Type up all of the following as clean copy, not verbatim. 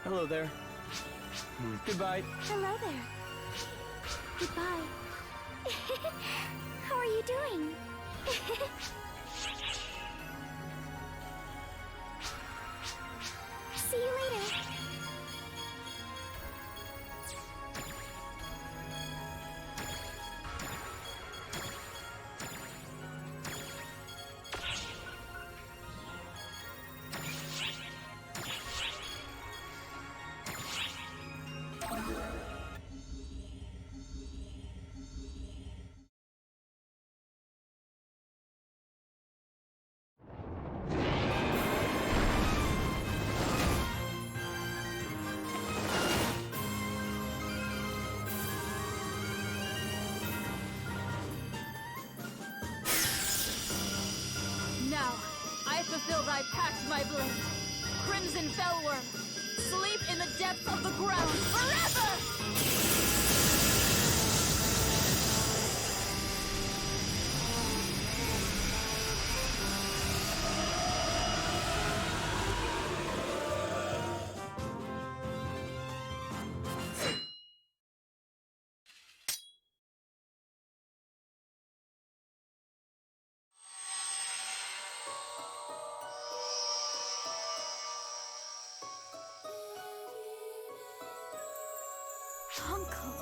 Hello there. Goodbye. Hello there. Goodbye. How are you doing? See you later. Now, I fulfill thy pact, my blade. Crimson Fellworm, sleep in the depths of the ground forever! Uncle.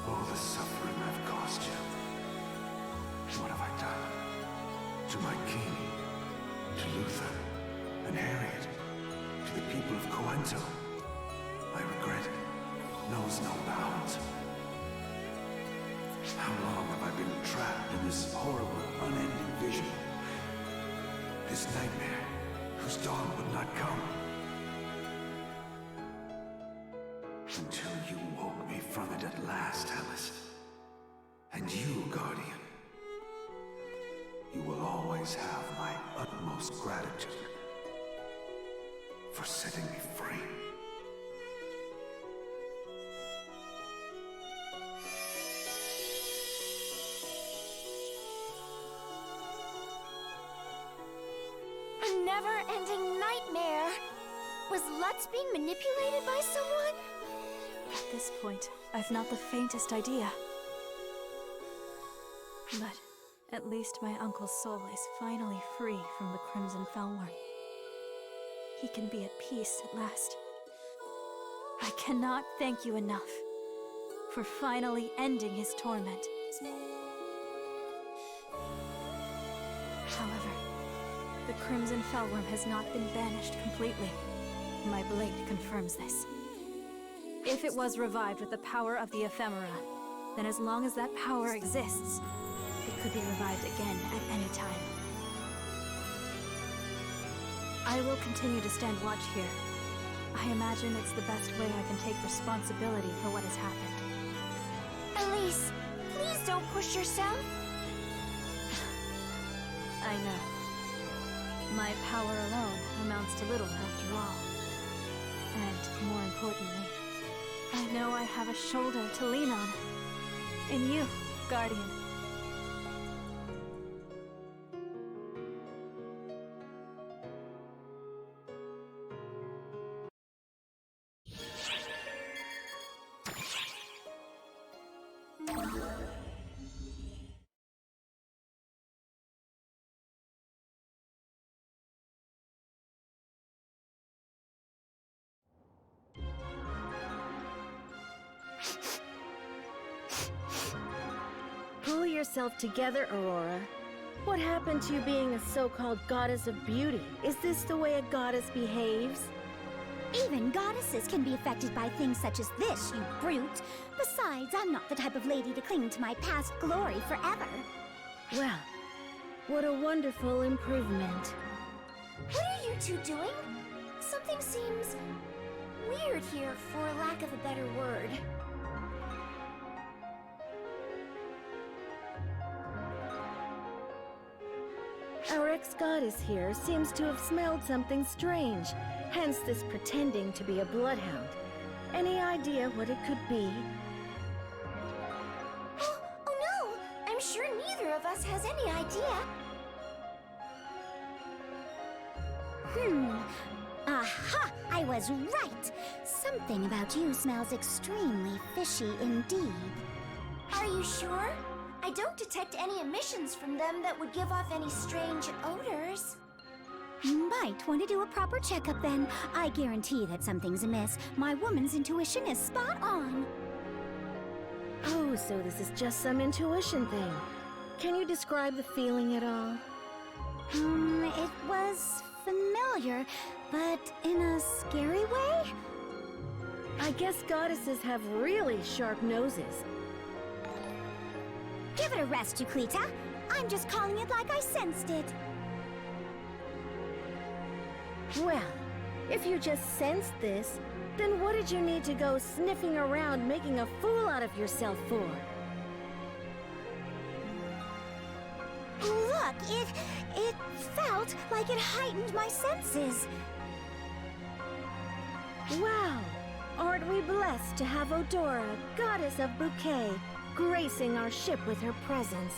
All the suffering I've caused you. What have I done? To my king, to Luther, and Harriet, to the people of Coento. My regret knows no bounds. How long have I been trapped in this horrible, unending vision? This nightmare, whose dawn would not come. Until you woke me from it at last, Alice. And you, Guardian. You will always have my utmost gratitude for setting me free. A never-ending nightmare. Was Lutz being manipulated by someone? At this point, I've not the faintest idea. But at least my uncle's soul is finally free from the Crimson Fellworm. He can be at peace at last. I cannot thank you enough for finally ending his torment. However, the Crimson Fellworm has not been banished completely. My blade confirms this. If it was revived with the power of the ephemera, then as long as that power exists, it could be revived again at any time. I will continue to stand watch here. I imagine it's the best way I can take responsibility for what has happened. Elise, please don't push yourself. I know. My power alone amounts to little after all. And more importantly, I know I have a shoulder to lean on. In you, Guardian. Pull yourself together, Aurora. What happened to you being a so-called goddess of beauty? Is this the way a goddess behaves? Even goddesses can be affected by things such as this, you brute. Besides, I'm not the type of lady to cling to my past glory forever. Well, what a wonderful improvement. What are you two doing? Something seems weird here, for lack of a better word. Our ex-goddess here seems to have smelled something strange, hence this pretending to be a bloodhound. Any idea what it could be? Oh no! I'm sure neither of us has any idea. Aha! I was right! Something about you smells extremely fishy indeed. Are you sure? I don't detect any emissions from them that would give off any strange odors. Might want to do a proper checkup then. I guarantee that something's amiss. My woman's intuition is spot on. Oh, so this is just some intuition thing. Can you describe the feeling at all? It was familiar, but in a scary way? I guess goddesses have really sharp noses. Give it a rest, Euclita. I'm just calling it like I sensed it. Well, if you just sensed this, then what did you need to go sniffing around making a fool out of yourself for? Look, it felt like it heightened my senses. Wow! Aren't we blessed to have Odora, goddess of bouquet, gracing our ship with her presence?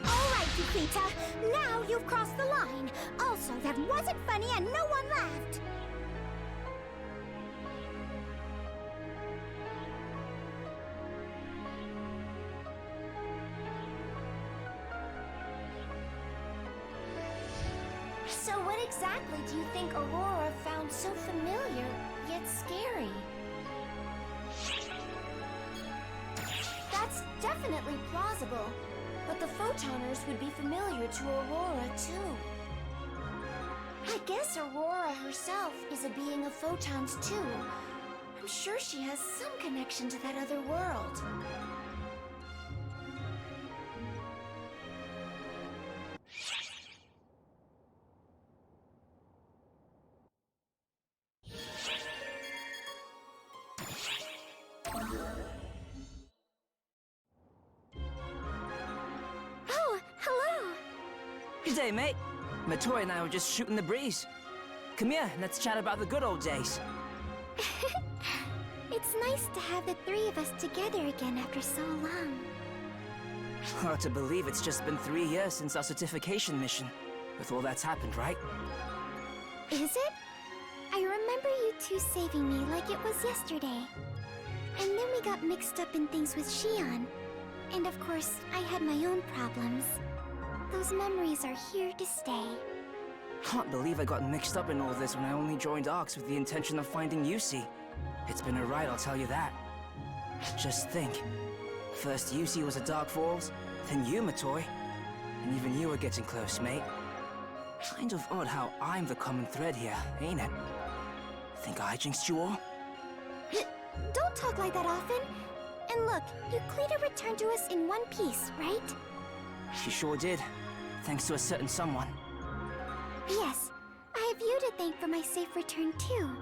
All right, Euclita. Now you've crossed the line. Also, that wasn't funny and no one laughed. So what exactly do you think Aurora found so familiar, yet scary? That's definitely plausible. But the Photoners would be familiar to Aurora, too. I guess Aurora herself is a being of photons, too. I'm sure she has some connection to that other world. Oh, hello. Good day, mate. Matoy and I were just shooting the breeze. Come here, let's chat about the good old days. It's nice to have the three of us together again after so long. Hard to believe it's just been 3 years since our certification mission. With all that's happened, right? Is it? I remember you two saving me like it was yesterday. And then we got mixed up in things with Xion. And of course, I had my own problems. Those memories are here to stay. Can't believe I got mixed up in all this when I only joined ARX with the intention of finding Yusi. It's been a ride, I'll tell you that. Just think. First Yusi was at Dark Falls, then you, Matoy. And even you were getting close, mate. Kind of odd how I'm the common thread here, ain't it? Think I jinxed you all? Don't talk like that often. And look, Euclida returned to us in one piece, right? She sure did. Thanks to a certain someone. Yes, I have you to thank for my safe return too.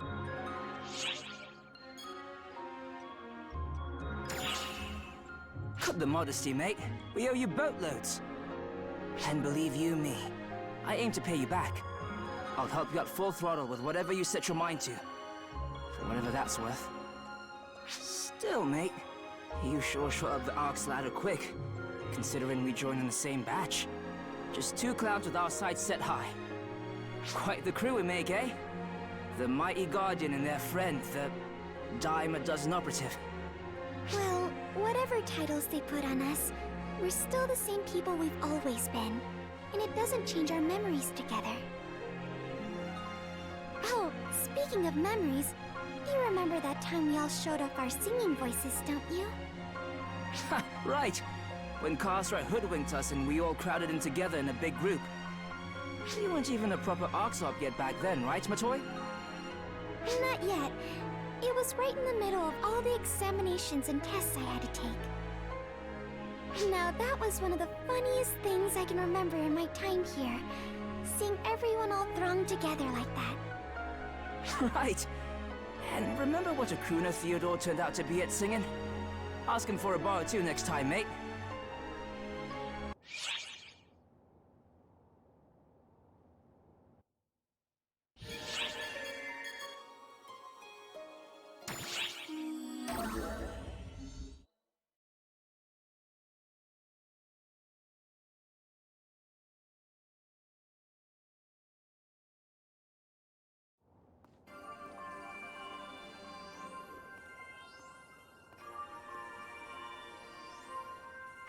Cut the modesty, mate. We owe you boatloads. And believe you me, I aim to pay you back. I'll help you out full throttle with whatever you set your mind to. For whatever that's worth. Still, mate, you sure shot up the ARX ladder quick, considering we joined in the same batch. Just 2 clowns with our sights set high. Quite the crew we make, eh? The mighty Guardian and their friend, the dime a dozen operative. Well, whatever titles they put on us, we're still the same people we've always been. And it doesn't change our memories together. Oh, speaking of memories, you remember that time we all showed off our singing voices, don't you? Ha, right. When Cartwright hoodwinked us and we all crowded in together in a big group. You weren't even a proper ARX-op yet back then, right, Matoy? Not yet. It was right in the middle of all the examinations and tests I had to take. Now that was one of the funniest things I can remember in my time here. Seeing everyone all thronged together like that. Right. And remember what a crooner Theodore turned out to be at singing? Ask him for a bar or two next time, mate.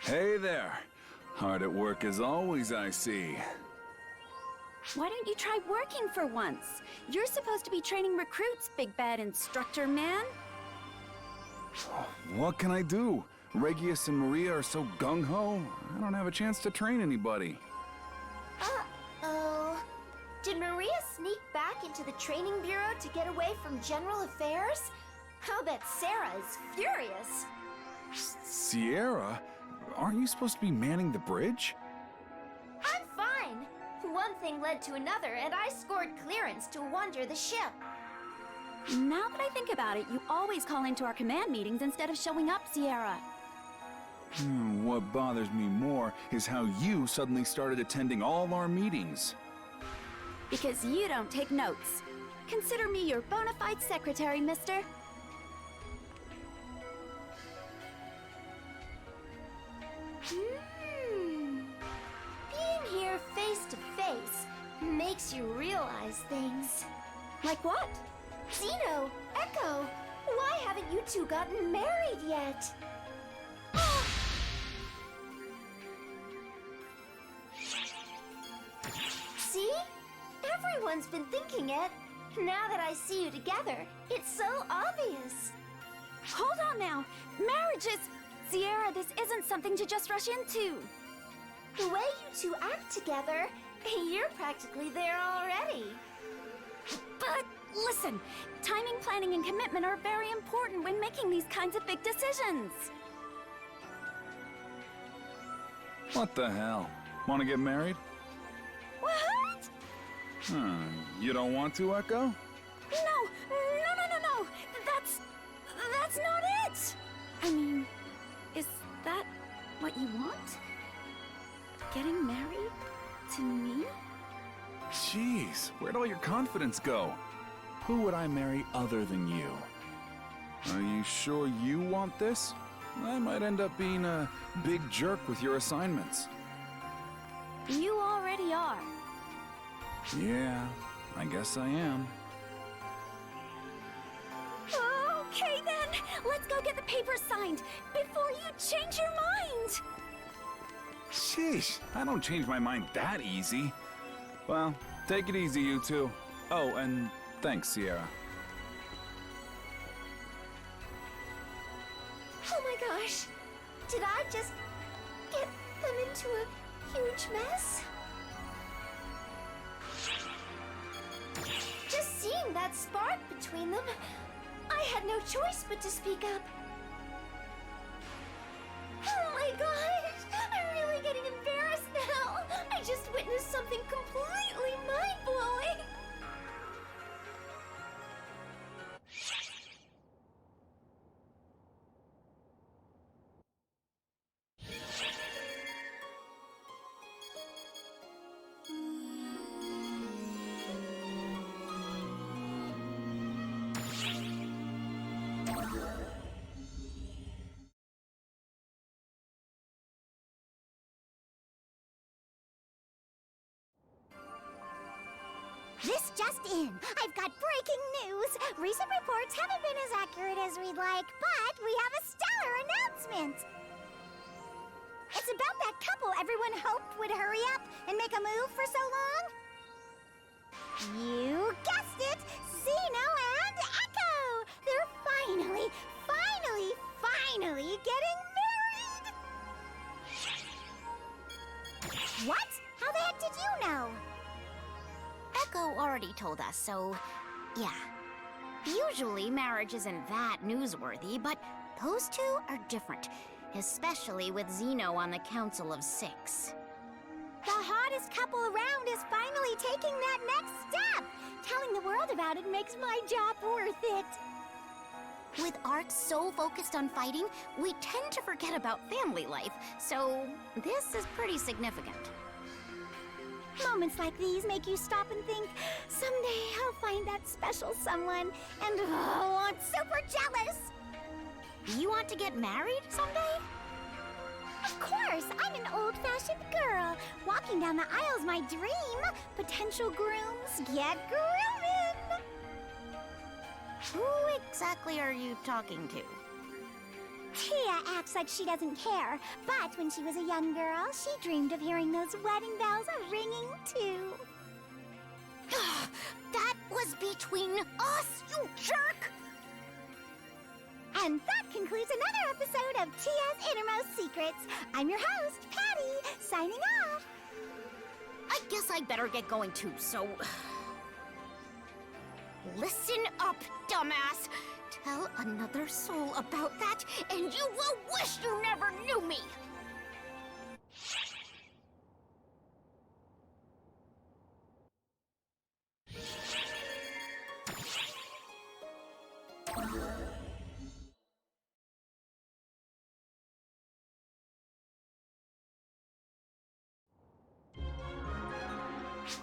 Hey there. Hard at work as always, I see. Why don't you try working for once? You're supposed to be training recruits, big bad instructor man. What can I do? Regius and Maria are so gung-ho, I don't have a chance to train anybody. Uh-oh. Did Maria sneak back into the training bureau to get away from general affairs? I'll bet Sarah is furious. Sierra? Aren't you supposed to be manning the bridge? I'm fine. One thing led to another, and I scored clearance to wander the ship. Now that I think about it, you always call into our command meetings instead of showing up, Sierra. What bothers me more is how you suddenly started attending all our meetings. Because you don't take notes. Consider me your bona fide secretary, mister. Being here face to face makes you realize things. Like what? Zeno, Echo, why haven't you two gotten married yet? See? Everyone's been thinking it. Now that I see you together, it's so obvious. Hold on now. Marriages... Sierra, this isn't something to just rush into. The way you two act together, you're practically there already. But listen, timing, planning, and commitment are very important when making these kinds of big decisions. What the hell? Want to get married? What? You don't want to, Echo? No. That's not it. I mean, is that what you want? Getting married to me? Jeez, where'd all your confidence go? Who would I marry other than you? Are you sure you want this? I might end up being a big jerk with your assignments. You already are. Yeah, I guess I am. Okay then, let's go get the papers signed before you change your mind. Sheesh, I don't change my mind that easy. Well, take it easy, you two. Oh, and thanks, Sierra. Oh my gosh, did I just get them into a huge mess? Just seeing that spark between them, I had no choice but to speak up. Oh my gosh, I'm really getting embarrassed now. I just witnessed something completely mind-blowing. This just in. I've got breaking news. Recent reports haven't been as accurate as we'd like, but we have a stellar announcement. It's about that couple everyone hoped would hurry up and make a move for so long. You guessed it, Zeno and Echo. They're finally getting married. What? How the heck did you know? Echo already told us, so yeah. Usually marriage isn't that newsworthy, but those two are different, especially with Zeno on the Council of Six. The hottest couple around is finally taking that next step. Telling the world about it makes my job worth it. With Ark so focused on fighting, we tend to forget about family life, so this is pretty significant. Moments like these make you stop and think, someday I'll find that special someone, and oh, I'm super jealous! You want to get married someday? Of course, I'm an old-fashioned girl. Walking down the aisle's my dream. Potential grooms, get grooming! Who exactly are you talking to? Tia acts like she doesn't care, but when she was a young girl, she dreamed of hearing those wedding bells ringing too. That was between us, you jerk! And that concludes another episode of Tia's Innermost Secrets. I'm your host, Patty, signing off. I guess I better get going too, so... Listen up, dumbass! Tell another soul about that, and you will wish you never knew me!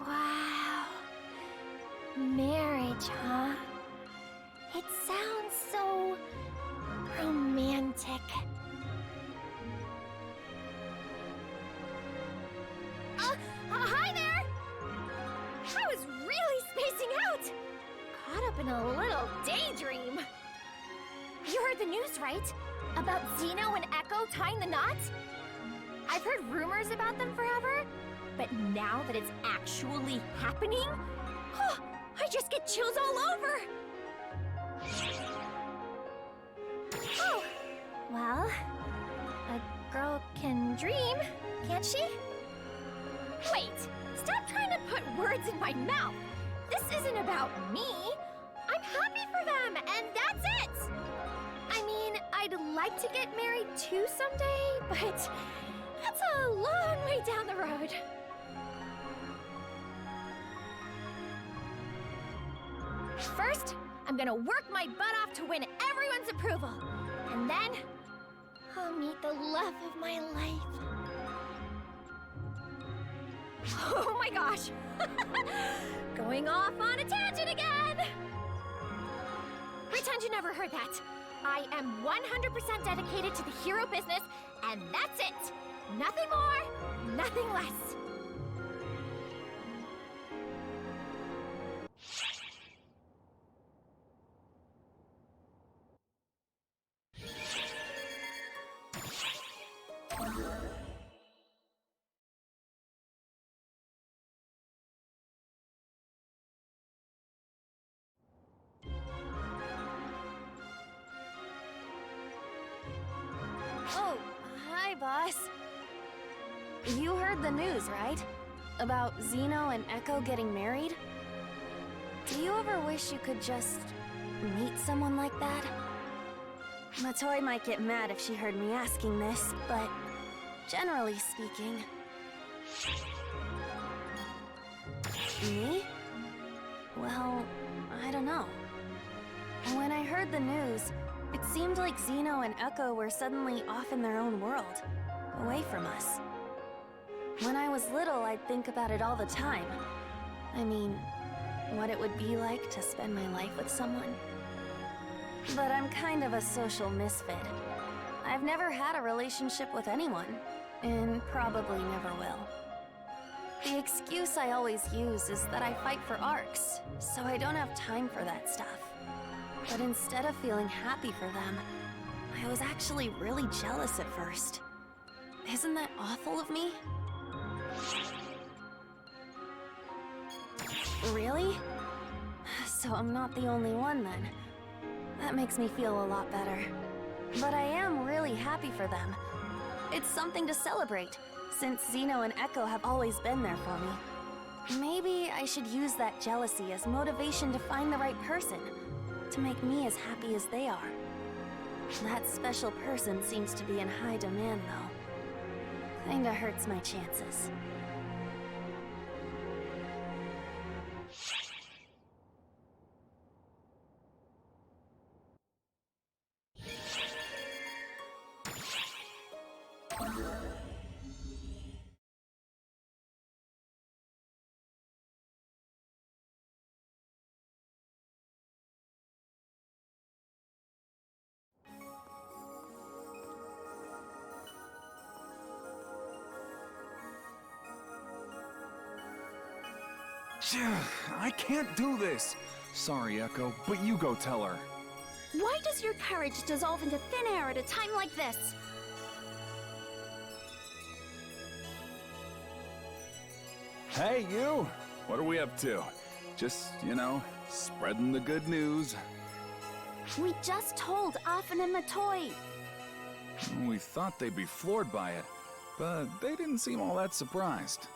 Wow. Marriage, huh? It sounds so romantic. Hi there! I was really spacing out! Caught up in a little daydream. You heard the news, right? About Zeno and Echo tying the knot? I've heard rumors about them forever, but now that it's actually happening, I just get chills all over! Oh, well, a girl can dream, can't she? Wait, stop trying to put words in my mouth! This isn't about me! I'm happy for them, and that's it! I mean, I'd like to get married too someday, but that's a long way down the road. First, I'm gonna work my butt off to win everyone's approval. And then, I'll meet the love of my life. Oh my gosh! Going off on a tangent again! Pretend you never heard that. I am 100% dedicated to the hero business, and that's it! Nothing more, nothing less. Oh, hi, boss. You heard the news, right? About Zeno and Echo getting married? Do you ever wish you could just meet someone like that? Matoy might get mad if she heard me asking this, but generally speaking... Me? Well, I don't know. When I heard the news, it seemed like Zeno and Echo were suddenly off in their own world, away from us. When I was little, I'd think about it all the time. I mean, what it would be like to spend my life with someone. But I'm kind of a social misfit. I've never had a relationship with anyone, and probably never will. The excuse I always use is that I fight for arcs, so I don't have time for that stuff. But instead of feeling happy for them, I was actually really jealous at first. Isn't that awful of me? Really? So I'm not the only one then. That makes me feel a lot better. But I am really happy for them. It's something to celebrate, since Zeno and Echo have always been there for me. Maybe I should use that jealousy as motivation to find the right person, to make me as happy as they are. That special person seems to be in high demand, though. Kinda hurts my chances. I can't do this! Sorry, Echo, but you go tell her. Why does your courage dissolve into thin air at a time like this? Hey, you! What are we up to? Just, spreading the good news. We just told Afen and Matoy. We thought they'd be floored by it, but they didn't seem all that surprised.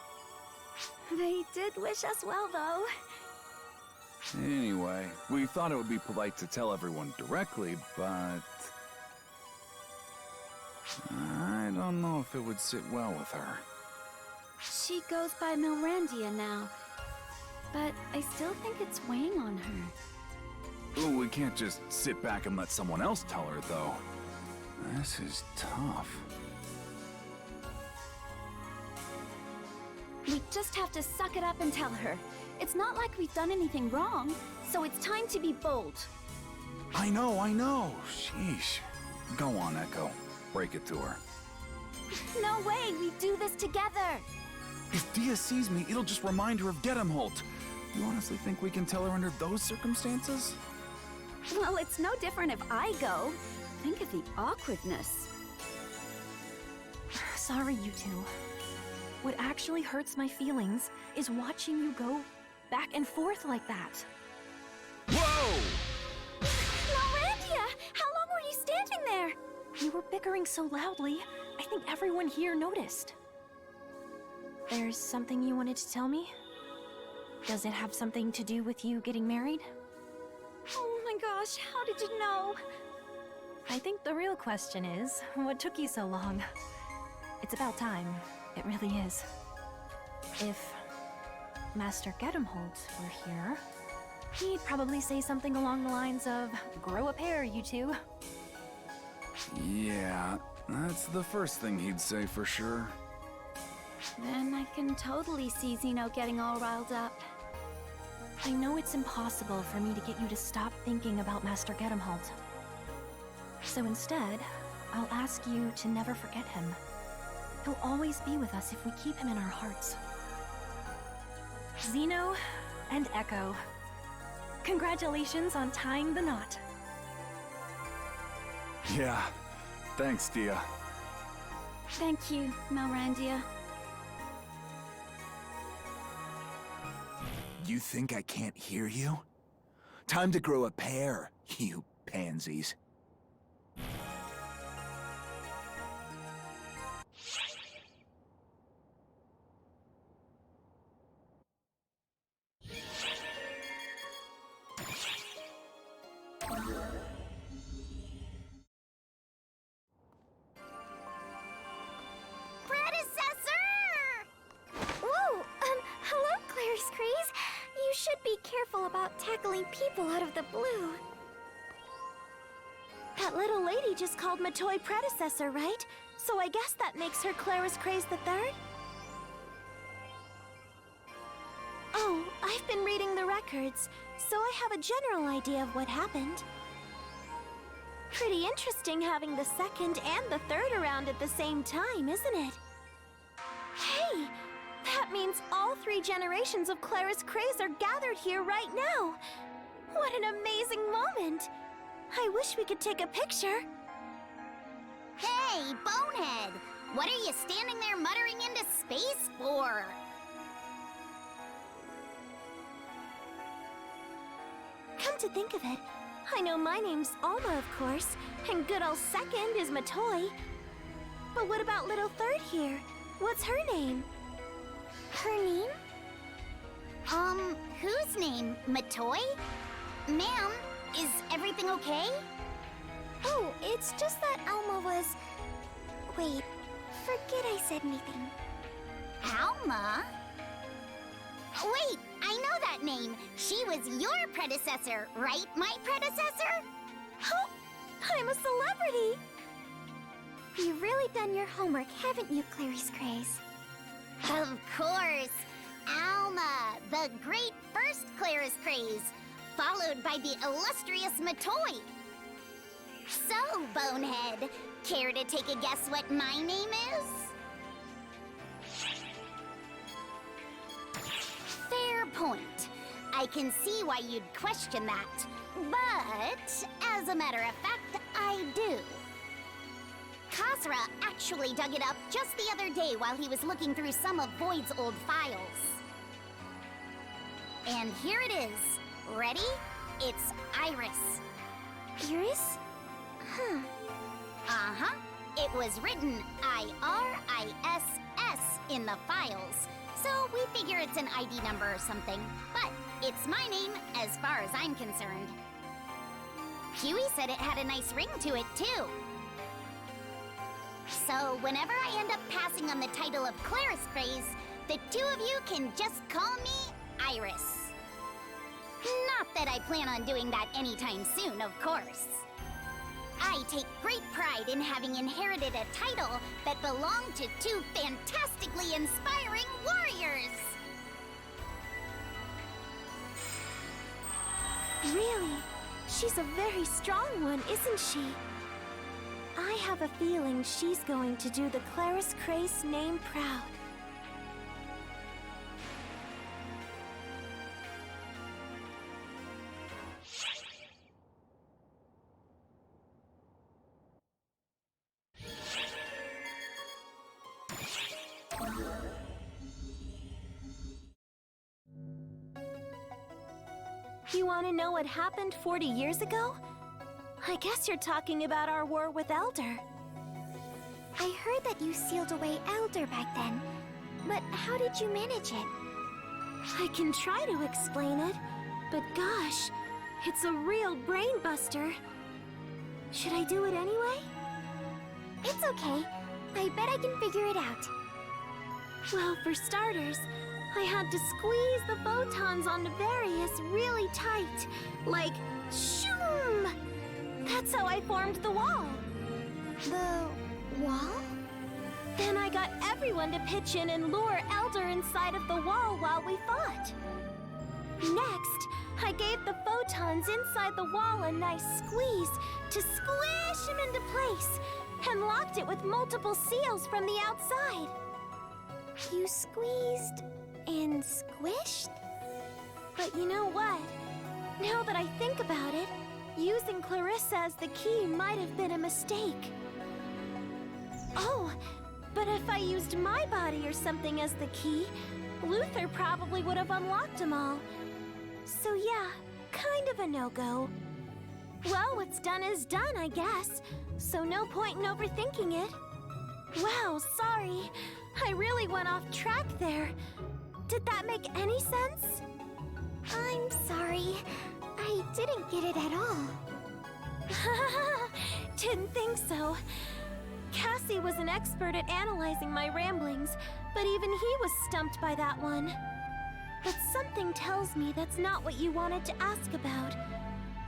They did wish us well, though. Anyway, we thought it would be polite to tell everyone directly, but... I don't know if it would sit well with her. She goes by Milrandia now, but I still think it's weighing on her. Ooh, we can't just sit back and let someone else tell her, though. This is tough. We just have to suck it up and tell her. It's not like we've done anything wrong, so it's time to be bold. I know. Sheesh. Go on, Echo. Break it to her. No way, we do this together. If Dia sees me, it'll just remind her of Gedemholt. You honestly think we can tell her under those circumstances? Well, it's no different if I go. Think of the awkwardness. Sorry, you two. What actually hurts my feelings is watching you go back and forth like that. Whoa! Milrandia! How long were you standing there? You were bickering so loudly, I think everyone here noticed. There's something you wanted to tell me? Does it have something to do with you getting married? Oh my gosh, how did you know? I think the real question is, what took you so long? It's about time. It really is. If Master Gedemholt were here, he'd probably say something along the lines of, grow a pair, you two. Yeah, that's the first thing he'd say for sure. Then I can totally see Zeno getting all riled up. I know it's impossible for me to get you to stop thinking about Master Gedemholt. So instead, I'll ask you to never forget him. He'll always be with us if we keep him in our hearts. Zeno and Echo, congratulations on tying the knot. Yeah, thanks, Dia. Thank you, Milrandia. You think I can't hear you? Time to grow a pair, you pansies. You should be careful about tackling people out of the blue. That little lady just called Matoy predecessor, right? So I guess that makes her Claris Craze the Third? Oh, I've been reading the records, so I have a general idea of what happened. Pretty interesting having the second and the third around at the same time, isn't it? Hey! That means all 3 generations of Claris Craze are gathered here right now! What an amazing moment! I wish we could take a picture. Hey, Bonehead! What are you standing there muttering into space for? Come to think of it, I know my name's Alma, of course, and good ol' second is Matoy. But what about little third here? What's her name? Her name? Whose name? Matoy? Ma'am, is everything okay? Oh, it's just that Alma was... Wait, forget I said anything. Alma? Wait, I know that name. She was your predecessor, right, my predecessor? Oh, I'm a celebrity! You've really done your homework, haven't you, Clarice Craze? Of course! Alma, the great first Claris Craze, followed by the illustrious Matoy. So, Bonehead, care to take a guess what my name is? Fair point. I can see why you'd question that. But, as a matter of fact, I do. Khasra actually dug it up just the other day while he was looking through some of Void's old files. And here it is. Ready? It's Iris. Iris? Huh. Uh-huh. It was written I-R-I-S-S in the files, so we figure it's an ID number or something. But it's my name as far as I'm concerned. Huey said it had a nice ring to it, too. So whenever I end up passing on the title of Claris Praise, the two of you can just call me Iris. Not that I plan on doing that anytime soon, of course. I take great pride in having inherited a title that belonged to two fantastically inspiring warriors! Really? She's a very strong one, isn't she? I have a feeling she's going to do the Claris Crace name proud. You want to know what happened 40 years ago? I guess you're talking about our war with Elder. I heard that you sealed away Elder back then, but how did you manage it? I can try to explain it, but gosh, it's a real brain buster. Should I do it anyway? It's okay. I bet I can figure it out. Well, for starters, I had to squeeze the photons onto Various really tight, like shoom! That's how I formed the wall. The wall? Then I got everyone to pitch in and lure Elder inside of the wall while we fought. Next, I gave the photons inside the wall a nice squeeze to squish him into place and locked it with multiple seals from the outside. You squeezed and squished? But you know what? Now that I think about it, using Clarissa as the key might have been a mistake. Oh, but if I used my body or something as the key, Luther probably would have unlocked them all. So yeah, kind of a no-go. Well, what's done is done, I guess. So no point in overthinking it. Wow, sorry. I really went off track there. Did that make any sense? I'm sorry. I didn't get it at all. Didn't think so. Cassie was an expert at analyzing my ramblings, but even he was stumped by that one. But something tells me that's not what you wanted to ask about.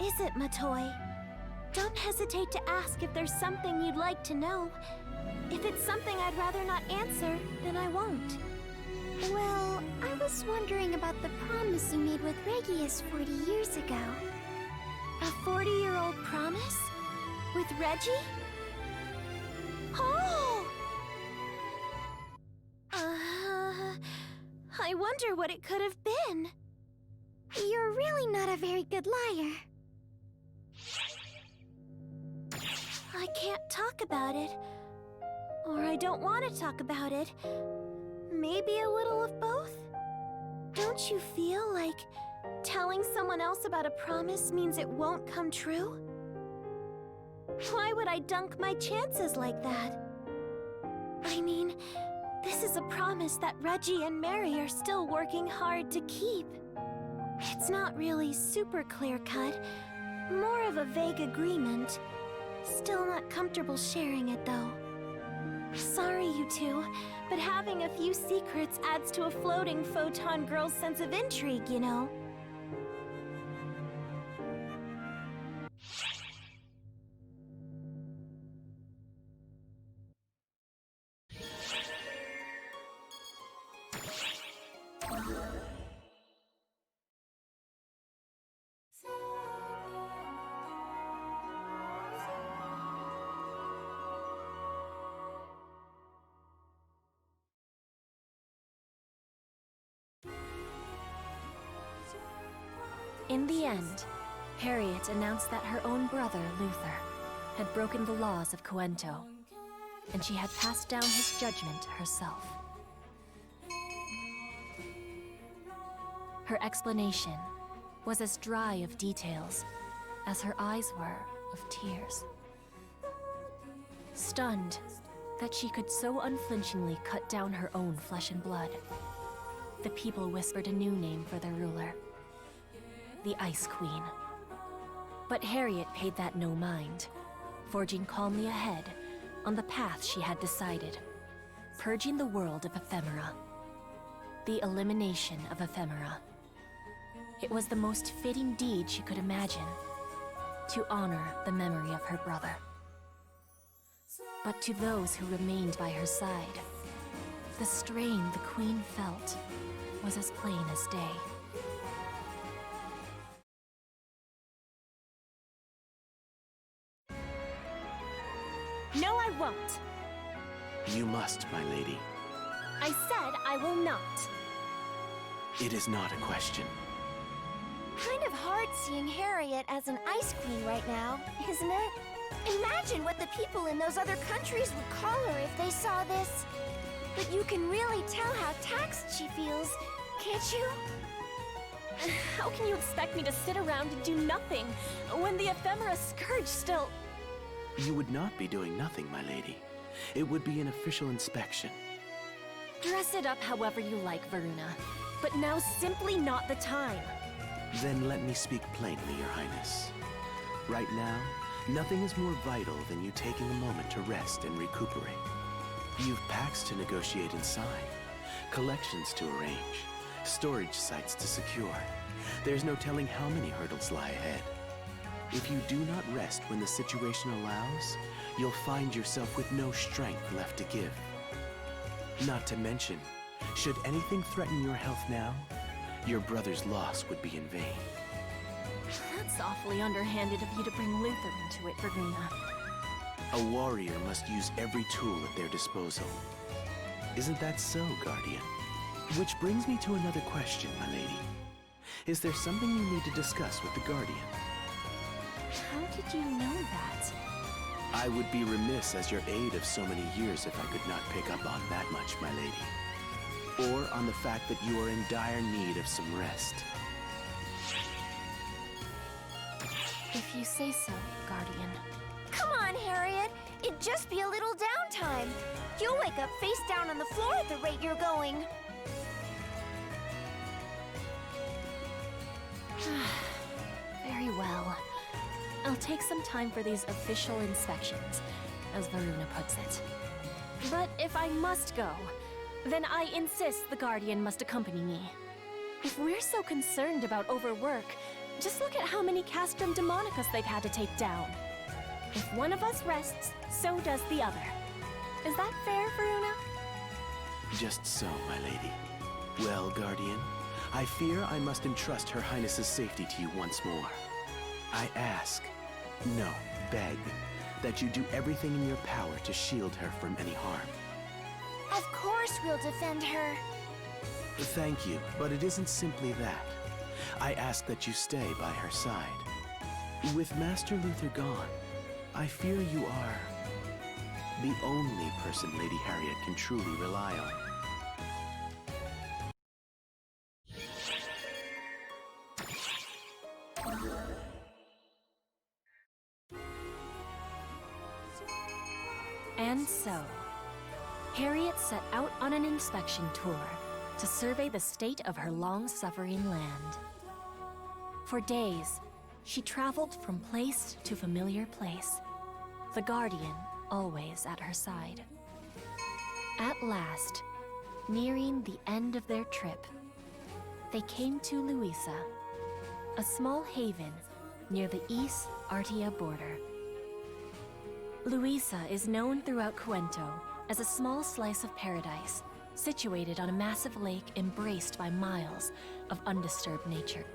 Is it, Matoy? Don't hesitate to ask if there's something you'd like to know. If it's something I'd rather not answer, then I won't. Well, I was wondering about the promise you made with Regius 40 years ago. A 40-year-old promise? With Reggie? Oh! I wonder what it could have been. You're really not a very good liar. I can't talk about it. Or I don't want to talk about it. Maybe a little of both? Don't you feel like telling someone else about a promise means it won't come true? Why would I dunk my chances like that? I mean, this is a promise that Reggie and Mary are still working hard to keep. It's not really super clear-cut, more of a vague agreement. Still not comfortable sharing it, though. Sorry, you two, but having a few secrets adds to a floating photon girl's sense of intrigue, you know? In the end, Harriet announced that her own brother, Luther, had broken the laws of Coento, and she had passed down his judgment herself. Her explanation was as dry of details as her eyes were of tears. Stunned that she could so unflinchingly cut down her own flesh and blood, the people whispered a new name for their ruler, the Ice Queen. But Harriet paid that no mind, forging calmly ahead on the path she had decided, purging the world of ephemera. The elimination of ephemera. It was the most fitting deed she could imagine, to honor the memory of her brother. But to those who remained by her side, the strain the Queen felt was as plain as day. No, I won't. You must, my lady. I said I will not. It is not a question. Kind of hard seeing Harriet as an Ice Queen right now, isn't it? Imagine what the people in those other countries would call her if they saw this. But you can really tell how taxed she feels, can't you? How can you expect me to sit around and do nothing when the ephemera scourge still... You would not be doing nothing, my lady. It would be an official inspection. Dress it up however you like, Varuna. But now's simply not the time. Then let me speak plainly, Your Highness. Right now, nothing is more vital than you taking a moment to rest and recuperate. You've pacts to negotiate and sign, collections to arrange, storage sites to secure. There's no telling how many hurdles lie ahead. If you do not rest when the situation allows, you'll find yourself with no strength left to give. Not to mention, should anything threaten your health now, your brother's loss would be in vain. That's awfully underhanded of you to bring Luther into it, Varuna. A warrior must use every tool at their disposal. Isn't that so, Guardian? Which brings me to another question, my lady. Is there something you need to discuss with the Guardian? How did you know that? I would be remiss as your aide of so many years if I could not pick up on that much, my lady. Or on the fact that you are in dire need of some rest. If you say so, Guardian. Come on, Harriet. It'd just be a little downtime. You'll wake up face down on the floor at the rate you're going. Very well. I'll take some time for these official inspections, as Varuna puts it. But if I must go, then I insist the Guardian must accompany me. If we're so concerned about overwork, just look at how many Castrum Demonicus they've had to take down. If one of us rests, so does the other. Is that fair, Varuna? Just so, my lady. Well, Guardian, I fear I must entrust Her Highness's safety to you once more. I ask, no, beg, that you do everything in your power to shield her from any harm. Of course we'll defend her. Thank you, but it isn't simply that. I ask that you stay by her side. With Master Luther gone, I fear you are the only person Lady Harriet can truly rely on. And so, Harriet set out on an inspection tour to survey the state of her long-suffering land. For days, she traveled from place to familiar place, the Guardian always at her side. At last, nearing the end of their trip, they came to Luisa, a small haven near the East Artia border. Luisa is known throughout Coento as a small slice of paradise, situated on a massive lake embraced by miles of undisturbed nature.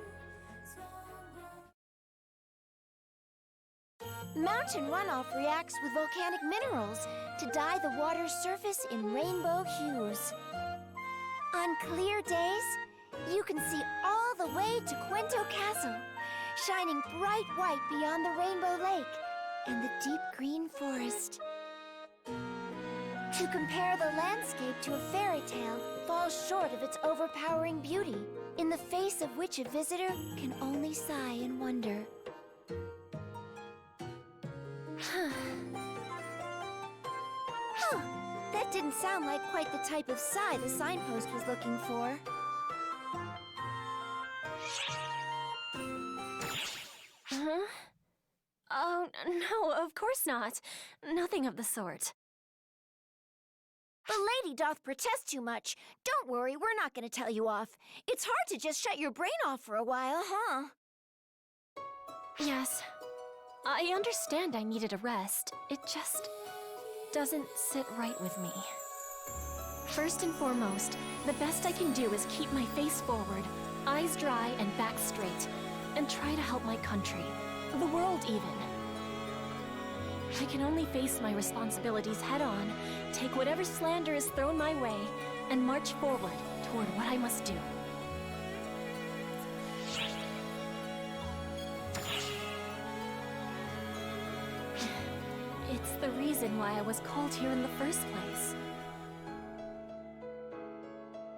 Mountain runoff reacts with volcanic minerals to dye the water's surface in rainbow hues. On clear days, you can see all the way to Cuento Castle, shining bright white beyond the Rainbow Lake and the deep green forest. To compare the landscape to a fairy tale falls short of its overpowering beauty, in the face of which a visitor can only sigh in wonder. Huh. That didn't sound like quite the type of sigh the signpost was looking for. Huh? Oh, no, of course not. Nothing of the sort. The lady doth protest too much. Don't worry, we're not going to tell you off. It's hard to just shut your brain off for a while, huh? Yes. I understand I needed a rest. It just doesn't sit right with me. First and foremost, the best I can do is keep my face forward, eyes dry and back straight, and try to help my country, the world even. I can only face my responsibilities head-on, take whatever slander is thrown my way, and march forward toward what I must do. It's the reason why I was called here in the first place.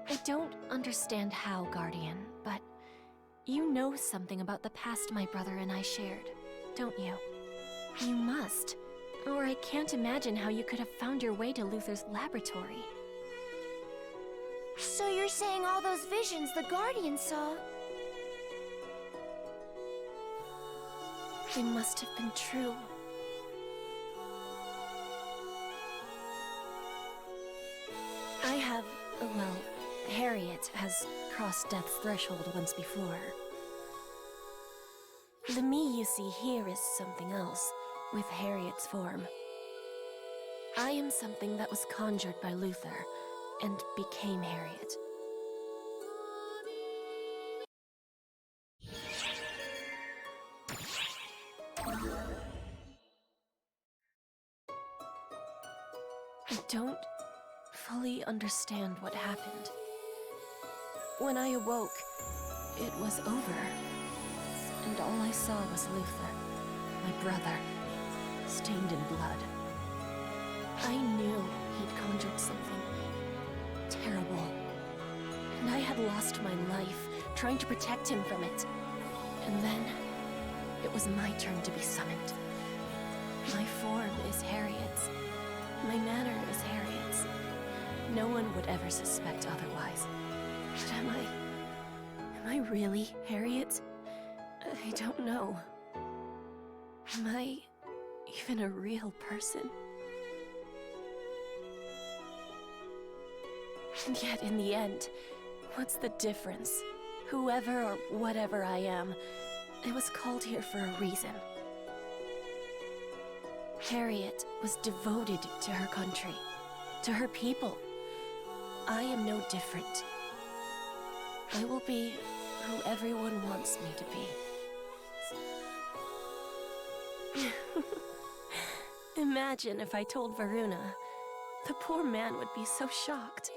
I don't understand how, Guardian, but you know something about the past my brother and I shared, don't you? You must, or I can't imagine how you could have found your way to Luther's laboratory. So you're saying all those visions the Guardian saw? They must have been true. I have, well, Harriet has crossed death's threshold once before. The me you see here is something else, with Harriet's form. I am something that was conjured by Luther, and became Harriet. I don't fully understand what happened. When I awoke, it was over, and all I saw was Luther, my brother, stained in blood. I knew he'd conjured something terrible, and I had lost my life trying to protect him from it. And then, it was my turn to be summoned. My form is Harriet's. My manner is Harriet's. No one would ever suspect otherwise. But am I really Harriet? I don't know. Am I even a real person? And yet, in the end, what's the difference? Whoever or whatever I am, I was called here for a reason. Harriet was devoted to her country, to her people. I am no different. I will be who everyone wants me to be. Imagine if I told Varuna. The poor man would be so shocked.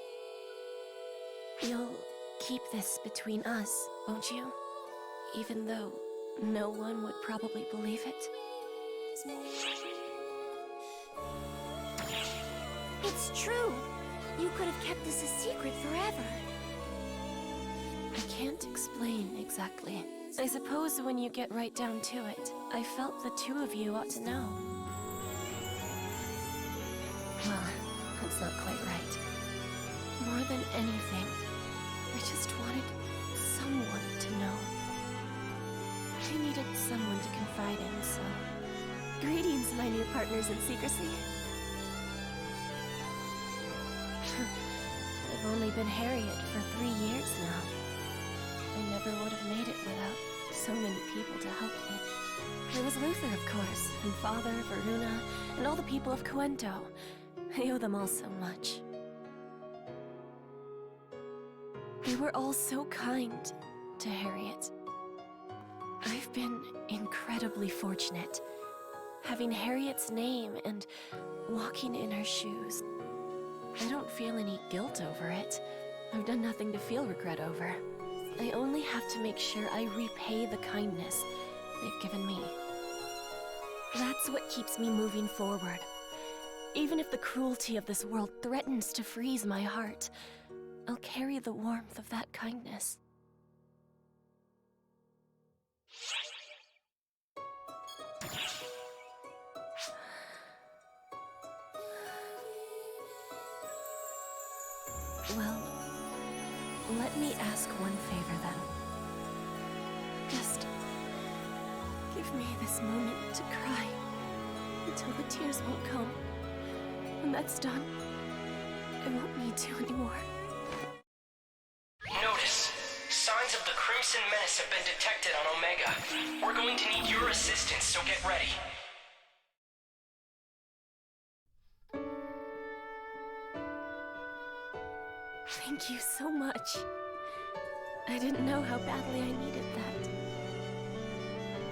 You'll keep this between us, won't you? Even though no one would probably believe it? It's true. You could have kept this a secret forever. I can't explain exactly. I suppose when you get right down to it, I felt the two of you ought to know. Well, that's not quite right. More than anything, I just wanted someone to know. I needed someone to confide in, so... Greetings, my new partners in secrecy. I've only been Harriet for 3 years now. I never would have made it without so many people to help me. There was Luther, of course, and Father, Varuna, and all the people of Cuento. I owe them all so much. They were all so kind to Harriet. I've been incredibly fortunate, having Harriet's name and walking in her shoes. I don't feel any guilt over it. I've done nothing to feel regret over. I only have to make sure I repay the kindness they've given me. That's what keeps me moving forward. Even if the cruelty of this world threatens to freeze my heart, I'll carry the warmth of that kindness. Well, let me ask one favor then. Just give me this moment to cry until the tears won't come. When that's done, I won't need to anymore. Notice, signs of the Crimson Menace have been detected on Omega. We're going to need your assistance, so get ready. Thank you so much. I didn't know how badly I needed that.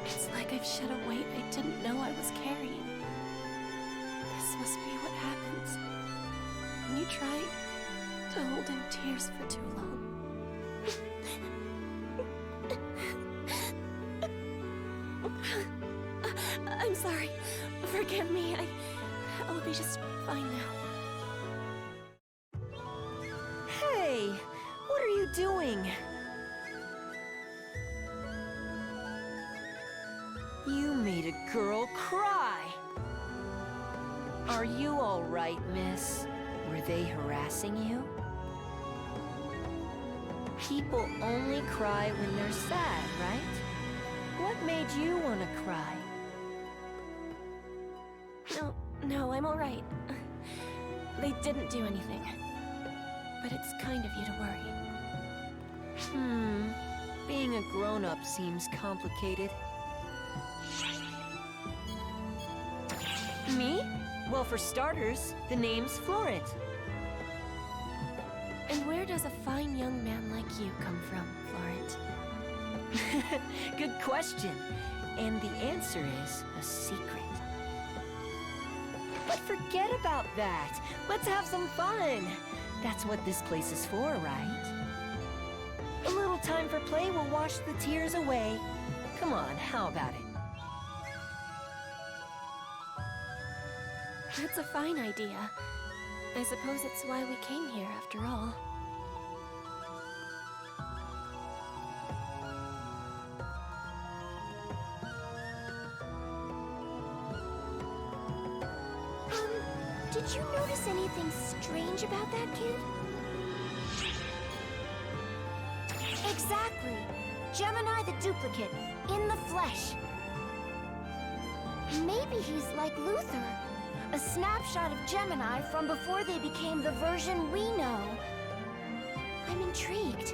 It's like I've shed a weight I didn't know I was carrying. This must be what happens when you try to hold in tears for too long. I'm sorry. Forgive me. I'll be just fine now. Hey, what are you doing? You made a girl cry. Are you all right, miss? Were they harassing you? People only cry when they're sad, right? What made you want to cry? No, I'm all right. They didn't do anything. But it's kind of you to worry. Being a grown-up seems complicated. Me? Well, for starters, the name's Florent. And where does a fine young man like you come from, Florent? Good question. And the answer is a secret. But forget about that. Let's have some fun. That's what this place is for, right? A little time for play will wash the tears away. Come on, how about it? That's a fine idea. I suppose it's why we came here, after all. Did you notice anything strange about that kid? Exactly. Gemini the duplicate, in the flesh. Maybe he's like Luther. A snapshot of Gemini from before they became the version we know. I'm intrigued.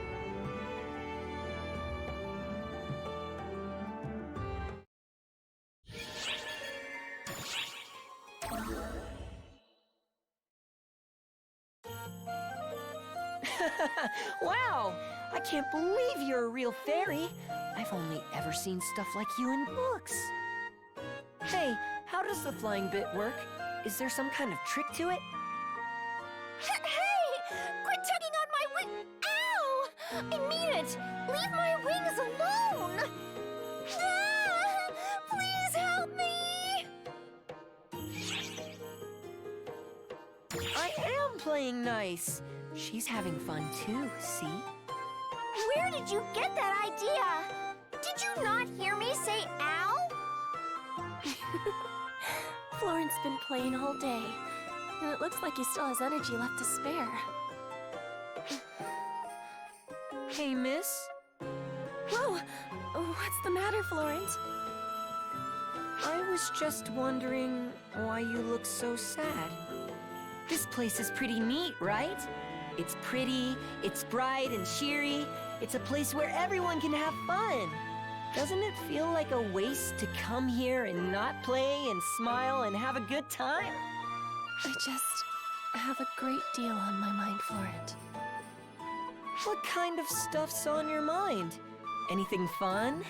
Wow! I can't believe you're a real fairy. I've only ever seen stuff like you in books. Hey, how does the flying bit work? Is there some kind of trick to it? Hey! Quit tugging on my wing! Ow! I mean it! Leave my wings alone! Ah! Please help me! I am playing nice. She's having fun too, see? Where did you get that idea? Did you not hear me say ow? Florent's been playing all day, and it looks like he still has energy left to spare. Hey, miss? Whoa! What's the matter, Florent? I was just wondering why you look so sad. This place is pretty neat, right? It's pretty, it's bright and cheery. It's a place where everyone can have fun. Doesn't it feel like a waste to come here and not play and smile and have a good time? I just have a great deal on my mind, Florent. What kind of stuff's on your mind? Anything fun?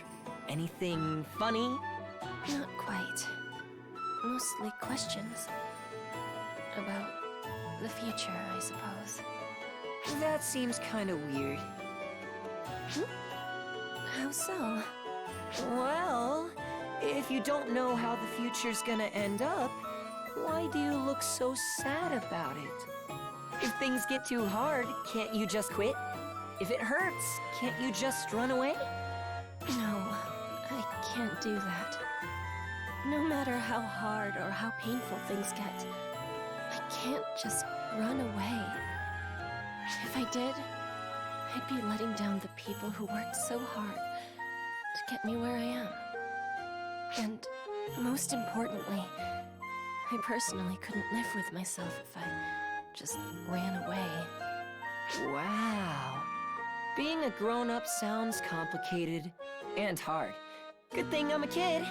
Anything funny? Not quite. Mostly questions. About the future, I suppose. That seems kind of weird. How so? Well, if you don't know how the future's gonna end up, why do you look so sad about it? If things get too hard, can't you just quit? If it hurts, can't you just run away? No, I can't do that. No matter how hard or how painful things get, I can't just run away. If I did, I'd be letting down the people who worked so hard to get me where I am. And most importantly, I personally couldn't live with myself if I just ran away. Wow. Being a grown-up sounds complicated and hard. Good thing I'm a kid.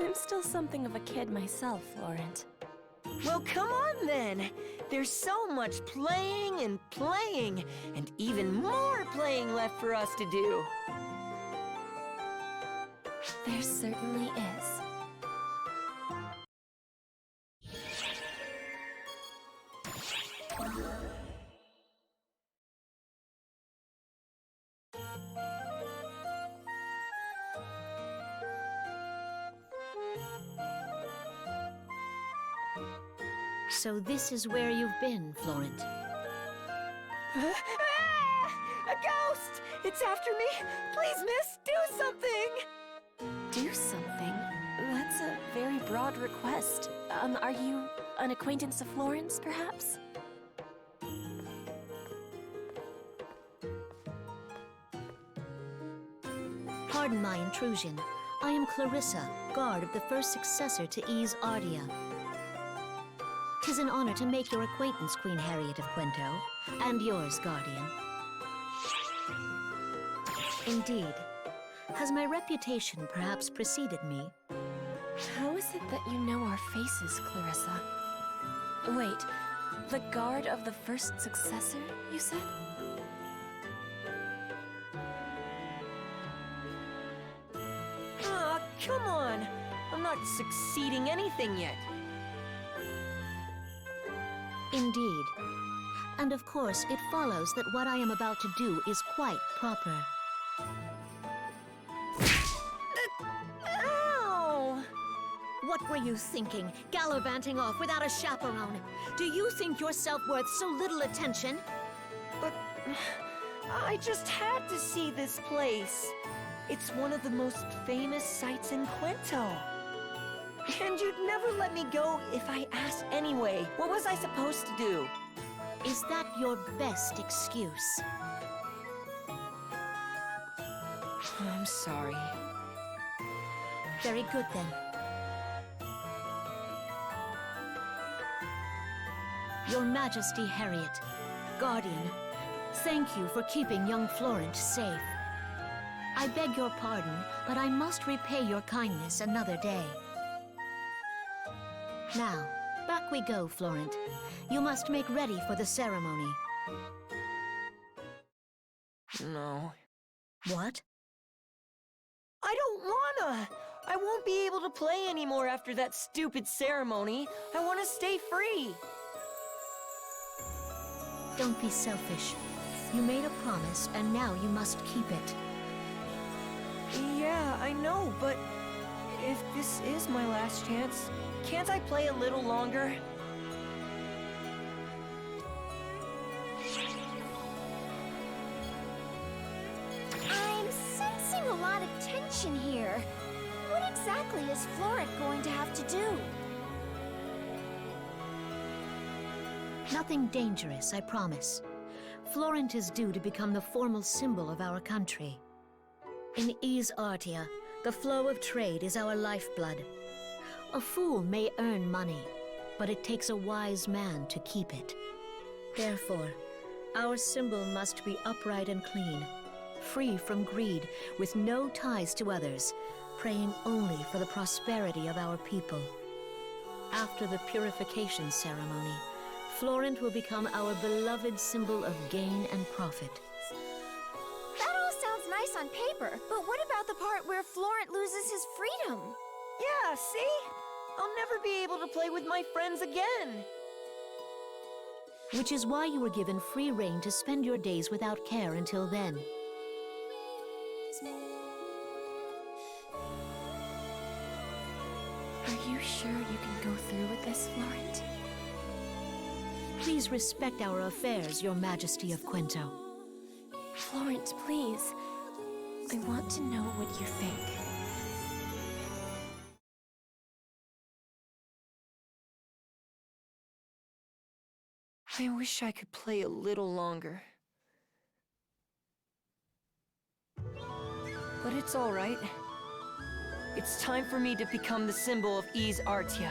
I'm still something of a kid myself, Florent. Well, come on then. There's so much playing and even more playing left for us to do. There certainly is. So this is where you've been, Florent. A ghost! It's after me! Please, miss, do something! Do something? That's a very broad request. Are you an acquaintance of Florence, perhaps? Pardon my intrusion. I am Clarissa, guard of the first successor to Ease Ardia. 'Tis an honor to make your acquaintance, Queen Harriet of Quento, and yours, Guardian. Indeed. Has my reputation perhaps preceded me? How is it that you know our faces, Clarissa? Wait, the guard of the first successor, you said? Aw, come on! I'm not succeeding anything yet. Indeed. And of course, it follows that what I am about to do is quite proper. Ow! What were you thinking, gallivanting off without a chaperone? Do you think yourself worth so little attention? But I just had to see this place. It's one of the most famous sites in Quento. And you'd never let me go if I asked anyway. What was I supposed to do? Is that your best excuse? I'm sorry. Very good then. Your Majesty Harriet, Guardian, thank you for keeping young Florent safe. I beg your pardon, but I must repay your kindness another day. Now, back we go, Florent. You must make ready for the ceremony. No. What? I don't wanna! I won't be able to play anymore after that stupid ceremony. I wanna stay free. Don't be selfish. You made a promise, and now you must keep it. Yeah, I know, but if this is my last chance, can't I play a little longer? I'm sensing a lot of tension here. What exactly is Florent going to have to do? Nothing dangerous, I promise. Florent is due to become the formal symbol of our country. In Ease Artia, the flow of trade is our lifeblood. A fool may earn money, but it takes a wise man to keep it. Therefore, our symbol must be upright and clean, free from greed, with no ties to others, praying only for the prosperity of our people. After the purification ceremony, Florent will become our beloved symbol of gain and profit. That all sounds nice on paper, but what about the part where Florent loses his freedom? Yeah, see? I'll never be able to play with my friends again. Which is why you were given free rein to spend your days without care until then. Are you sure you can go through with this, Florent? Please respect our affairs, Your Majesty of Quento. Florent, please. I want to know what you think. I wish I could play a little longer. But it's all right. It's time for me to become the symbol of Ys Artia.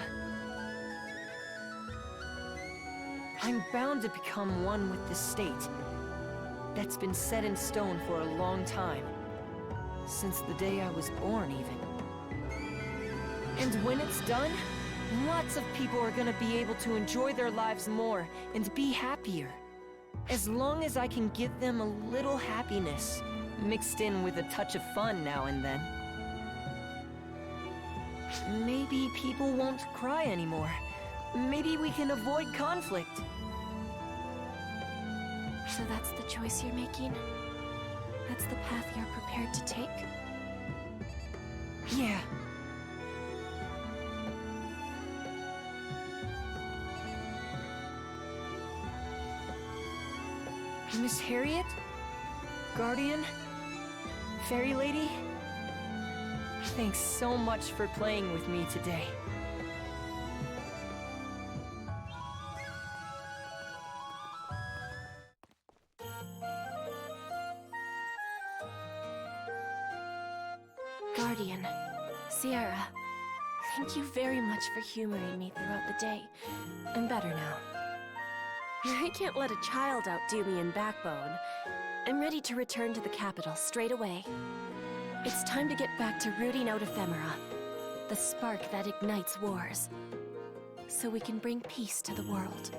I'm bound to become one with the state. That's been set in stone for a long time. Since the day I was born, even. And when it's done, lots of people are gonna be able to enjoy their lives more and be happier. As long as I can give them a little happiness, mixed in with a touch of fun now and then. Maybe people won't cry anymore. Maybe we can avoid conflict. So that's the choice you're making? That's the path you're prepared to take? Yeah. Miss Harriet? Guardian? Fairy Lady? Thanks so much for playing with me today. Guardian, Sierra, thank you very much for humoring me throughout the day. I'm better now. I can't let a child outdo me in backbone. I'm ready to return to the capital straight away. It's time to get back to rooting out ephemera, the spark that ignites wars, so we can bring peace to the world.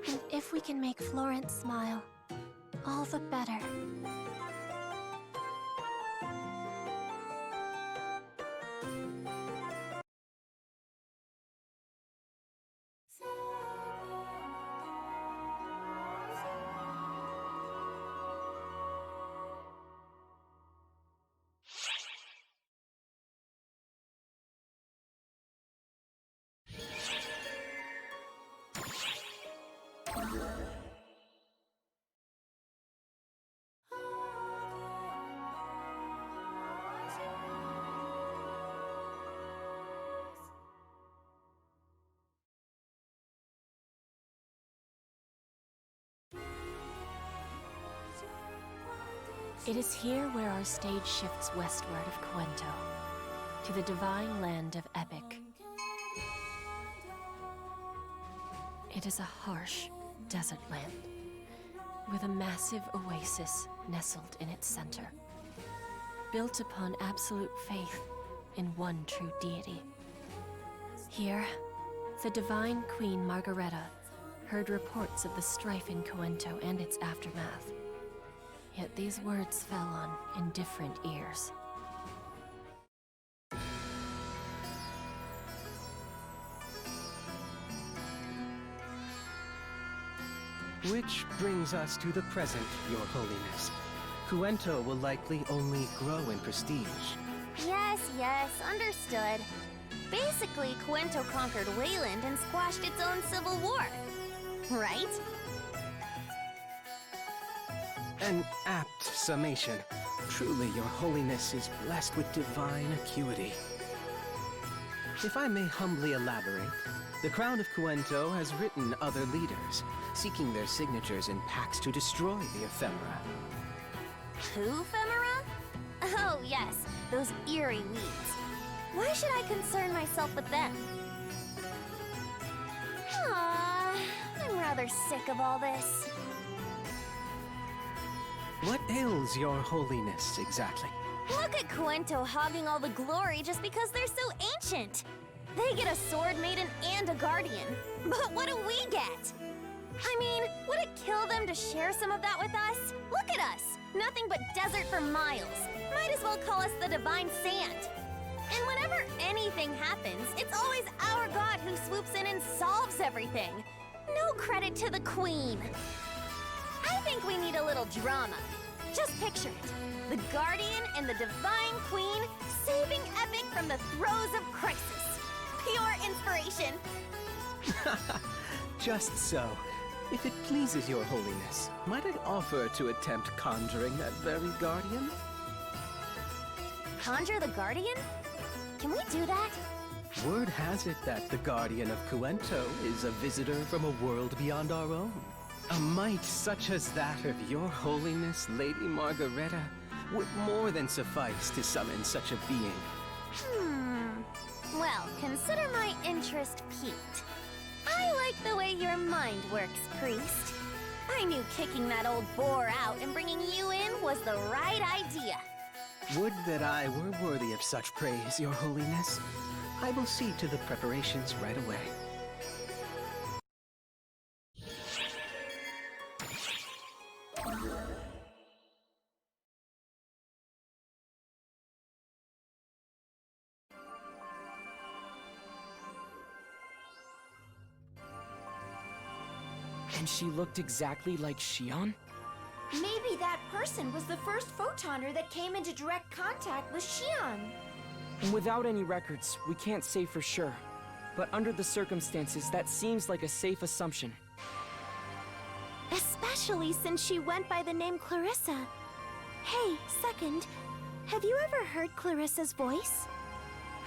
And if we can make Florent smile, all the better. It is here where our stage shifts westward of Quento, to the divine land of Epic. It is a harsh desert land, with a massive oasis nestled in its center, built upon absolute faith in one true deity. Here, the divine Queen Margareta heard reports of the strife in Quento and its aftermath. Yet these words fell on indifferent ears. Which brings us to the present, Your Holiness. Quento will likely only grow in prestige. Yes, understood. Basically, Quento conquered Wayland and squashed its own civil war. Right? An apt summation. Truly, Your Holiness is blessed with divine acuity. If I may humbly elaborate, the Crown of Quento has written other leaders, seeking their signatures in pacts to destroy the ephemera. Who ephemera? Oh, yes, those eerie weeds. Why should I concern myself with them? I'm rather sick of all this. What ails Your Holiness, exactly? Look at Quento hogging all the glory just because they're so ancient. They get a sword maiden and a guardian. But what do we get? I mean, would it kill them to share some of that with us? Look at us! Nothing but desert for miles. Might as well call us the Divine Sand. And whenever anything happens, it's always our god who swoops in and solves everything. No credit to the Queen. I think we need a little drama. Just picture it. The Guardian and the Divine Queen saving Epic from the throes of crisis. Your inspiration! Just so. If it pleases your holiness, might I offer to attempt conjuring that very guardian? Conjure the Guardian? Can we do that? Word has it that the Guardian of Cuento is a visitor from a world beyond our own. A might such as that of your holiness, Lady Margareta, would more than suffice to summon such a being. Well, consider my interest piqued. I like the way your mind works, priest. I knew kicking that old boar out and bringing you in was the right idea. Would that I were worthy of such praise, your holiness. I will see to the preparations right away. And she looked exactly like Shion? Maybe that person was the first photoner that came into direct contact with Shion. Without any records, we can't say for sure. But under the circumstances, that seems like a safe assumption. Especially since she went by the name Clarissa. Hey, second, have you ever heard Clarissa's voice?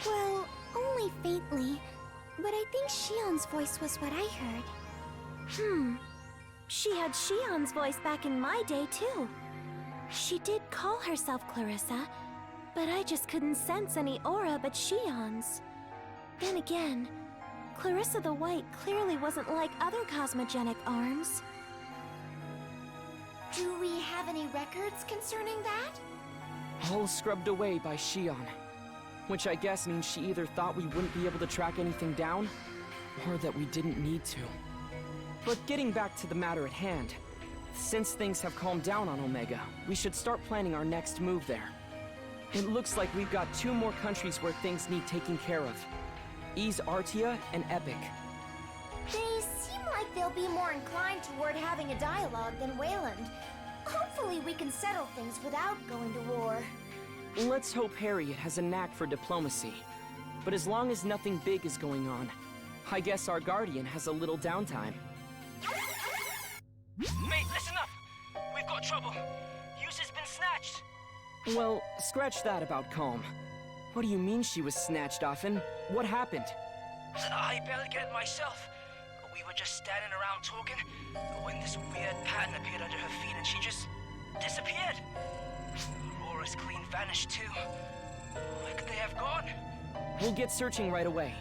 Well, only faintly, but I think Shion's voice was what I heard. She had Shion's voice back in my day, too. She did call herself Clarissa, but I just couldn't sense any aura but Shion's. Then again, Clarissa the White clearly wasn't like other cosmogenic arms. Do we have any records concerning that? All scrubbed away by Shion. Which I guess means she either thought we wouldn't be able to track anything down, or that we didn't need to. But getting back to the matter at hand, since things have calmed down on Omega, we should start planning our next move there. It looks like we've got 2 more countries where things need taking care of. Ys Artia and Epic. They seem like they'll be more inclined toward having a dialogue than Wayland. Hopefully we can settle things without going to war. Let's hope Harriet has a knack for diplomacy. But as long as nothing big is going on, I guess our Guardian has a little downtime. Mate, listen up! We've got trouble. Yus has been snatched. Well, scratch that about calm. What do you mean she was snatched, Affen? What happened? I barely get it myself. We were just standing around talking when this weird pattern appeared under her feet and she just disappeared. Aurora's clean vanished too. Where could they have gone? We'll get searching right away.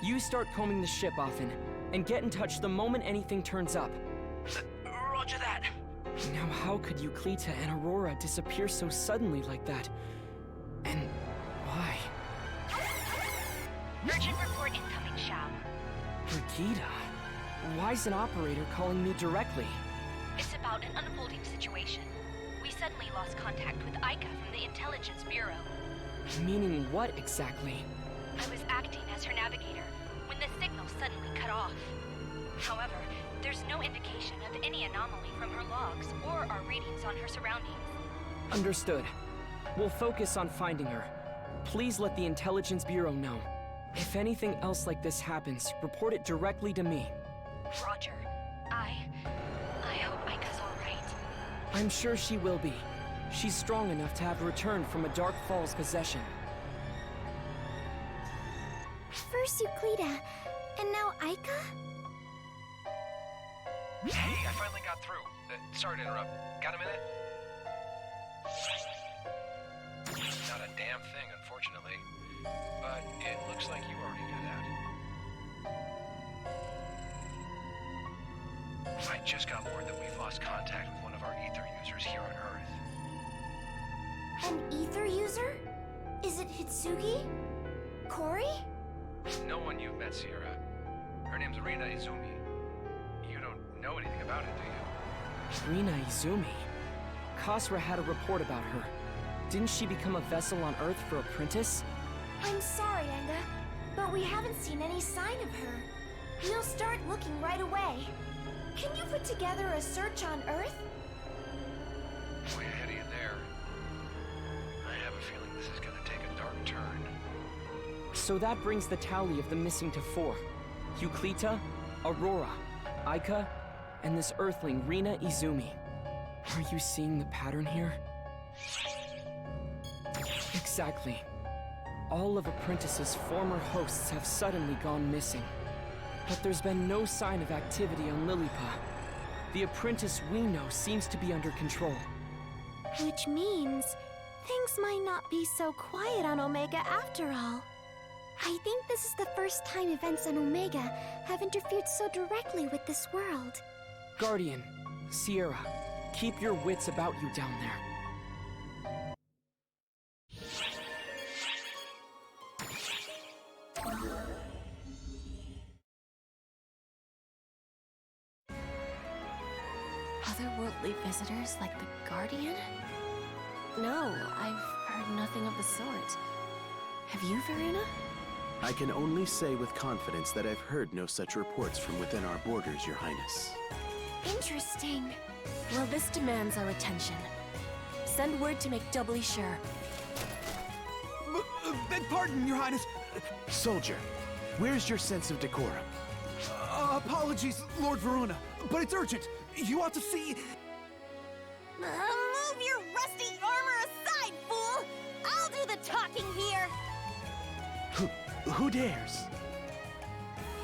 You start combing the ship, Affen, and get in touch the moment anything turns up. Roger that. Now how could Euclita and Aurora disappear so suddenly like that? And why? Urgent report incoming, Shao. Brigida? Why's an operator calling me directly? It's about an unfolding situation. We suddenly lost contact with Aika from the Intelligence Bureau. Meaning what exactly? I was acting as her navigator when the signal suddenly cut off. However, there's no indication of any anomaly from her logs or our readings on her surroundings. Understood. We'll focus on finding her. Please let the Intelligence Bureau know. If anything else like this happens, report it directly to me. Roger. I hope Aika's all right. I'm sure she will be. She's strong enough to have returned from a Dark Falls possession. First Euclita, and now Aika? Hey, I finally got through. Sorry to interrupt. Got a minute? Not a damn thing, unfortunately. But it looks like you already knew that. I just got word that we've lost contact with one of our ether users here on Earth. An ether user? Is it Hitsugi? Cory? No one you've met, Sierra. Her name's Rina Izumi. You don't know anything about it, do you? Rina Izumi? Kasra had a report about her. Didn't she become a vessel on Earth for Apprentice? I'm sorry, Anga, but we haven't seen any sign of her. We'll start looking right away. Can you put together a search on Earth? Way ahead of you there. I have a feeling this is gonna take a dark turn. So that brings the tally of the missing to 4. Euclita, Aurora, Aika, and this Earthling, Rina Izumi. Are you seeing the pattern here? Exactly. All of Apprentice's former hosts have suddenly gone missing. But there's been no sign of activity on Lilliput. The Apprentice we know seems to be under control. Which means things might not be so quiet on Omega after all. I think this is the first time events on Omega have interfered so directly with this world. Guardian, Sierra, keep your wits about you down there. Otherworldly visitors like the Guardian? No, I've heard nothing of the sort. Have you, Verena? I can only say with confidence that I've heard no such reports from within our borders, Your Highness. Interesting. Well, this demands our attention. Send word to make doubly sure. Beg pardon, Your Highness. Soldier, where's your sense of decorum? Apologies, Lord Verona, but it's urgent. You ought to see... Move your rusty armor aside, fool! I'll do the talking here! Who dares?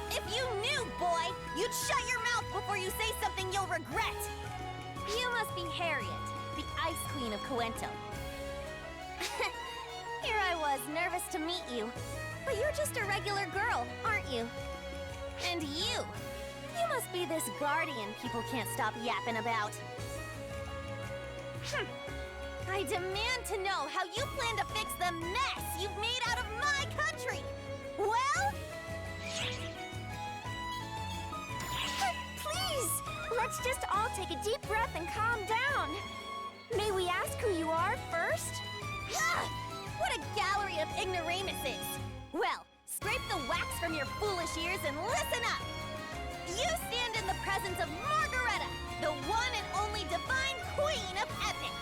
If you knew, boy, you'd shut your mouth before you say something you'll regret! You must be Harriet, the Ice Queen of Coento. Here I was, nervous to meet you. But you're just a regular girl, aren't you? And you must be this Guardian people can't stop yapping about. I demand to know how you plan to fix the mess you've made out of my country! Well? Please, let's just all take a deep breath and calm down. May we ask who you are first? Ugh! What a gallery of ignoramuses! Well, scrape the wax from your foolish ears and listen up! You stand in the presence of Margareta, the one and only divine queen of Epic!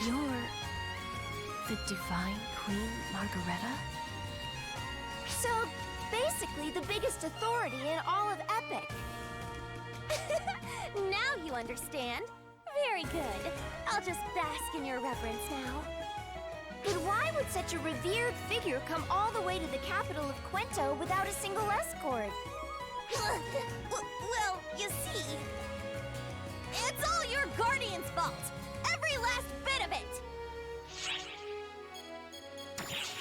You're... the Divine Queen Margareta? So, basically the biggest authority in all of Epic. Now you understand. Very good. I'll just bask in your reverence now. But why would such a revered figure come all the way to the capital of Coento without a single escort? Well, you see... It's all your Guardian's fault! Every last bit of it!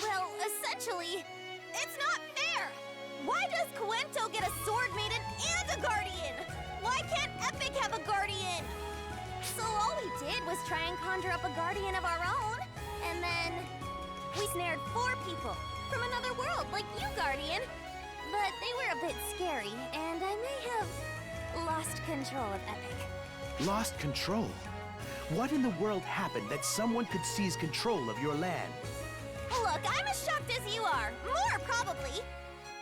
Well, essentially, it's not fair! Why does Coento get a Sword Maiden and a Guardian? Why can't Epic have a Guardian? So all we did was try and conjure up a Guardian of our own, and then we snared 4 people from another world like you, Guardian. But they were a bit scary, and I may have lost control of Epic. Lost control? What in the world happened that someone could seize control of your land? Look, I'm as shocked as you are. More, probably.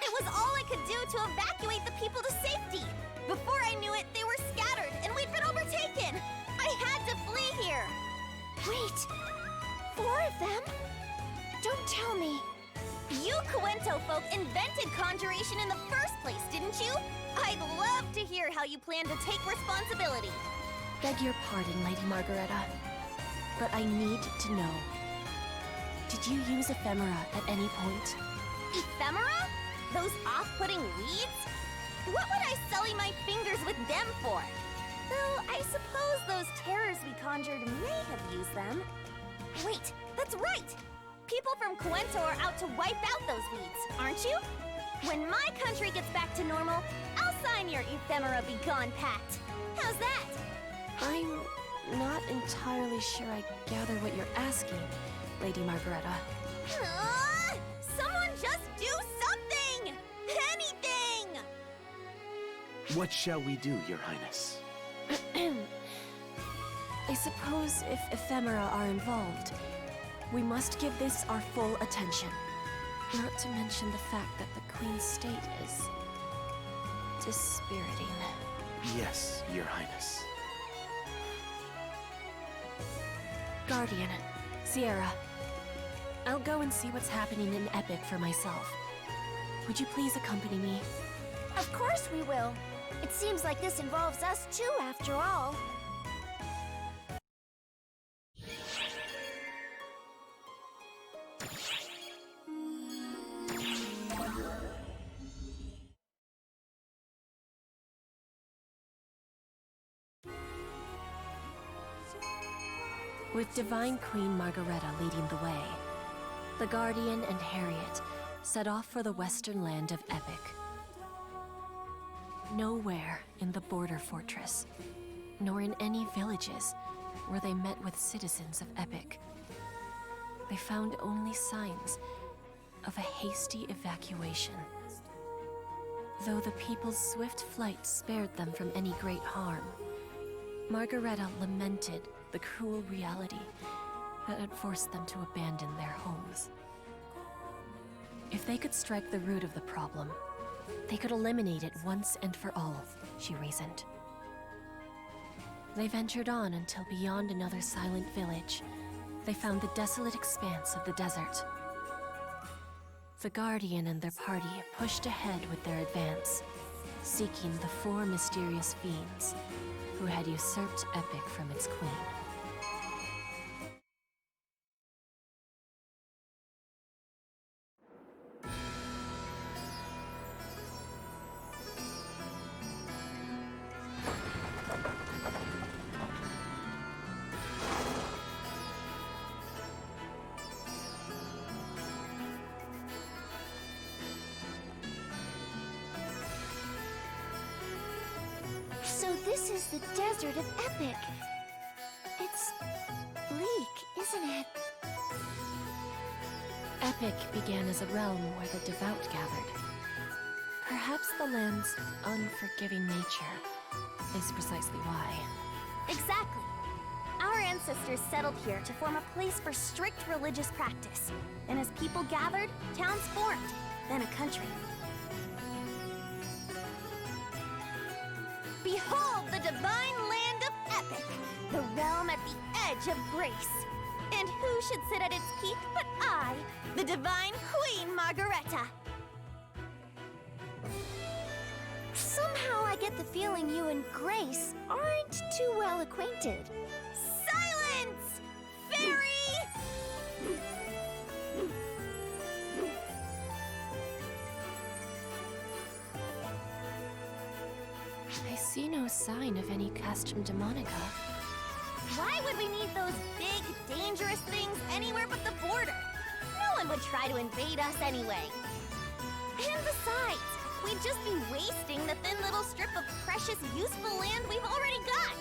It was all I could do to evacuate the people to safety. Before I knew it, they were scattered, and we'd been overtaken. I had to flee here. Wait, 4 of them? Don't tell me. You Coento folk invented conjuration in the first place, didn't you? I'd love to hear how you plan to take responsibility. Beg your pardon, Lady Margareta, but I need to know. Did you use ephemera at any point? Ephemera? Those off-putting weeds? What would I sully my fingers with them for? Though, I suppose those terrors we conjured may have used them. Wait, that's right! People from Coento are out to wipe out those weeds, aren't you? When my country gets back to normal, I'll sign your ephemera be gone pact. How's that? I'm not entirely sure I gather what you're asking, Lady Margareta. Someone just do something! Anything! What shall we do, Your Highness? I suppose if ephemera are involved, we must give this our full attention. Not to mention the fact that the Queen's state is... dispiriting. Yes, Your Highness. Guardian, Sierra, I'll go and see what's happening in Epic for myself. Would you please accompany me? Of course we will. It seems like this involves us too, after all. With Divine Queen Margareta leading the way, the Guardian and Harriet set off for the western land of Epic. Nowhere in the border fortress, nor in any villages, were they met with citizens of Epic. They found only signs of a hasty evacuation. Though the people's swift flight spared them from any great harm, Margareta lamented the cruel reality that had forced them to abandon their homes. If they could strike the root of the problem, they could eliminate it once and for all, she reasoned. They ventured on until beyond another silent village, they found the desolate expanse of the desert. The Guardian and their party pushed ahead with their advance, seeking the 4 mysterious fiends who had usurped Epic from its queen. So this is the desert of Epic. It's bleak, isn't it? Epic began as a realm where the devout gathered. Perhaps the land's unforgiving nature is precisely why. Exactly. Our ancestors settled here to form a place for strict religious practice. And as people gathered, towns formed, then a country. Behold the divine land of Epic, the realm at the edge of grace. And who should sit at its peak but I, the divine Queen Margareta? Somehow I get the feeling you and Grace aren't too well acquainted. Silence! Fairy! I see no sign of any Castrum Demonica. Why would we need those big, dangerous things anywhere but the border? No one would try to invade us anyway. And besides, we'd just be wasting the thin little strip of precious, useful land we've already got.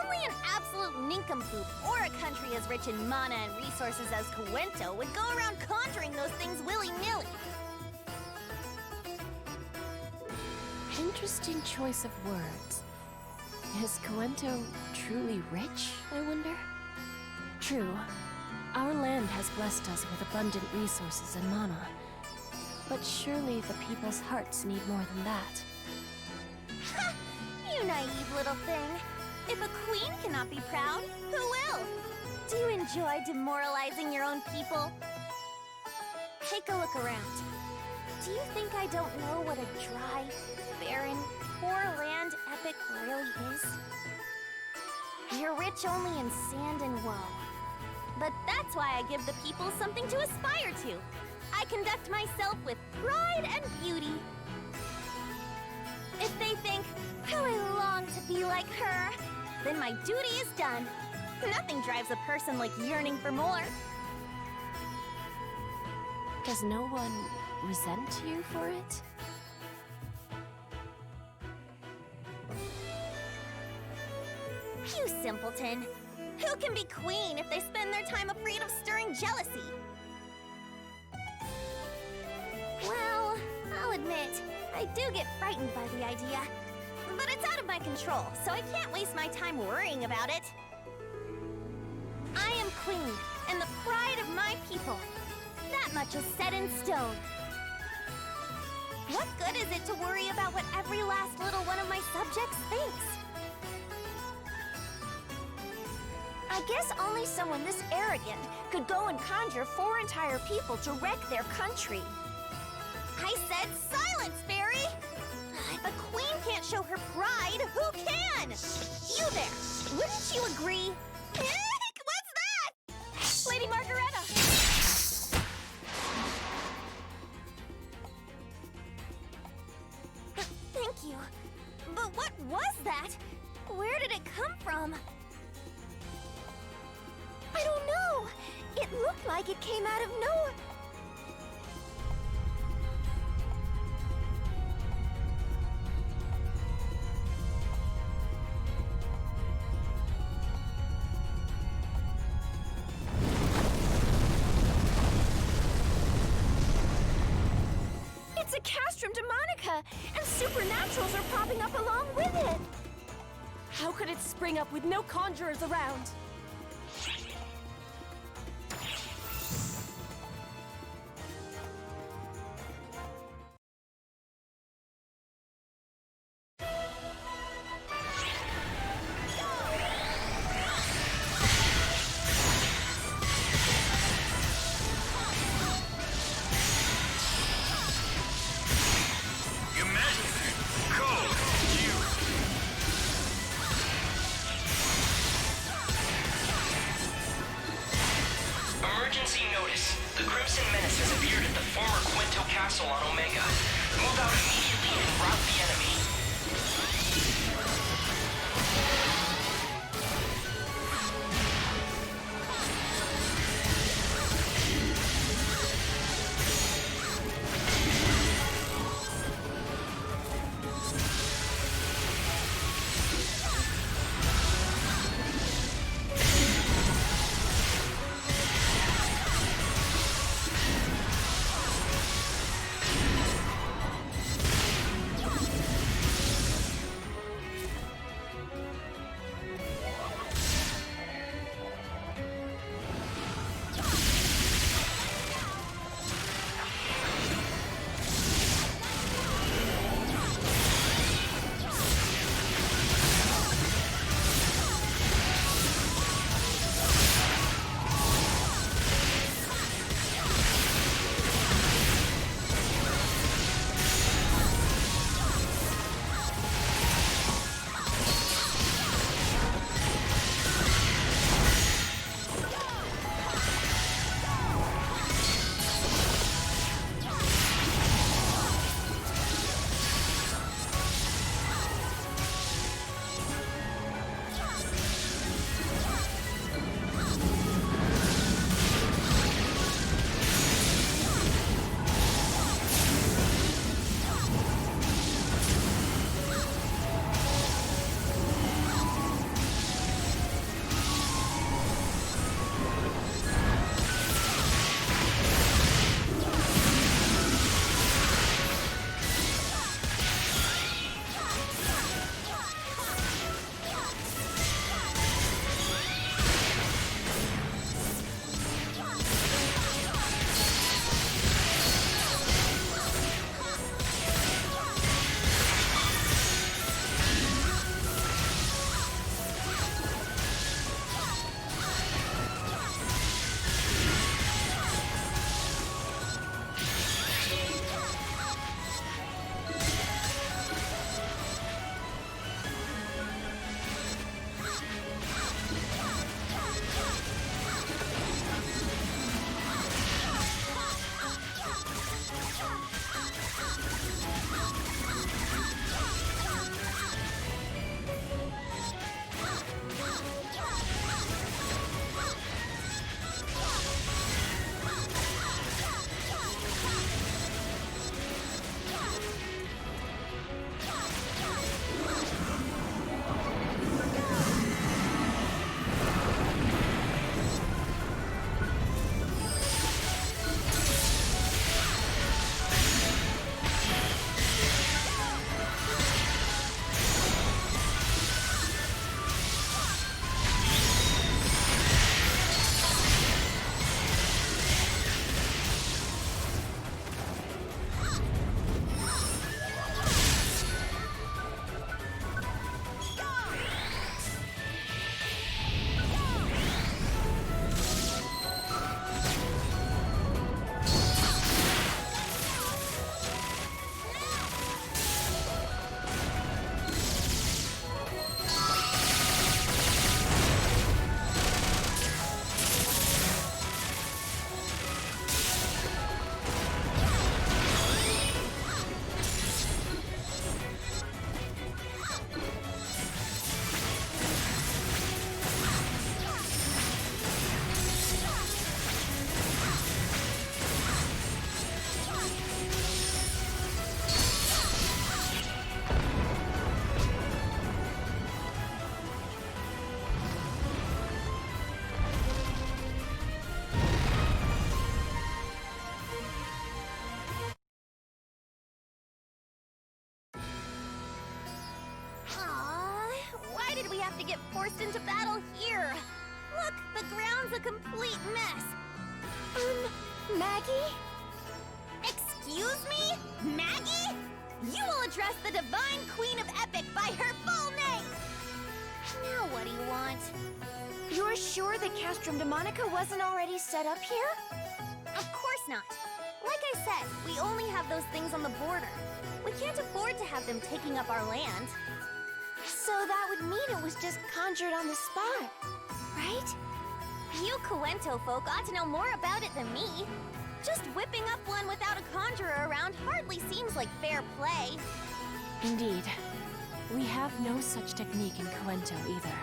Only an absolute nincompoop or a country as rich in mana and resources as Cuento would go around conjuring those things willy-nilly. Interesting choice of words. Is Cuento truly rich, I wonder? True, our land has blessed us with abundant resources and mana. But surely the people's hearts need more than that. Ha! You naive little thing. If a queen cannot be proud, who will? Do you enjoy demoralizing your own people? Take a look around. Do you think I don't know what a dry, barren, poor land Epic really is? You're rich only in sand and woe. But that's why I give the people something to aspire to. I conduct myself with pride and beauty. If they think, how I long to be like her, then my duty is done. Nothing drives a person like yearning for more. Does no one resent you for it? You simpleton. Who can be queen if they spend their time afraid of stirring jealousy? Well, I'll admit, I do get frightened by the idea. But it's out of my control, so I can't waste my time worrying about it. I am queen, and the pride of my people. That much is set in stone. What good is it to worry about what every last little one of my subjects thinks? I guess only someone this arrogant could go and conjure 4 entire people to wreck their country. I said silence, Fairy! If a queen can't show her pride, who can? You there! Wouldn't you agree? What's that? Lady Margareta! Thank you. But what was that? Where did it come from? I don't know. It looked like it came out of nowhere. It's a castrum demonica, and supernaturals are popping up along with it. How could it spring up with no conjurers around? Emergency notice. The Crimson Menace has appeared at the former Quinto Castle on Omega. Move out immediately and rout the enemy. burst into battle here. Look, the ground's a complete mess. Maggie? Excuse me? Maggie? You will address the Divine Queen of Epic by her full name! Now what do you want? You're sure the Castrum Demonica wasn't already set up here? Of course not. Like I said, we only have those things on the border. We can't afford to have them taking up our land. So that would mean it was just conjured on the spot, right? You Cuento folk ought to know more about it than me. Just whipping up one without a conjurer around hardly seems like fair play. Indeed. We have no such technique in Cuento either.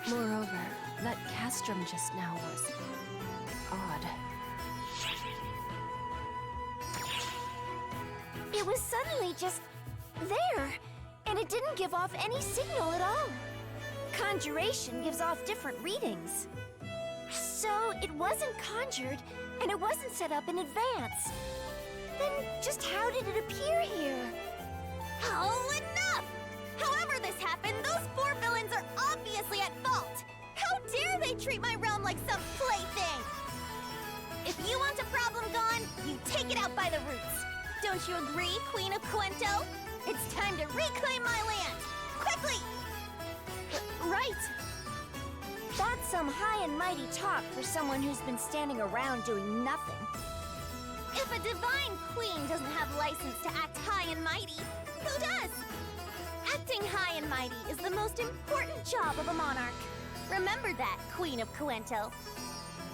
Moreover, that castrum just now was odd. It was suddenly just there, and it didn't give off any signal at all. Conjuration gives off different readings. So it wasn't conjured, and it wasn't set up in advance. Then just how did it appear here? Oh, enough! However this happened, those four villains are obviously at fault. How dare they treat my realm like some plaything? If you want a problem gone, you take it out by the roots. Don't you agree, Queen of Cuento? It's time to reclaim my land! Quickly! Right. That's some high and mighty talk for someone who's been standing around doing nothing. If a divine queen doesn't have license to act high and mighty, who does? Acting high and mighty is the most important job of a monarch. Remember that, Queen of Cuento.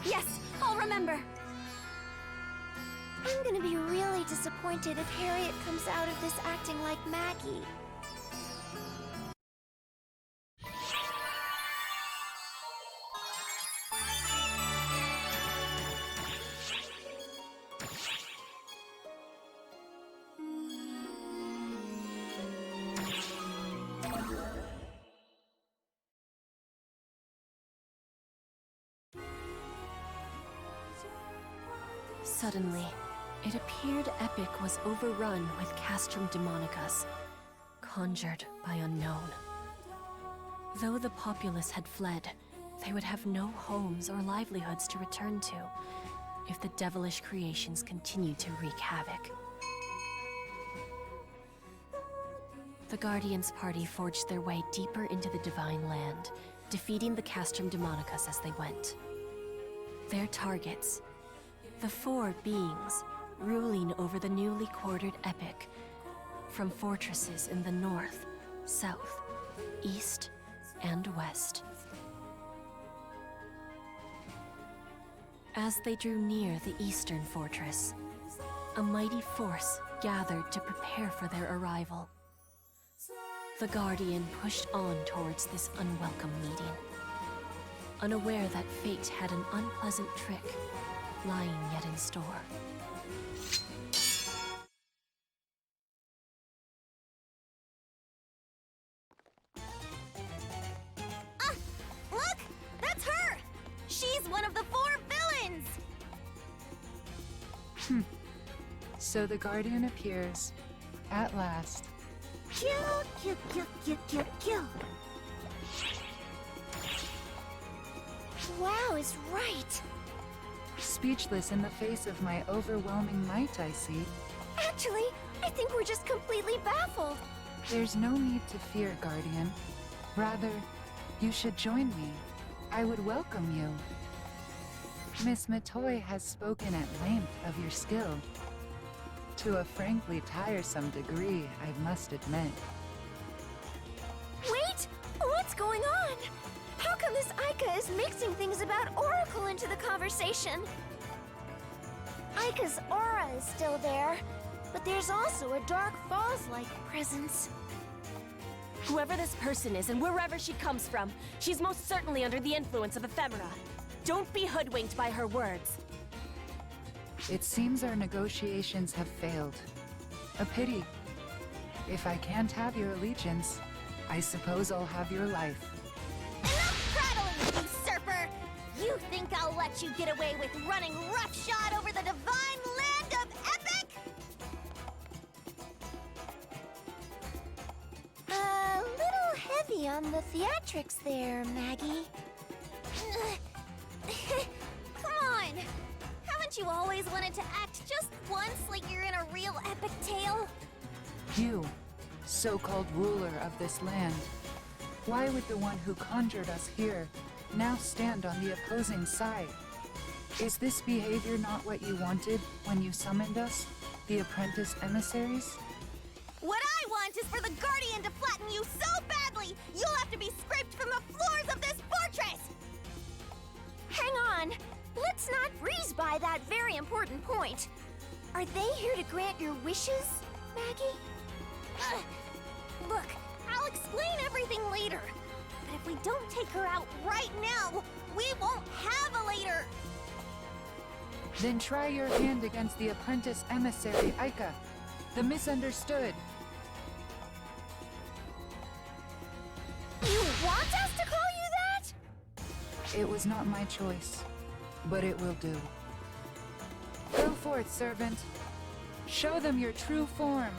Yes, I'll remember. I'm gonna be really disappointed if Harriet comes out of this acting like Maggie. Suddenly, it appeared Epic was overrun with Castrum Demonicas, conjured by unknown. Though the populace had fled, they would have no homes or livelihoods to return to if the devilish creations continued to wreak havoc. The Guardians party forged their way deeper into the Divine Land, defeating the Castrum Demonicas as they went. Their targets, the four beings ruling over the newly quartered Epic, from fortresses in the north, south, east, and west. As they drew near the eastern fortress, a mighty force gathered to prepare for their arrival. The Guardian pushed on towards this unwelcome meeting, unaware that fate had an unpleasant trick lying yet in store. Look! That's her! She's one of the four villains! So the Guardian appears, at last. Kill, kill, kill, kill, kill, kill. Wow is right. Speechless in the face of my overwhelming might, I see. Actually, I think we're just completely baffled. There's no need to fear, Guardian. Rather, you should join me. I would welcome you. Miss Matoy has spoken at length of your skill. To a frankly tiresome degree, I must admit. Wait! What's going on? How come this Aika is mixing things about Oracle into the conversation? Aika's aura is still there, but there's also a Dark Falls-like presence. Whoever this person is and wherever she comes from, she's most certainly under the influence of ephemera. Don't be hoodwinked by her words. It seems our negotiations have failed. A pity. If I can't have your allegiance, I suppose I'll have your life. Enough prattling, usurper! You think I'll let you get away with running roughshod over the divine land of Epic? A little heavy on the theatrics there, Maggie. Come on! Haven't you always wanted to act just once like you're in a real epic tale? You, so-called ruler of this land, why would the one who conjured us here now stand on the opposing side? Is this behavior not what you wanted when you summoned us, the apprentice emissaries? What I want is for the Guardian to flatten you so badly, you'll have to be scraped from the floors of this fortress! Hang on! Let's not breeze by that very important point. Are they here to grant your wishes, Maggie? Look, I'll explain everything later. But if we don't take her out right now, we won't have a later! Then try your hand against the apprentice emissary, Aika, the misunderstood. You want us to call you that? It was not my choice, but it will do. Go forth, servant. Show them your true form.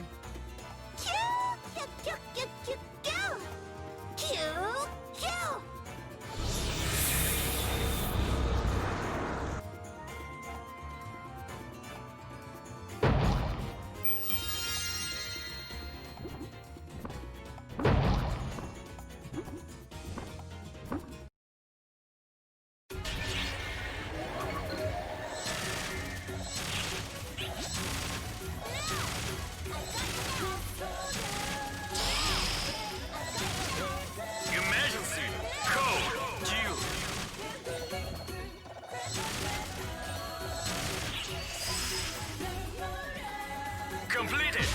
Completed!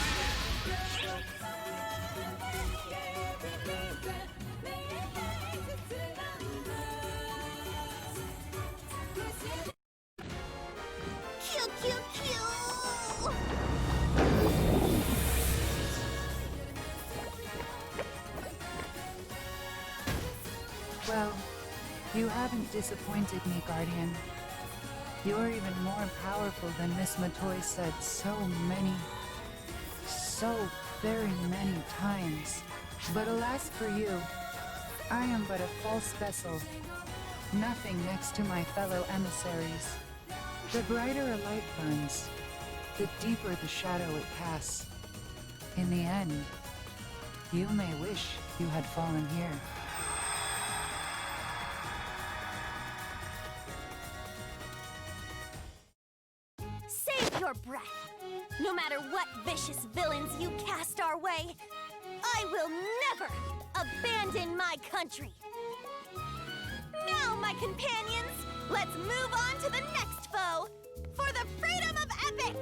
Well, you haven't disappointed me, Guardian. You're even more powerful than Miss Matoy said so very many times. But alas for you, I am but a false vessel, nothing next to my fellow emissaries. The brighter a light burns, the deeper the shadow it casts. In the end, you may wish you had fallen here. Save your breath! No matter what vicious villains you cast our way, I will never abandon my country! Now, my companions, let's move on to the next foe! For the freedom of Epic!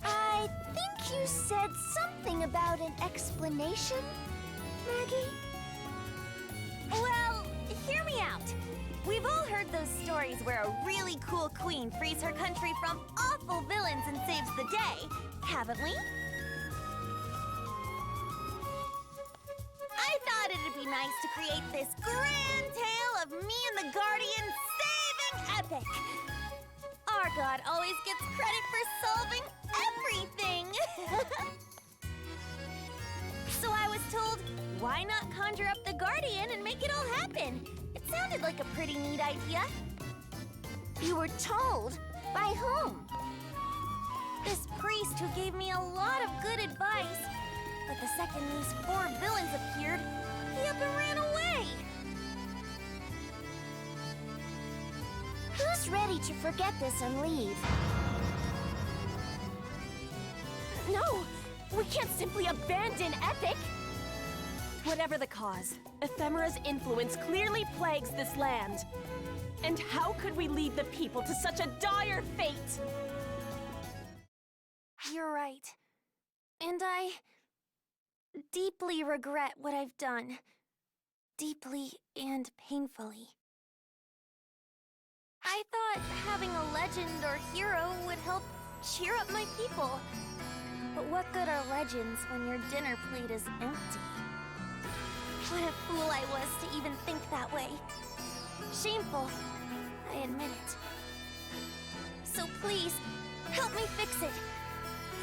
I think you said something about an explanation, Maggie? Well, hear me out. We've all heard those stories where a really cool queen frees her country from awful villains and saves the day, haven't we? I thought it'd be nice to create this grand tale of me and the Guardian saving Epic. Our god always gets credit for solving everything! So I was told, why not conjure up the Guardian and make it all happen? It sounded like a pretty neat idea. You were told? By whom? This priest who gave me a lot of good advice. But the second these 4 villains appeared, he up and ran away. Who's ready to forget this and leave? No! We can't simply abandon Epic! Whatever the cause, Ephemera's influence clearly plagues this land. And how could we leave the people to such a dire fate? You're right. And I deeply regret what I've done. Deeply and painfully. I thought having a legend or hero would help cheer up my people. But what good are legends when your dinner plate is empty? What a fool I was to even think that way. Shameful. I admit it. So please, help me fix it.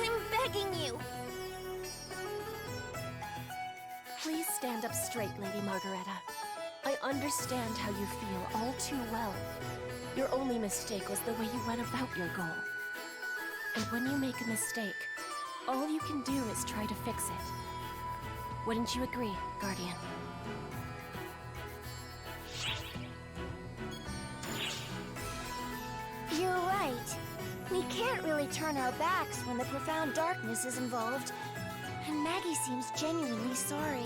I'm begging you. Please stand up straight, Lady Margareta. I understand how you feel all too well. Your only mistake was the way you went about your goal. And when you make a mistake, all you can do is try to fix it. Wouldn't you agree, Guardian? You're right. We can't really turn our backs when the profound darkness is involved. And Maggie seems genuinely sorry.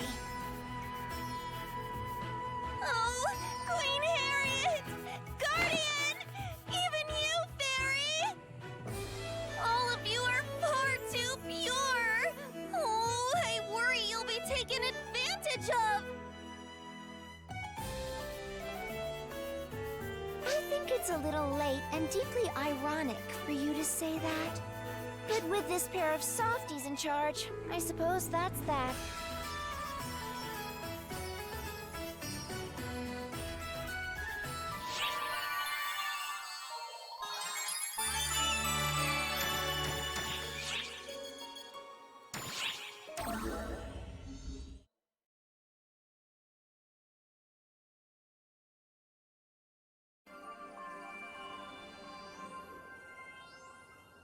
Oh, Queen Harriet! Guardian! Even you, Fairy! All of you are far too pure! Oh, I worry you'll be taken advantage of! I think it's a little late and deeply ironic for you to say that. But with this pair of softies in charge, I suppose that's that.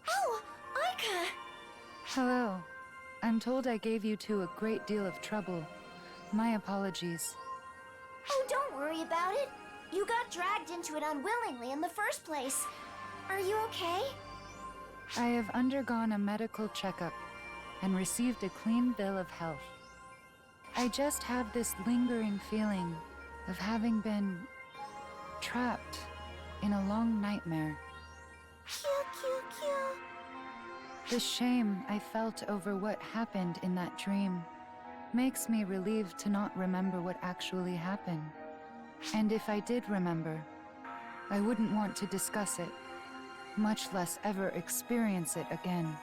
Oh, Aika! Hello. I'm told I gave you two a great deal of trouble. My apologies. Oh, don't worry about it. You got dragged into it unwillingly in the first place. Are you okay? I have undergone a medical checkup and received a clean bill of health. I just have this lingering feeling of having been trapped in a long nightmare. The shame I felt over what happened in that dream makes me relieved to not remember what actually happened. And if I did remember, I wouldn't want to discuss it, much less ever experience it again.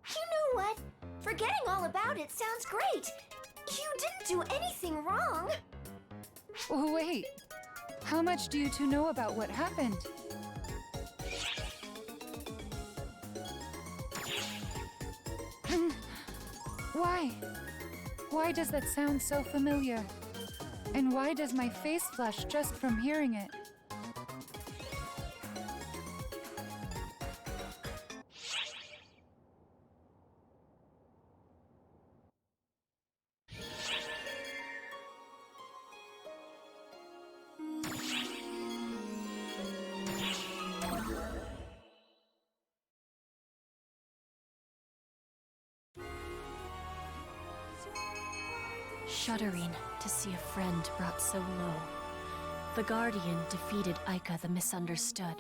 You know what? Forgetting all about it sounds great. You didn't do anything wrong. Oh, wait. How much do you two know about what happened? Why? Why does that sound so familiar? And why does my face flush just from hearing it? Shuddering to see a friend brought so low, the Guardian defeated Aika the Misunderstood,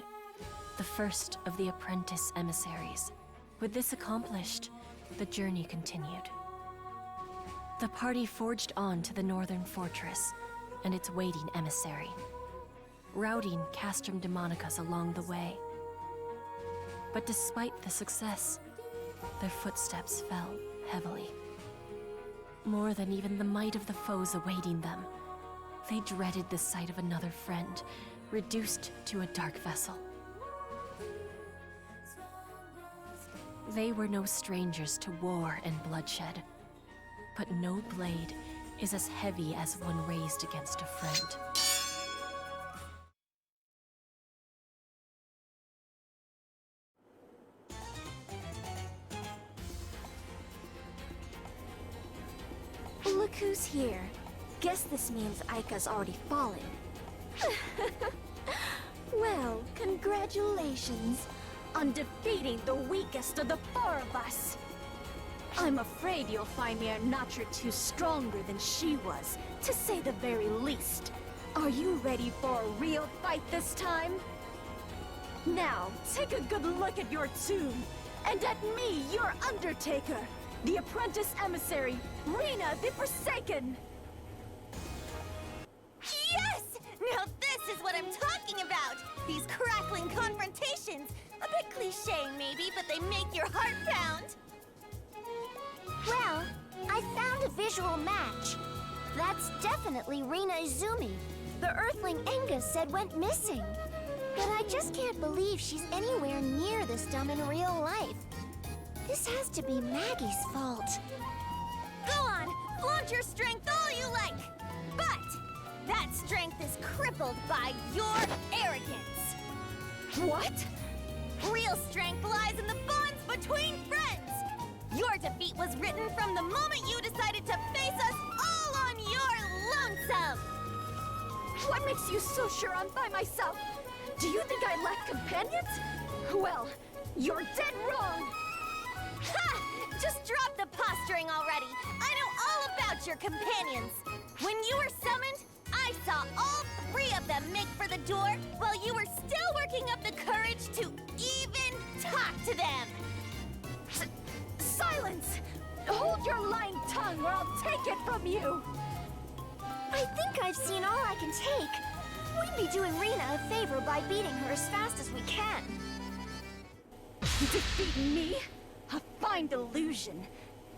the first of the apprentice emissaries. With this accomplished, the journey continued. The party forged on to the northern fortress and its waiting emissary, routing Castrum Demonicus along the way. But despite the success, their footsteps fell heavily. More than even the might of the foes awaiting them, they dreaded the sight of another friend, reduced to a dark vessel. They were no strangers to war and bloodshed, but no blade is as heavy as one raised against a friend. Look who's here. Guess this means Aika's already fallen. Well, congratulations on defeating the weakest of the four of us. I'm afraid you'll find me a notch or two stronger than she was, to say the very least. Are you ready for a real fight this time? Now, take a good look at your tomb, and at me, your Undertaker, the apprentice emissary, Rena the Forsaken! Yes! Now this is what I'm talking about! These crackling confrontations! A bit cliche maybe, but they make your heart pound! Well, I found a visual match. That's definitely Rina Izumi. The Earthling Enga said went missing. But I just can't believe she's anywhere near this dumb in real life. This has to be Maggie's fault. Go on, flaunt your strength all you like. But that strength is crippled by your arrogance. What? Real strength lies in the bonds between friends. Your defeat was written from the moment you decided to face us all on your lonesome. What makes you so sure I'm by myself? Do you think I lack companions? Well, you're dead wrong! Ha! Just drop the posturing already. I know all about your companions. When you were summoned, I saw all 3 of them make for the door while you were still working up the courage to even talk to them. Silence! Hold your lying tongue or I'll take it from you! I think I've seen all I can take. We'd be doing Rina a favor by beating her as fast as we can. Defeat me? A fine delusion.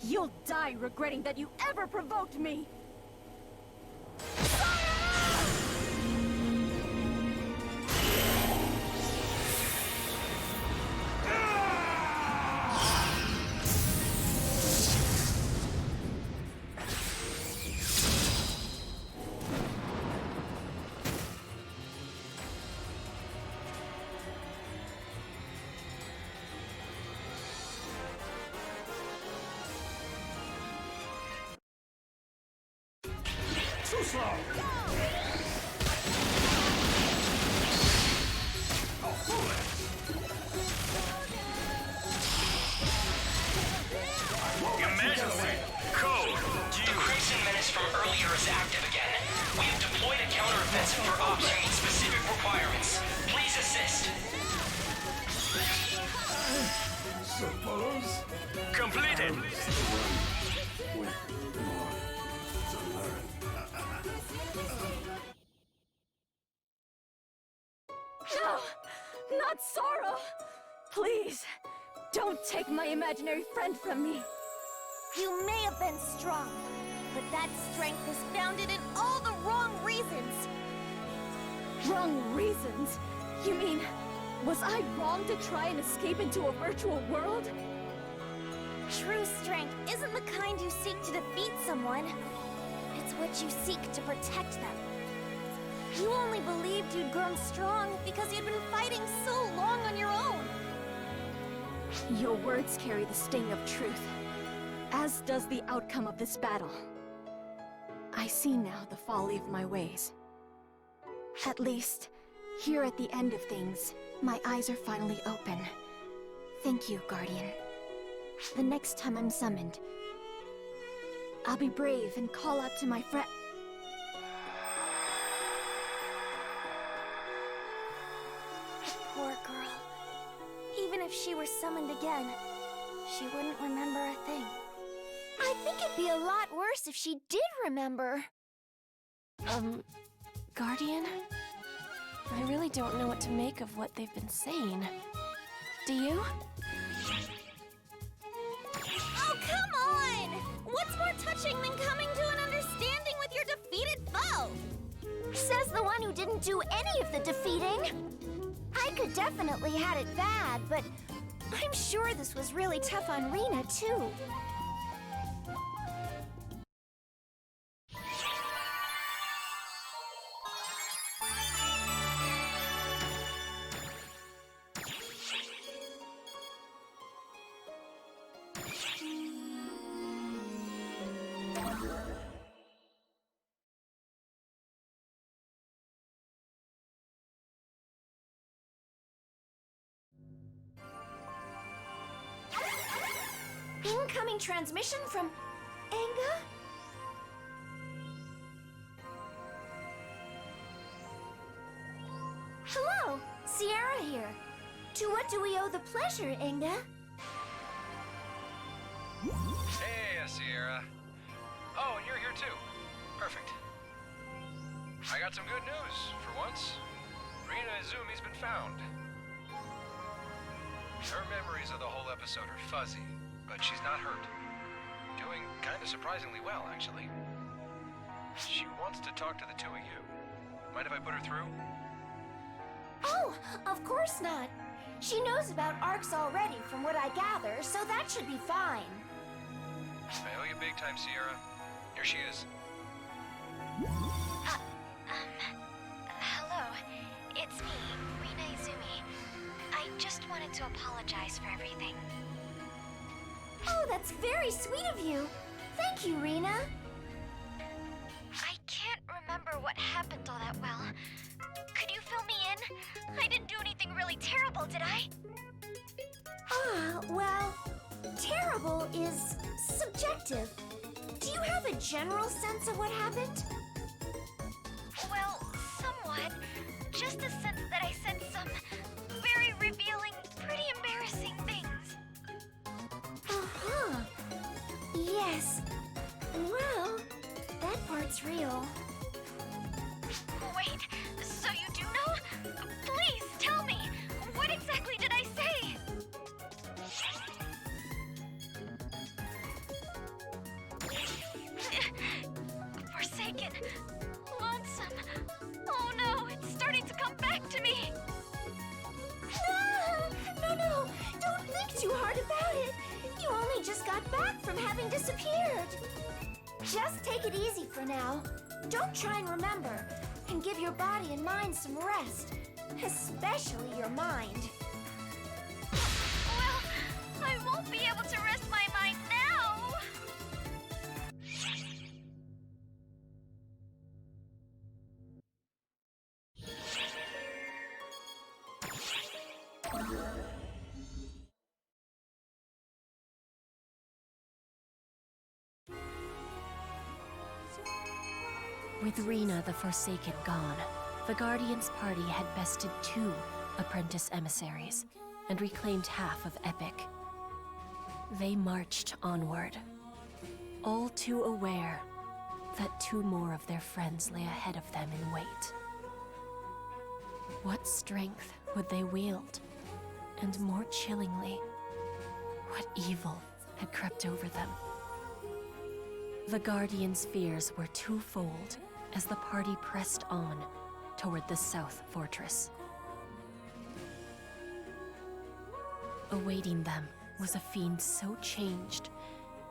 You'll die regretting that you ever provoked me. Too slow! Oh, foolish! Imagine code! The Crimson Menace from earlier is active again. We have deployed a counteroffensive for ops who meet specific requirements. Please assist. Suppose? Completed! No! Not sorrow! Please, don't take my imaginary friend from me. You may have been strong, but that strength is founded in all the wrong reasons. Wrong reasons? You mean, was I wrong to try and escape into a virtual world? True strength isn't the kind you seek to defeat someone. It's what you seek to protect them. You only believed you'd grown strong because you'd been fighting so long on your own. Your words carry the sting of truth, as does the outcome of this battle. I see now the folly of my ways. At least, here at the end of things, my eyes are finally open. Thank you, Guardian. The next time I'm summoned, I'll be brave and call out to my friend. Poor girl. Even if she were summoned again, she wouldn't remember a thing. I think it'd be a lot worse if she did remember. Guardian? I really don't know what to make of what they've been saying. Do you? Oh, come on! What's more touching than coming to an understanding with your defeated foe? Says the one who didn't do any of the defeating. I could definitely had it bad, but I'm sure this was really tough on Rina, too. Incoming transmission from Enga? Hello, Sierra here. To what do we owe the pleasure, Enga? Hey, Sierra. Oh, and you're here too. Perfect. I got some good news, for once. Rina Izumi's been found. Her memories of the whole episode are fuzzy, but she's not hurt. Doing kinda surprisingly well, actually. She wants to talk to the two of you. Mind if I put her through? Oh, of course not. She knows about ARCs already from what I gather, so that should be fine. I owe you big time, Sierra. Here she is. Hello. It's me, Rina Izumi. I just wanted to apologize for everything. Oh, that's very sweet of you. Thank you, Rina. I can't remember what happened all that well. Could you fill me in? I didn't do anything really terrible, did I? Well, terrible is subjective. Do you have a general sense of what happened? Well, somewhat. Just the sense that I said some very revealing, pretty embarrassing things. Uh-huh. Yes. Well, that part's real. Wait, so you do know? Please tell me, what exactly did I say? Forsaken. Lonesome. Oh no, it's starting to come back to me. No. Don't think too hard about it. You only just got back from having disappeared. Just take it easy for now. Don't try and remember. And give your body and mind some rest. Especially your mind. Well, I won't be able to rest my mind now. With Rina the Forsaken gone, the Guardians' party had bested 2 apprentice emissaries and reclaimed half of Epic. They marched onward, all too aware that 2 more of their friends lay ahead of them in wait. What strength would they wield? And more chillingly, what evil had crept over them? The Guardians' fears were twofold as the party pressed on toward the South Fortress. Awaiting them was a fiend so changed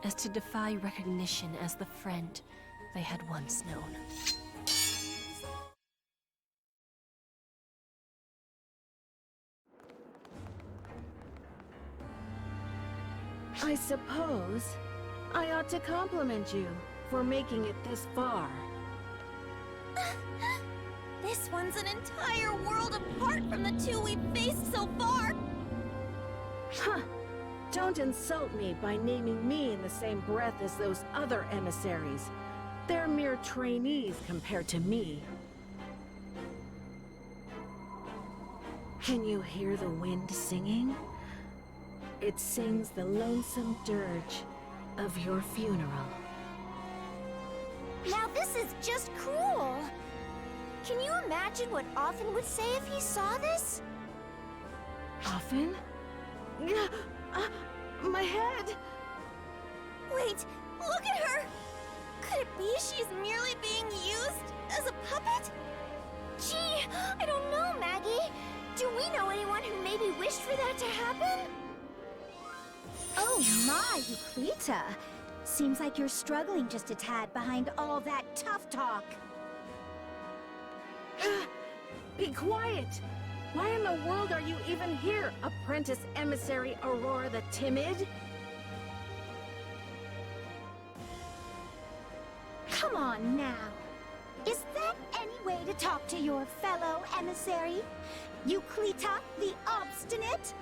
as to defy recognition as the friend they had once known. I suppose I ought to compliment you for making it this far. This one's an entire world apart from the 2 we've faced so far. Huh. Don't insult me by naming me in the same breath as those other emissaries. They're mere trainees compared to me. Can you hear the wind singing? It sings the lonesome dirge of your funeral. Now this is just cruel. Can you imagine what Offen would say if he saw this? Offen? My head! Wait, look at her! Could it be she's merely being used as a puppet? Gee, I don't know, Maggie. Do we know anyone who maybe wished for that to happen? Oh my, Euclita. Seems like you're struggling just a tad behind all that tough talk. Be quiet! Why in the world are you even here, Apprentice Emissary Aurora the Timid? Come on now. Is that any way to talk to your fellow emissary? Euclita the Obstinate?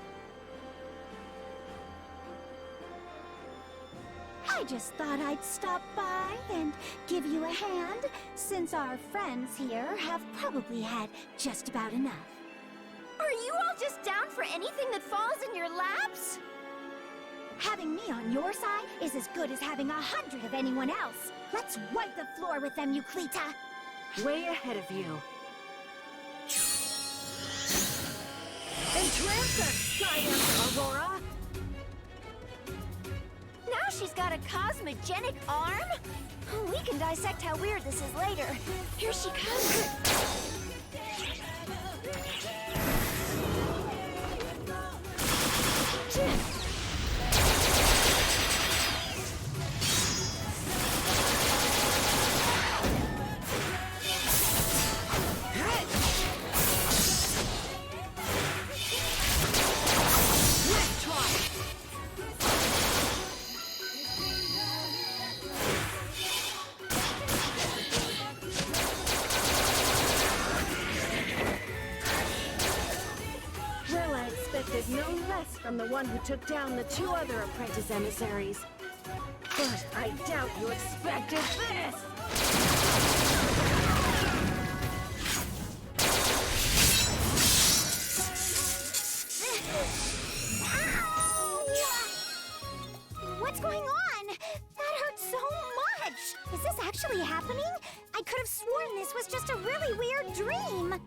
I just thought I'd stop by and give you a hand, since our friends here have probably had just about enough. Are you all just down for anything that falls in your laps? Having me on your side is as good as having 100 of anyone else. Let's wipe the floor with them, Euclita. Way ahead of you. Entrance us, Science Aurora! Now she's got a cosmogenic arm? We can dissect how weird this is later. Here she comes. No less from the one who took down the 2 other apprentice emissaries. But I doubt you expected this! What's going on? That hurt so much! Is this actually happening? I could have sworn this was just a really weird dream!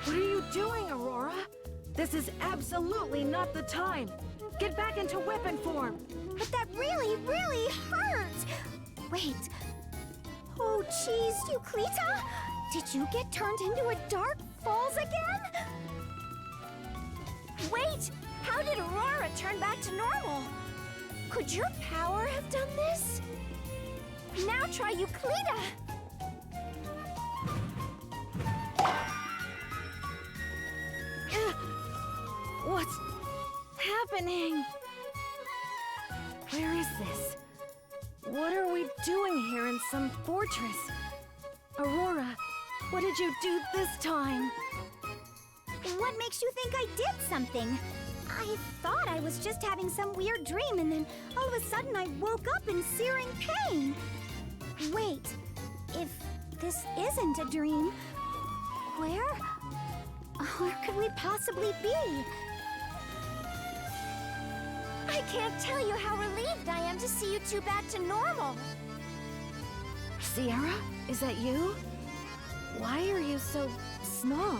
What are you doing, Aurora? This is absolutely not the time! Get back into weapon form! But that really, really hurts! Wait. Oh, geez, Euclita? Did you get turned into a Dark Falls again? Wait! How did Aurora turn back to normal? Could your power have done this? Now try Euclita! What's happening? Where is this? What are we doing here in some fortress? Aurora, what did you do this time? What makes you think I did something? I thought I was just having some weird dream, and then all of a sudden I woke up in searing pain. Wait, if this isn't a dream, where could we possibly be? I can't tell you how relieved I am to see you 2 back to normal. Sierra, is that you? Why are you so small?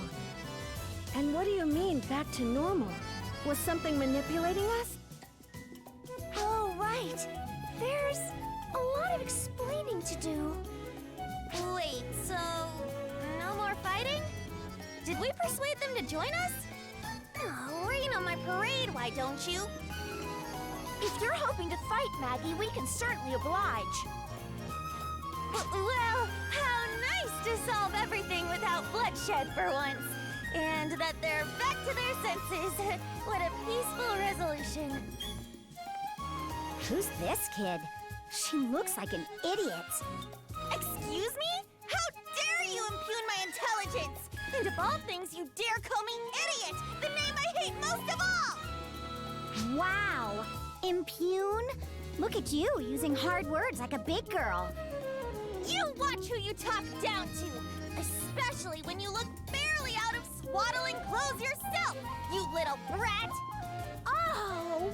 And what do you mean, back to normal? Was something manipulating us? Oh, right. There's a lot of explaining to do. Wait, so no more fighting? Did we persuade them to join us? Oh, rain on my parade, why don't you? If you're hoping to fight, Maggie, we can certainly oblige. Well, how nice to solve everything without bloodshed for once. And that they're back to their senses. What a peaceful resolution. Who's this kid? She looks like an idiot. Excuse me? How dare you impugn my intelligence? And of all things, you dare call me idiot, the name I hate most of all! Wow! Impugn? Look at you, using hard words like a big girl. You watch who you talk down to, especially when you look barely out of swaddling clothes yourself, you little brat! Oh!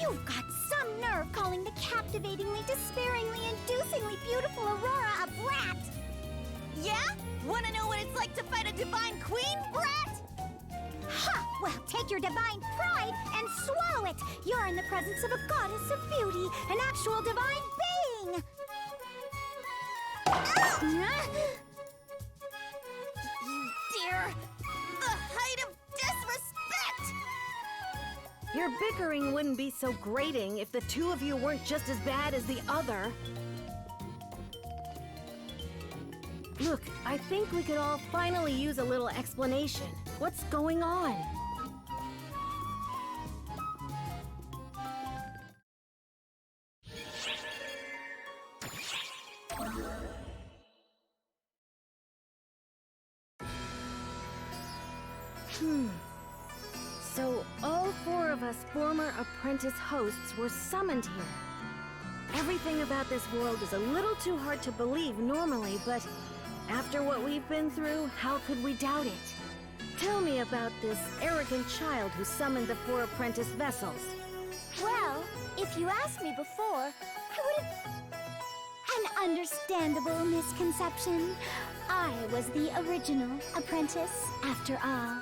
You've got some nerve calling the captivatingly, despairingly, inducingly beautiful Aurora a brat! Yeah? Wanna know what it's like to fight a divine queen, brat? Ha! Well, take your divine pride and swallow it! You're in the presence of a goddess of beauty, an actual divine being! You dare! The height of disrespect! Your bickering wouldn't be so grating if the 2 of you weren't just as bad as the other. Look, I think we could all finally use a little explanation. What's going on? So all 4 of us former apprentice hosts were summoned here. Everything about this world is a little too hard to believe normally, but after what we've been through, how could we doubt it? Tell me about this arrogant child who summoned the 4 apprentice vessels. Well, if you asked me before, I would have... An understandable misconception. I was the original apprentice, after all.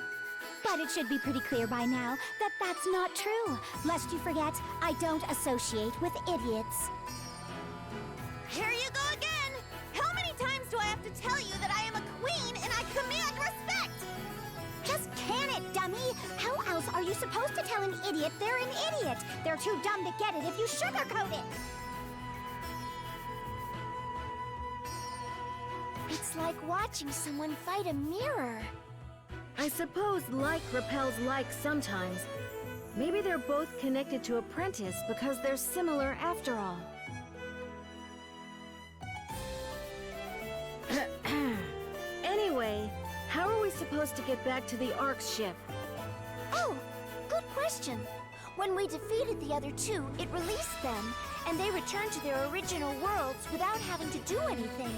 But it should be pretty clear by now that that's not true. Lest you forget, I don't associate with idiots. Here you go again! How many times do I have to tell you that I am a queen and I command respect? Just can it, dummy! How else are you supposed to tell an idiot they're an idiot? They're too dumb to get it if you sugarcoat it! It's like watching someone fight a mirror. I suppose like repels like sometimes. Maybe they're both connected to Apprentice because they're similar after all. Anyway, how are we supposed to get back to the Ark's ship? Oh, good question. When we defeated the other two, it released them, and they returned to their original worlds without having to do anything.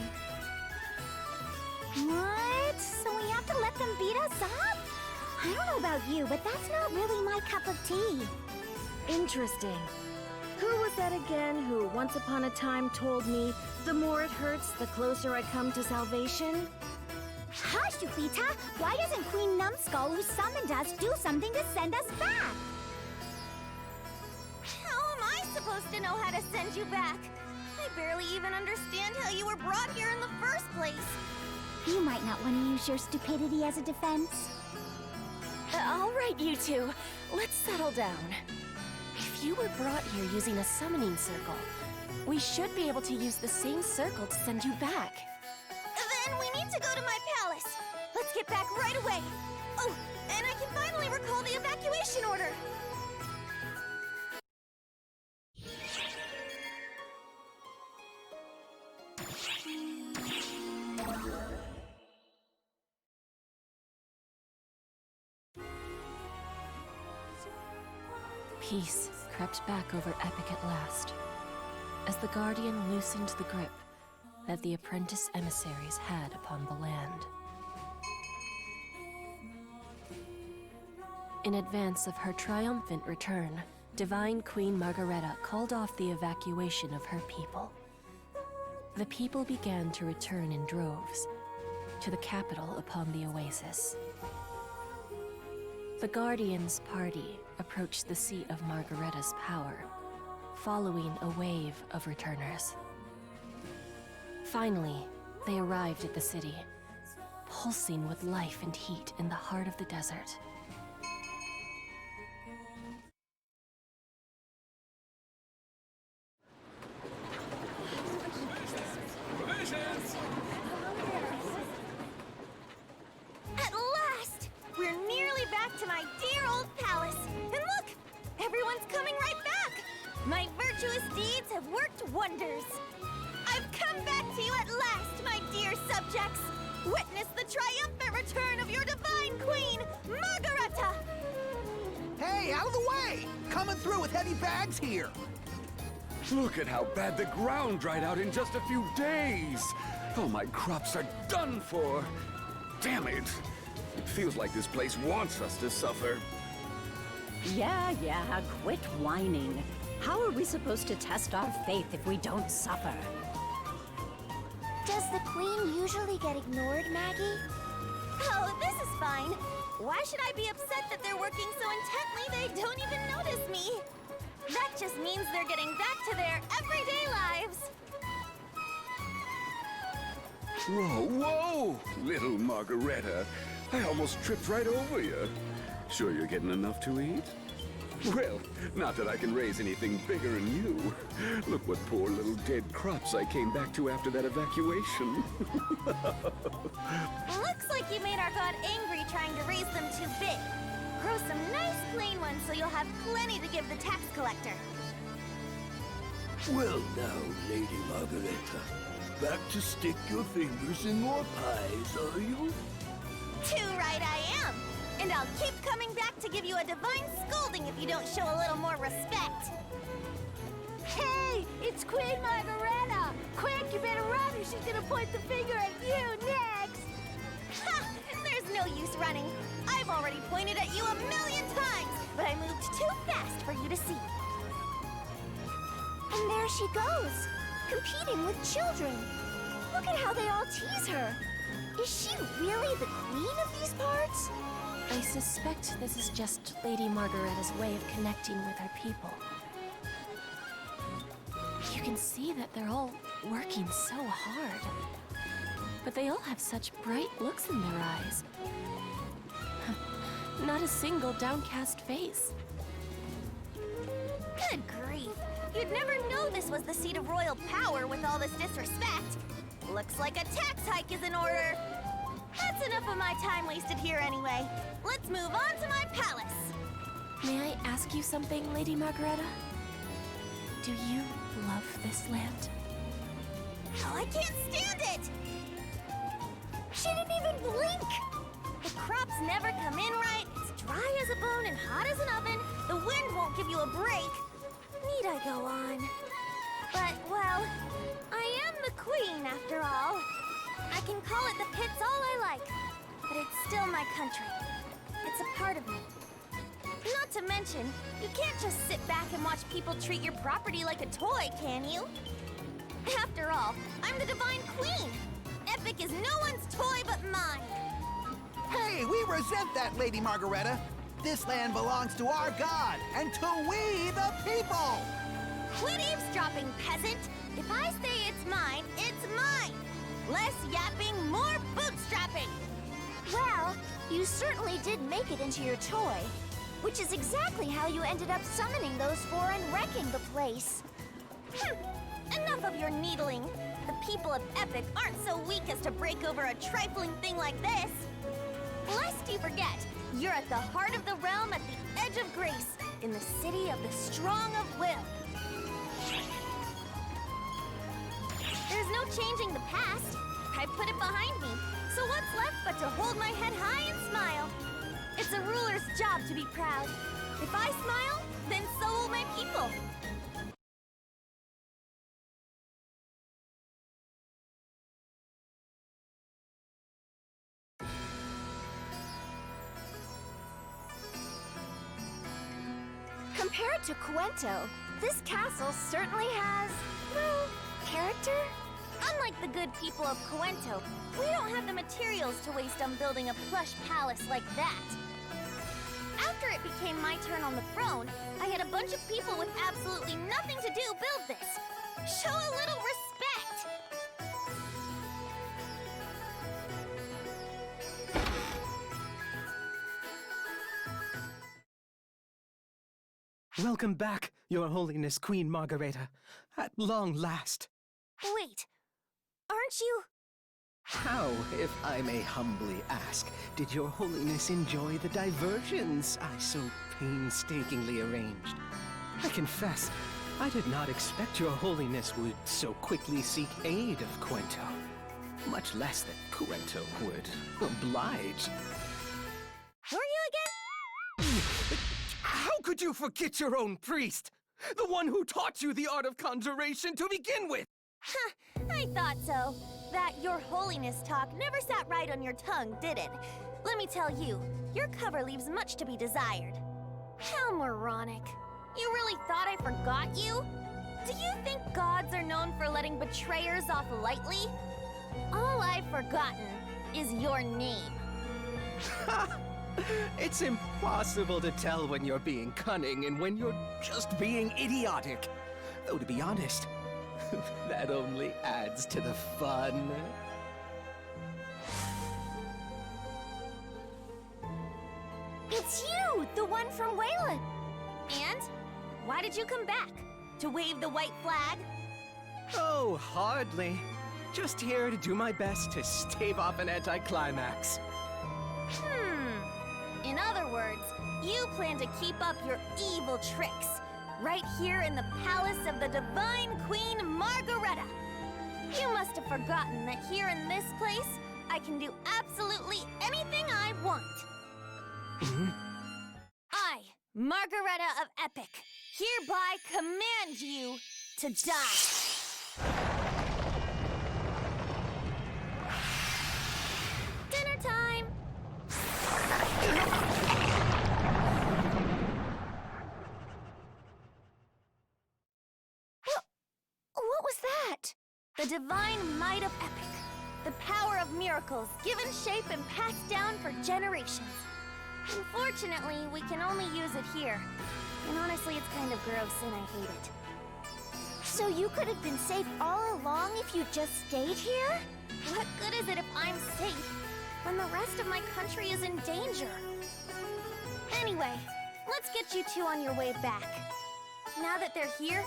What? So we have to let them beat us up? I don't know about you, but that's not really my cup of tea. Interesting. Who was that again who once upon a time told me, the more it hurts, the closer I come to salvation? Hush, Yukita! Why doesn't Queen Numbskull, who summoned us, do something to send us back? How am I supposed to know how to send you back? I barely even understand how you were brought here in the first place. You might not want to use your stupidity as a defense. All right, you two. Let's settle down. If you were brought here using a summoning circle, we should be able to use the same circle to send you back. Then we need to go to my palace. Let's get back right away. Oh, and I can finally recall the evacuation order. Peace crept back over Epic at last, as the Guardian loosened the grip that the apprentice emissaries had upon the land. In advance of her triumphant return, Divine Queen Margareta called off the evacuation of her people. The people began to return in droves to the capital upon the oasis. The Guardian's party approached the seat of Margareta's power, following a wave of returners. Finally, they arrived at the city, pulsing with life and heat in the heart of the desert. At last! We're nearly back to my dear old palace. And look! Everyone's coming right back! My virtuous deeds have worked wonders. I've come back to you at last, my dear subjects! Witness the triumphant return of your divine queen, Margareta! Hey, out of the way! Coming through with heavy bags here! Look at how bad the ground dried out in just a few days! All my crops are done for! Damn it! It feels like this place wants us to suffer. Yeah, quit whining. How are we supposed to test our faith if we don't suffer? Does the queen usually get ignored, Maggie? Oh, this is fine. Why should I be upset that they're working so intently they don't even notice me? That just means they're getting back to their everyday lives. Whoa, whoa! Little Margareta, I almost tripped right over you. Sure you're getting enough to eat? Well, not that I can raise anything bigger than you. Look what poor little dead crops I came back to after that evacuation. Looks like you made our god angry trying to raise them too big. Grow some nice plain ones so you'll have plenty to give the tax collector. Well now, Lady Margareta, back to stick your fingers in more pies, are you? Too right I am! And I'll keep coming back to give you a divine scolding if you don't show a little more respect. Hey, it's Queen Margareta! Quick, you better run or she's gonna point the finger at you next! Ha! There's no use running. I've already pointed at you 1,000,000 times, but I moved too fast for you to see. And there she goes, competing with children. Look at how they all tease her. Is she really the queen of these parts? I suspect this is just Lady Margaretta's way of connecting with her people. You can see that they're all working so hard. But they all have such bright looks in their eyes. Not a single downcast face. Good grief. You'd never know this was the seat of royal power with all this disrespect. Looks like a tax hike is in order. That's enough of my time wasted here anyway. Let's move on to my palace. May I ask you something, Lady Margareta? Do you love this land? Oh, I can't stand it! She didn't even blink! The crops never come in right, it's dry as a bone and hot as an oven, the wind won't give you a break. Need I go on? But, well, I am the queen after all. I can call it the pits all I like, but it's still my country. It's a part of me. Not to mention, you can't just sit back and watch people treat your property like a toy, can you? After all, I'm the Divine Queen. Epic is no one's toy but mine. Hey, we resent that, Lady Margareta. This land belongs to our god, and to we the people! Quit eavesdropping, peasant! If I say it's mine, it's mine! Less yapping, more bootstrapping! Well, you certainly did make it into your toy, which is exactly how you ended up summoning those four and wrecking the place. Enough of your needling. The people of Epic aren't so weak as to break over a trifling thing like this. Lest you forget, you're at the heart of the realm at the edge of grace, in the city of the strong of will. There's no changing the past. I put it behind me, so what's left but to hold my head high and smile? It's a ruler's job to be proud. If I smile, then so will my people. Compared to Cuento, this castle certainly has, well, character. Unlike the good people of Cuento, we don't have the materials to waste on building a plush palace like that. After it became my turn on the throne, I had a bunch of people with absolutely nothing to do build this. Show a little respect! Welcome back, Your Holiness Queen Margareta. At long last. Wait, aren't you? How, if I may humbly ask, did Your Holiness enjoy the diversions I so painstakingly arranged? I confess, I did not expect Your Holiness would so quickly seek aid of Cuento. Much less that Cuento would oblige. Who are you again? How could you forget your own priest? The one who taught you the art of conjuration to begin with! Huh, I thought so. That Your Holiness talk never sat right on your tongue, did it? Let me tell you, your cover leaves much to be desired. How moronic. You really thought I forgot you? Do you think gods are known for letting betrayers off lightly? All I've forgotten is your name. It's impossible to tell when you're being cunning and when you're just being idiotic. Though to be honest, that only adds to the fun. It's you, the one from Wayland. And why did you come back? To wave the white flag? Oh, hardly. Just here to do my best to stave off an anticlimax. In other words, you plan to keep up your evil tricks, right here in the palace of the Divine Queen Margareta. You must have forgotten that here in this place, I can do absolutely anything I want. I, Margareta of Epic, hereby command you to die. Dinner time! What was that? The divine might of Epic. The power of miracles, given shape and passed down for generations. Unfortunately, we can only use it here. And honestly, it's kind of gross and I hate it. So you could have been safe all along if you just stayed here? What good is it if I'm safe when the rest of my country is in danger? Anyway, let's get you two on your way back. Now that they're here,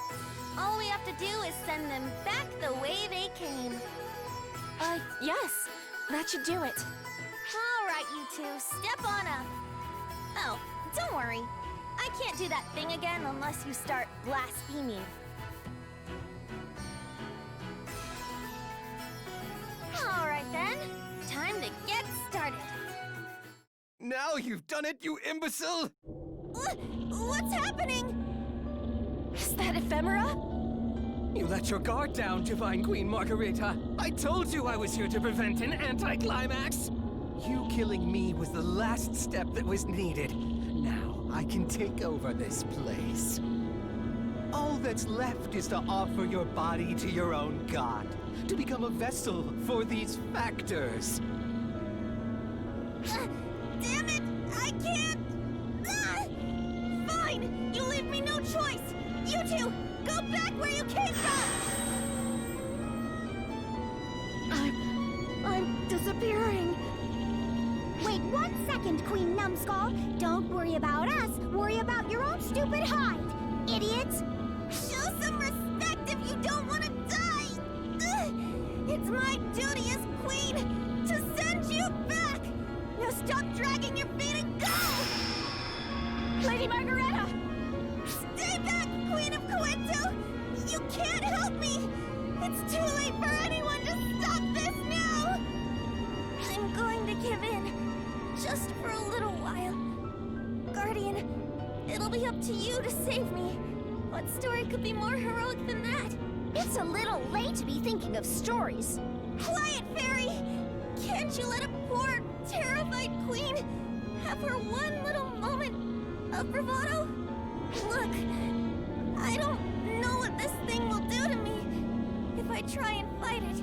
all we have to do is send them back the way they came. Yes. That should do it. All right, you two, step on up. Oh, don't worry. I can't do that thing again unless you start blaspheming. All right then, time to get started. Now you've done it, you imbecile! What's happening? Is that ephemera? You let your guard down, Divine Queen Margarita. I told you I was here to prevent an anticlimax. You killing me was the last step that was needed. Now I can take over this place. All that's left is to offer your body to your own god, to become a vessel for these factors. Damn it! I can't! Fine! You leave me no choice! You two, go back where you came from! I'm disappearing. Wait 1 second, Queen Numbskull. Don't worry about us. Worry about your own stupid hide, idiots. Show some respect if you don't want to die! It's my duty as queen to send you back! Now stop dragging your feet and go! Lady Margareta! Stay back, Queen of Coento! You can't help me! It's too late for anyone to stop this now! I'm going to give in, just for a little while. Guardian, it'll be up to you to save me. What story could be more heroic than that? It's a little late to be thinking of stories. Quiet, Fairy! Can't you let a poor, terrified queen have her one little moment of bravado? Look, I don't know what this thing will do to me if I try and fight it.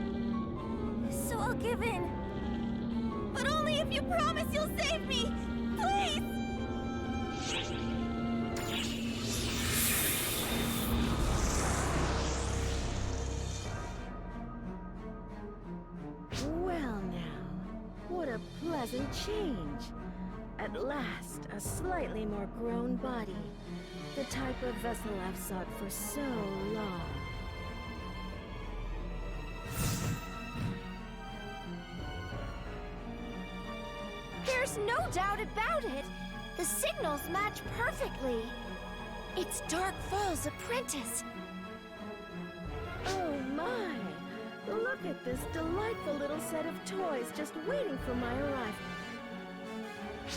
So I'll give in. But only if you promise you'll save me! Please! Well now, what a pleasant change. At last, a slightly more grown body. The type of vessel I've sought for so long. There's no doubt about it. The signals match perfectly. It's Dark Fall's apprentice. Oh my! Look at this delightful little set of toys just waiting for my arrival.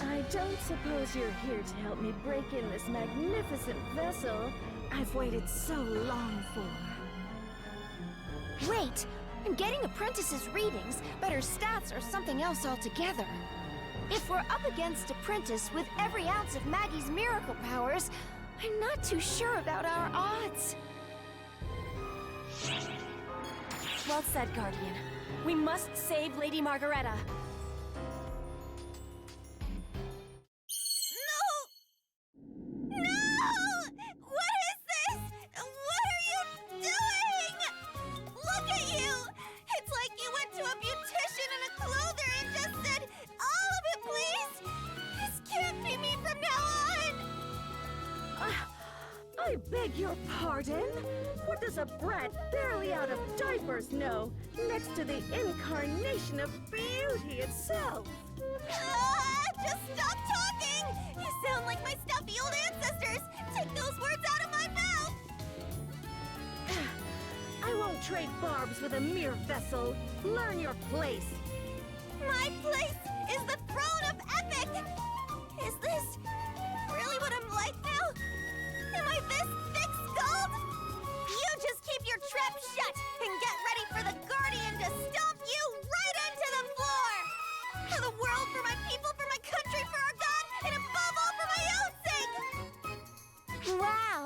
I don't suppose you're here to help me break in this magnificent vessel I've waited so long for. Wait, I'm getting Apprentice's readings, but her stats are something else altogether. If we're up against Apprentice with every ounce of Maggie's miracle powers, I'm not too sure about our odds. Well said, Guardian. We must save Lady Margareta. I beg your pardon? What does a brat barely out of diapers know next to the incarnation of beauty itself? Just stop talking! You sound like my stuffy old ancestors! Take those words out of my mouth! I won't trade barbs with a mere vessel. Learn your place. My place is the throne of Epic! Is this really what I'm like now? Am I this thick-skulled? You just keep your trap shut and get ready for the Guardian to stomp you right into the floor! For the world, for my people, for my country, for our God, and above all for my own sake! Wow.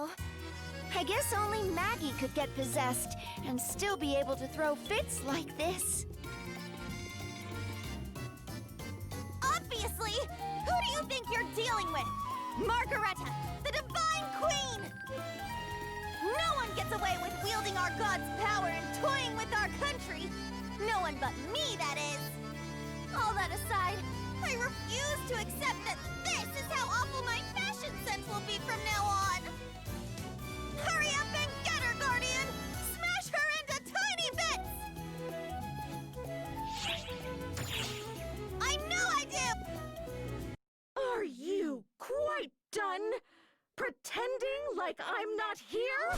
I guess only Maggie could get possessed and still be able to throw fits like this. Obviously! Who do you think you're Margareta, the Divine Queen! No one gets away with wielding our god's power and toying with our country! No one but me, that is! All that aside, I refuse to accept that this is how awful my fashion sense will be from now on! Hurry up and get her, Guardian! Smash her into tiny bits! I know I do! Are you quite done pretending like I'm not here?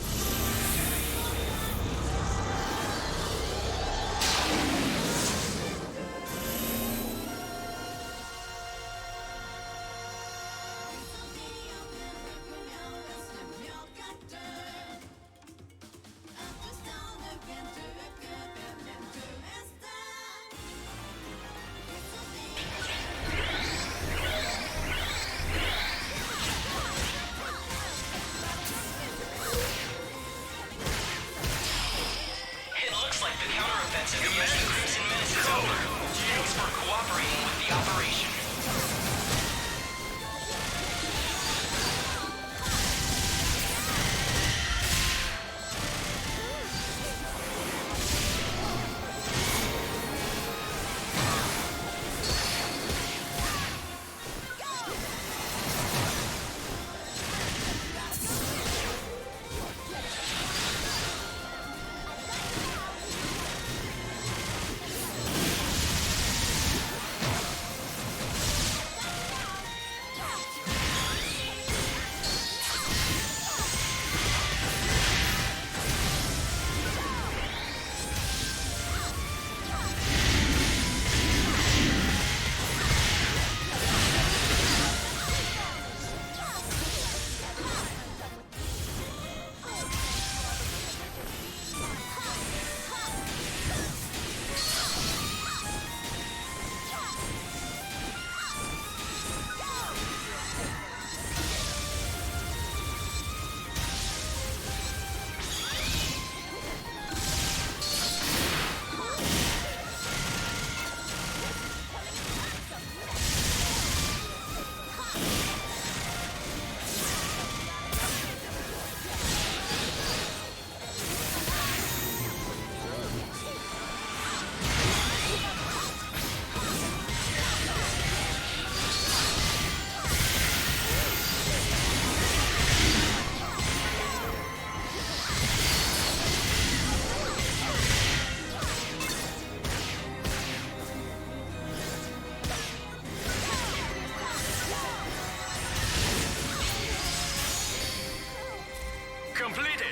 Completed!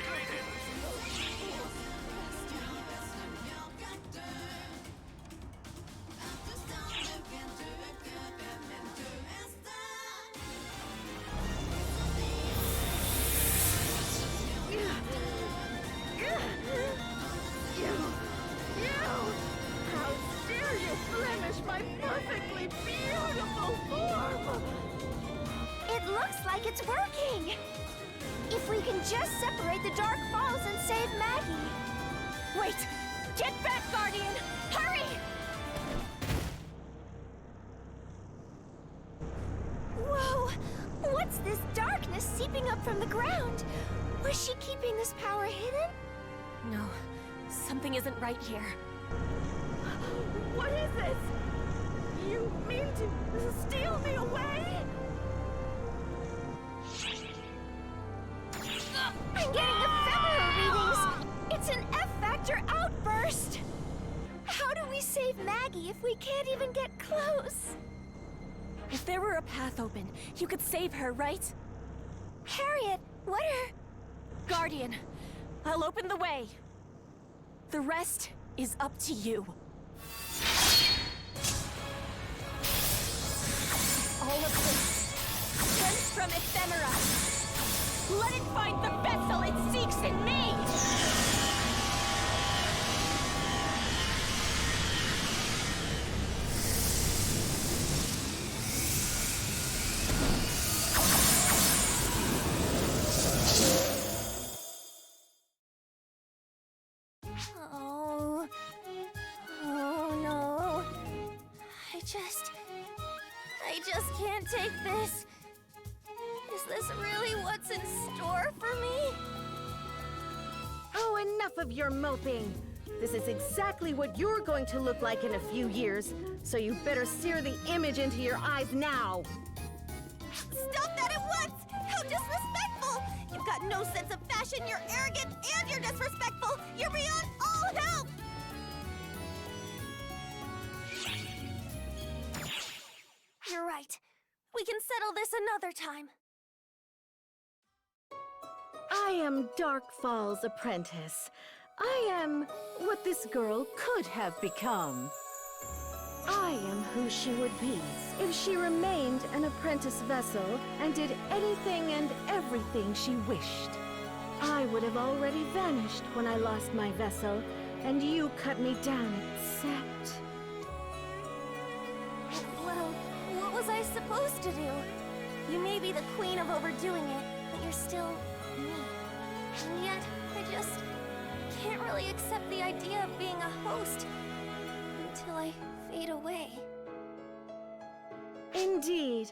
How dare you blemish my perfectly beautiful form! It looks like it's working! If we can just separate the Dark Falls and save Maggie. Wait! Get back, Guardian! Hurry! Whoa! What's this darkness seeping up from the ground? Was she keeping this power hidden? No, something isn't right here. What is this? You mean to steal me away? I'm getting ephemera readings! It's an F-Factor outburst! How do we save Maggie if we can't even get close? If there were a path open, you could save her, right? Harriet, what are... Guardian, I'll open the way. The rest is up to you. All of this stems from ephemera. Let it find the vessel it seeks in me! Oh no. I just can't take this. this really what's in store for me? Oh, enough of your moping. This is exactly what you're going to look like in a few years, so you better sear the image into your eyes now. Stop that at once! How disrespectful! You've got no sense of fashion, you're arrogant, and you're disrespectful! You're beyond all help! You're right. We can settle this another time. I am Darkfall's apprentice. I am what this girl could have become. I am who she would be if she remained an apprentice vessel and did anything and everything she wished. I would have already vanished when I lost my vessel, and you cut me down except... Well, what was I supposed to do? You may be the queen of overdoing it, but you're still me. And yet, I just can't really accept the idea of being a host until I fade away. Indeed.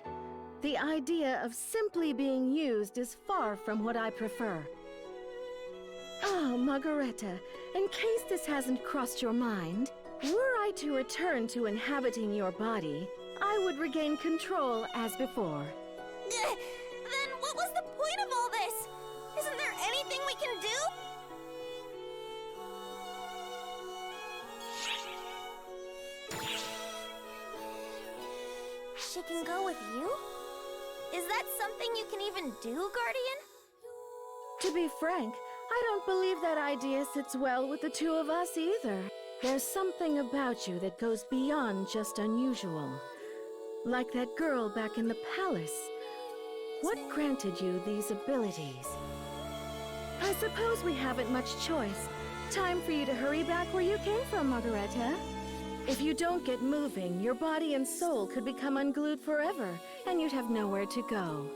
The idea of simply being used is far from what I prefer. Oh, Margareta, in case this hasn't crossed your mind, were I to return to inhabiting your body, I would regain control as before. Then what was the point of all this? Isn't there anything we can do? She can go with you? Is that something you can even do, Guardian? To be frank, I don't believe that idea sits well with the two of us either. There's something about you that goes beyond just unusual. Like that girl back in the palace. What granted you these abilities? I suppose we haven't much choice. Time for you to hurry back where you came from, Margareta. If you don't get moving, your body and soul could become unglued forever, and you'd have nowhere to go.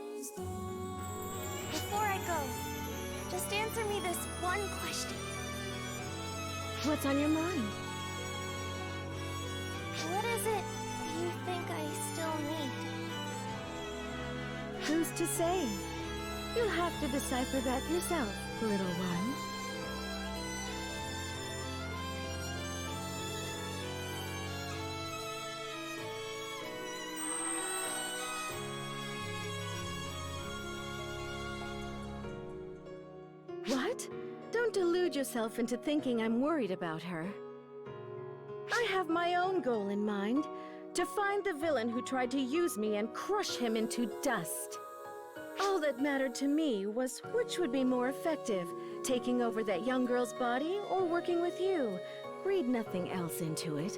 Before I go, just answer me this one question. What's on your mind? What is it you think I still need? Who's to say? You'll have to decipher that yourself, little one. What? Don't delude yourself into thinking I'm worried about her. I have my own goal in mind. To find the villain who tried to use me and crush him into dust. All that mattered to me was which would be more effective, taking over that young girl's body or working with you. Read nothing else into it.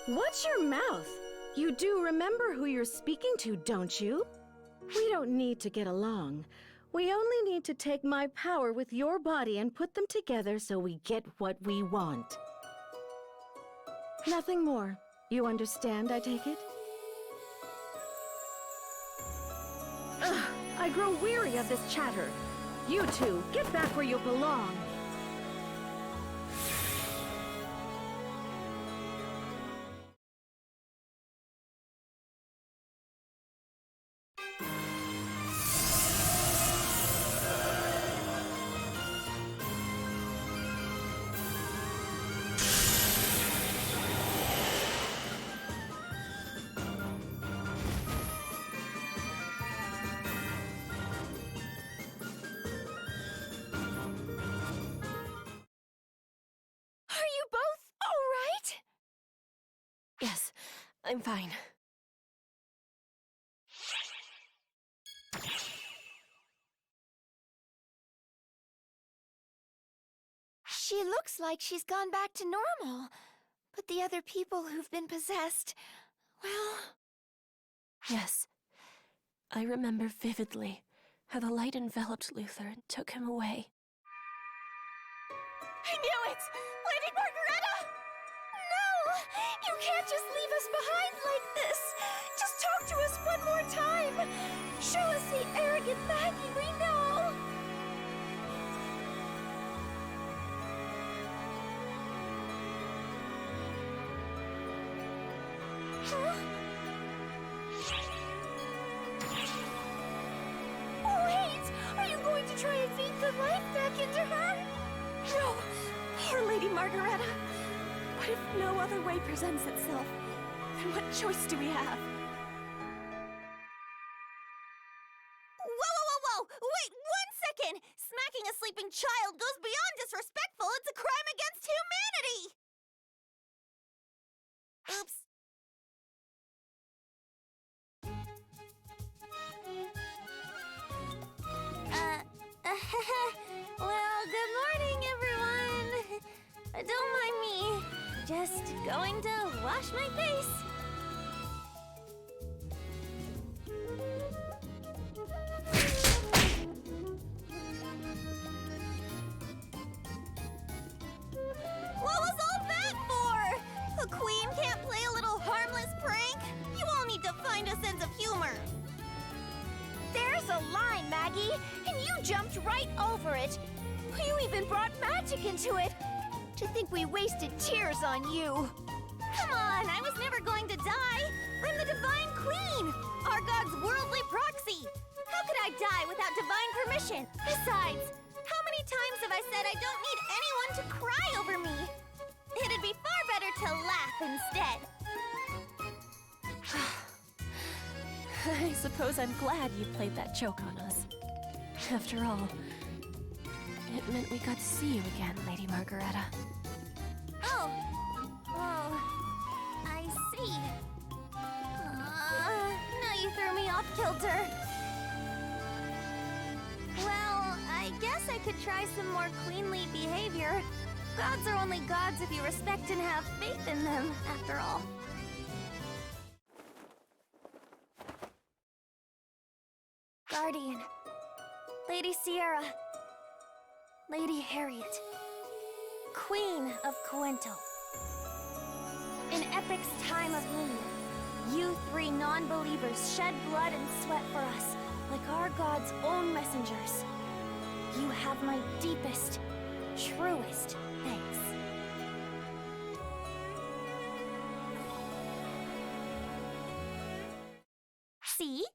Watch your mouth! You do remember who you're speaking to, don't you? We don't need to get along. We only need to take my power with your body and put them together so we get what we want. Nothing more. You understand, I take it? Ugh, I grow weary of this chatter. You two, get back where you belong. Yes, I'm fine. She looks like she's gone back to normal. But the other people who've been possessed, well... Yes. I remember vividly how the light enveloped Luther and took him away. I knew it! Lady Margareta! No! You can't just leave us behind like this! Just talk to us one more time! Show us the arrogant Maggie we know! Huh? Oh, wait! Are you going to try and feed the life back into her? No! Poor Lady Margareta! But if no other way presents itself, then what choice do we have? Whoa! Wait 1 second! Smacking a sleeping child goes beyond disrespectful. It's a crime against humanity! Oops. Well, good morning, everyone. Don't mind me. Just going to wash my face. What was all that for? A queen can't play a little harmless prank? You all need to find a sense of humor. There's a line, Maggie, and you jumped right over it. You even brought magic into it. To think we wasted tears on you. Come on, I was never going to die. I'm the Divine Queen, our god's worldly proxy. How could I die without divine permission? Besides, how many times have I said I don't need anyone to cry over me? It'd be far better to laugh instead. I suppose I'm glad you played that joke on us. After all, it meant we got to see you again, Lady Margareta. Oh, I see. Now you threw me off kilter. Well, I guess I could try some more queenly behavior. Gods are only gods if you respect and have faith in them, after all. Guardian, Lady Sierra, Lady Harriet, Queen of Coento. In Epic's time of need, you three non-believers shed blood and sweat for us, like our God's own messengers. You have my deepest, truest thanks. See?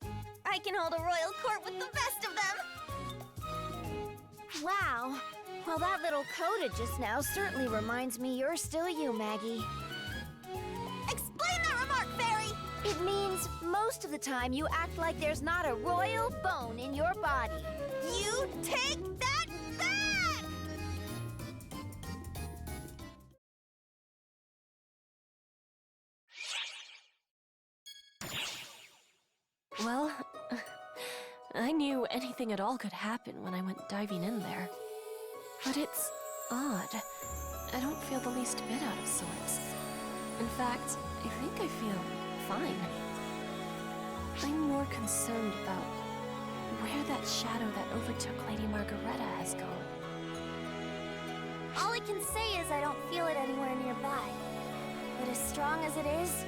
I can hold a royal court with the best of them! Wow. Well, that little coda just now certainly reminds me you're still you, Maggie. Explain that remark, Fairy! It means most of the time you act like there's not a royal bone in your body. You take that back! Well, I knew anything at all could happen when I went diving in there. But it's odd. I don't feel the least bit out of sorts. In fact, I think I feel fine. I'm more concerned about where that shadow that overtook Lady Margareta has gone. All I can say is I don't feel it anywhere nearby. But as strong as it is,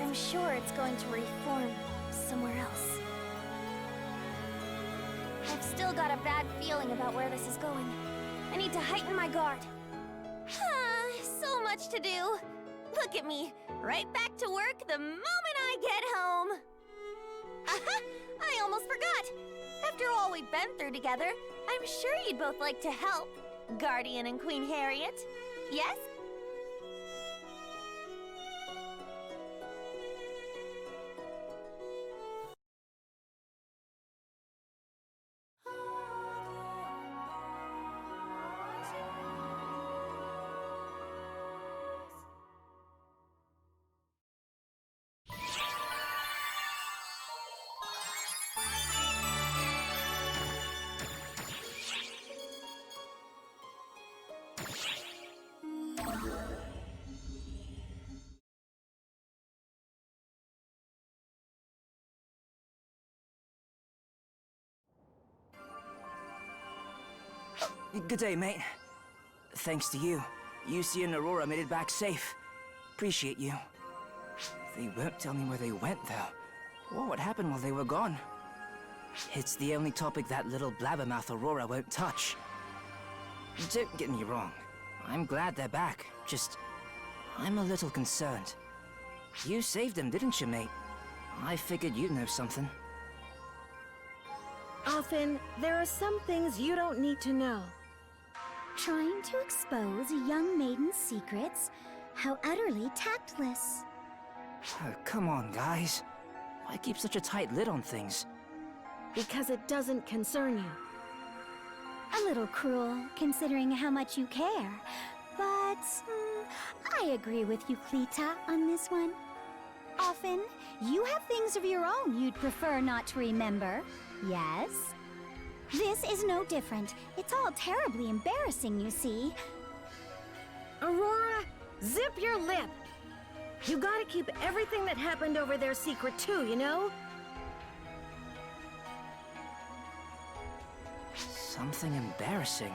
I'm sure it's going to reform somewhere else. I've still got a bad feeling about where this is going. I need to heighten my guard. So much to do. Look at me, right back to work the moment I get home. Aha! I almost forgot. After all we've been through together, I'm sure you'd both like to help, Guardian and Queen Harriet. Yes? Good day, mate. Thanks to you, Yusi and Aurora made it back safe. Appreciate you. They won't tell me where they went, though. Or what happened while they were gone. It's the only topic that little blabbermouth Aurora won't touch. Don't get me wrong. I'm glad they're back. Just, I'm a little concerned. You saved him, didn't you, mate? I figured you'd know something. Often, there are some things you don't need to know. Trying to expose a young maiden's secrets? How utterly tactless. Oh, come on, guys. Why keep such a tight lid on things? Because it doesn't concern you. A little cruel, considering how much you care. But I agree with you, Klita, on this one. Often, you have things of your own you'd prefer not to remember. Yes? This is no different. It's all terribly embarrassing, you see. Aurora, zip your lip! You gotta keep everything that happened over there secret too, you know? Something embarrassing?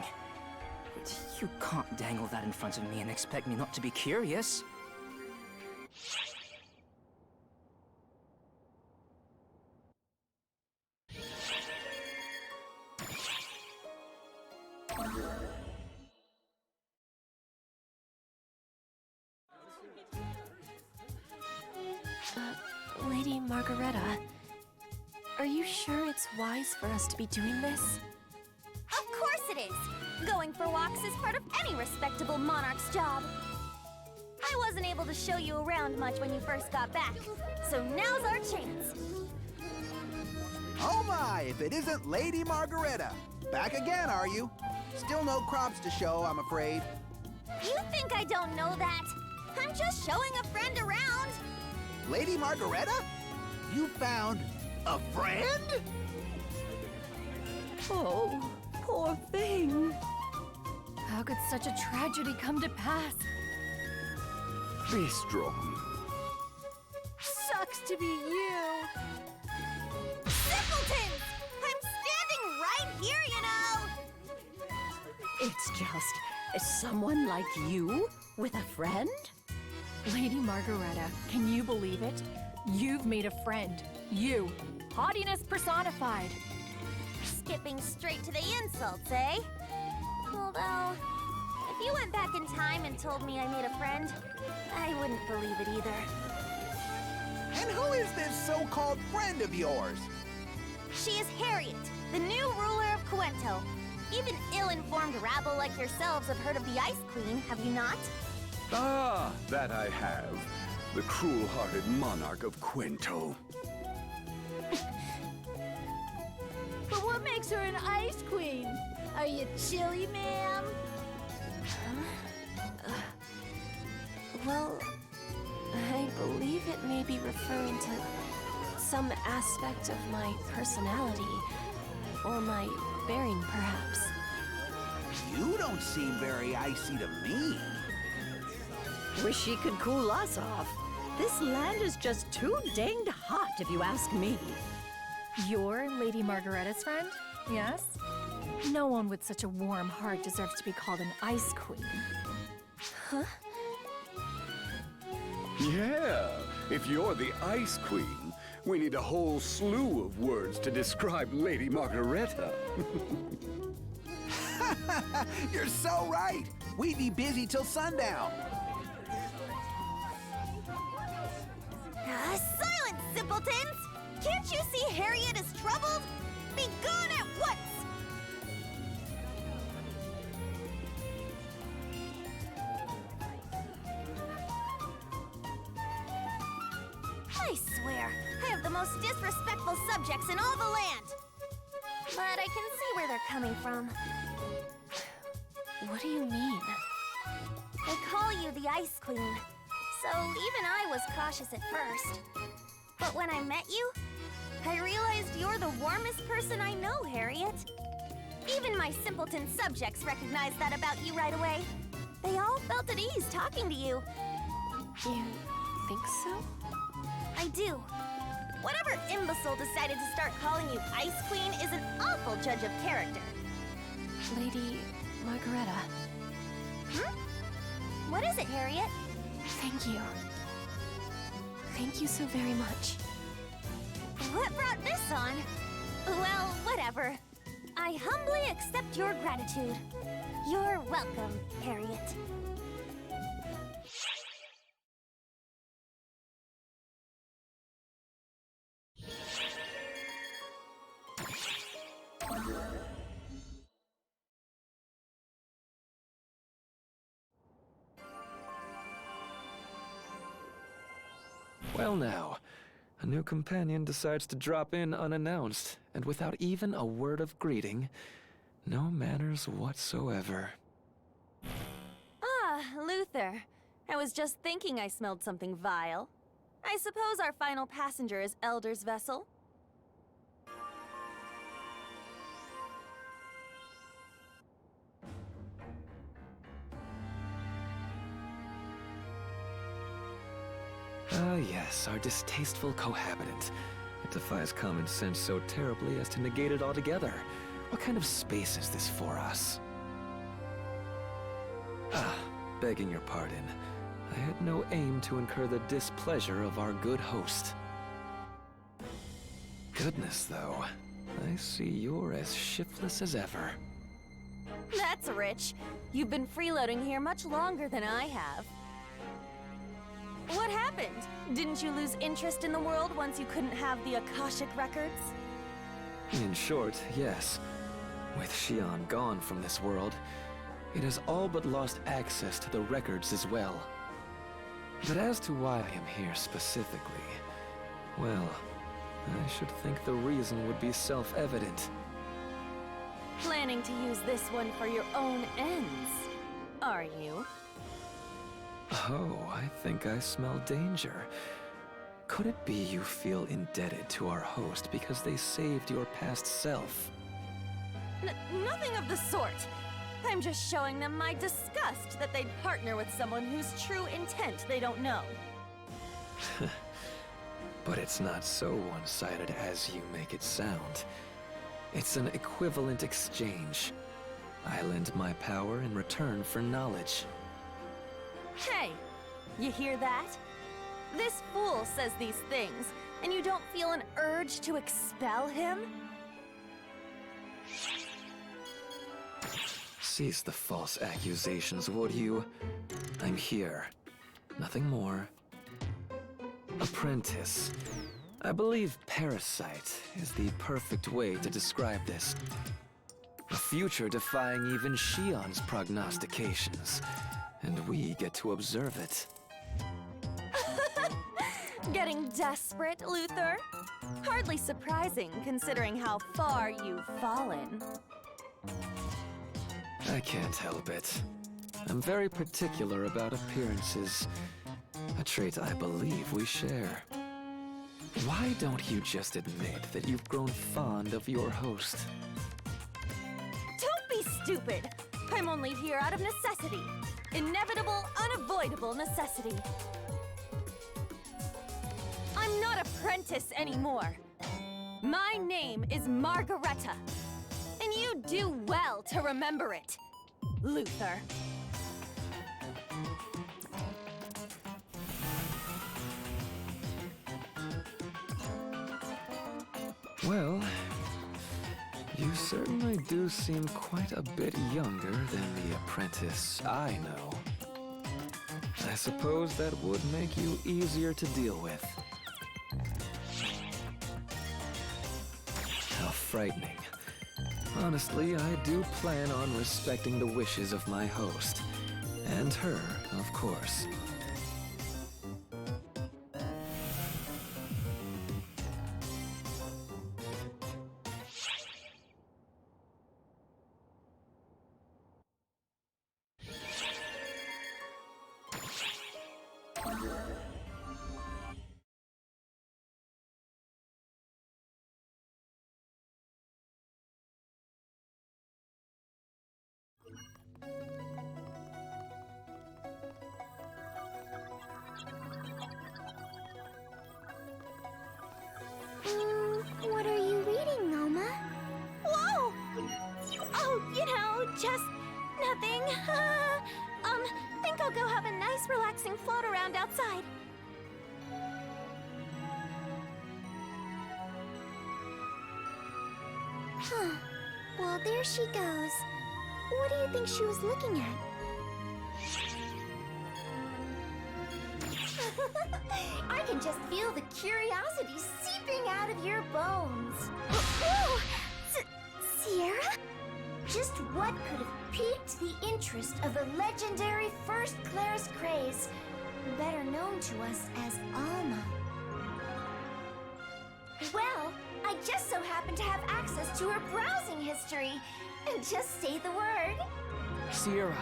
But you can't dangle that in front of me and expect me not to be curious. Lady Margareta, are you sure it's wise for us to be doing this? Of course it is! Going for walks is part of any respectable monarch's job. I wasn't able to show you around much when you first got back, so now's our chance. Oh my, if it isn't Lady Margareta! Back again, are you? Still no crops to show, I'm afraid. You think I don't know that? I'm just showing a friend around. Lady Margareta? You found a friend? Oh, poor thing. How could such a tragedy come to pass? Be strong. Sucks to be you. Simpletons! I'm standing right here, you know! It's just someone like you with a friend? Lady Margareta, can you believe it? You've made a friend. You. Haughtiness personified. Skipping straight to the insults, eh? Although, if you went back in time and told me I made a friend, I wouldn't believe it either. And who is this so-called friend of yours? She is Harriet, the new ruler of Cuento. Even ill-informed rabble like yourselves have heard of the Ice Queen, have you not? Ah, that I have. The cruel-hearted monarch of Cuento. But what makes her an Ice Queen? Are you chilly, ma'am? Well, I believe it may be referring to some aspect of my personality, or my bearing, perhaps. You don't seem very icy to me. Wish she could cool us off. This land is just too danged hot, if you ask me. You're Lady Margareta's friend? Yes? No one with such a warm heart deserves to be called an Ice Queen. Huh? Yeah, if you're the Ice Queen, we need a whole slew of words to describe Lady Margareta. You're so right. We'd be busy till sundown. Silence, simpletons! Can't you see Harriet is troubled? Be gone at once! I swear, I have the most disrespectful subjects in all the land. But I can see where they're coming from. What do you mean? They call you the Ice Queen, so even I was cautious at first. But when I met you, I realized you're the warmest person I know, Harriet. Even my simpleton subjects recognized that about you right away. They all felt at ease talking to you. You think so? I do. Whatever imbecile decided to start calling you Ice Queen is an awful judge of character. Lady Margareta. What is it, Harriet? Thank you. Thank you so very much. What brought this on? Well, whatever. I humbly accept your gratitude. You're welcome, Harriet. Well now, a new companion decides to drop in unannounced, and without even a word of greeting. No manners whatsoever. Ah, Luther. I was just thinking I smelled something vile. I suppose our final passenger is Elder's vessel? Ah, yes, our distasteful cohabitant. It defies common sense so terribly as to negate it altogether. What kind of space is this for us? Ah, begging your pardon. I had no aim to incur the displeasure of our good host. Goodness, though. I see you're as shiftless as ever. That's rich. You've been freeloading here much longer than I have. What happened? Didn't you lose interest in the world once you couldn't have the Akashic records? In short, yes. With Xion gone from this world, it has all but lost access to the records as well. But as to why I am here specifically, well, I should think the reason would be self-evident. Planning to use this one for your own ends, are you? Oh, I think I smell danger. Could it be you feel indebted to our host because they saved your past self? Nothing of the sort. I'm just showing them my disgust that they'd partner with someone whose true intent they don't know. But it's not so one-sided as you make it sound. It's an equivalent exchange. I lend my power in return for knowledge. Hey, you hear that? This fool says these things, and you don't feel an urge to expel him? Cease the false accusations, would you? I'm here. Nothing more. Apprentice. I believe parasite is the perfect way to describe this. A future defying even Xion's prognostications. And we get to observe it. Getting desperate, Luther? Hardly surprising, considering how far you've fallen. I can't help it. I'm very particular about appearances. A trait I believe we share. Why don't you just admit that you've grown fond of your host? Don't be stupid! I'm only here out of necessity. Inevitable, unavoidable necessity. I'm not apprentice anymore. My name is Margareta. And you do well to remember it, Luther. Well, you certainly do seem quite a bit younger than the apprentice I know. I suppose that would make you easier to deal with. How frightening. Honestly, I do plan on respecting the wishes of my host. And her, of course. What are you reading, Noma? Whoa! Oh, you know, just nothing. Think I'll go have a nice relaxing float around outside. Huh. Well, there she goes. What do you think she was looking at? I can just feel the curiosity seeping out of your bones. Whoa! Sierra? Just what could have piqued the interest of the legendary First Claire's Craze, better known to us as Alma? just so happen to have access to her browsing history. And just say the word. Sierra.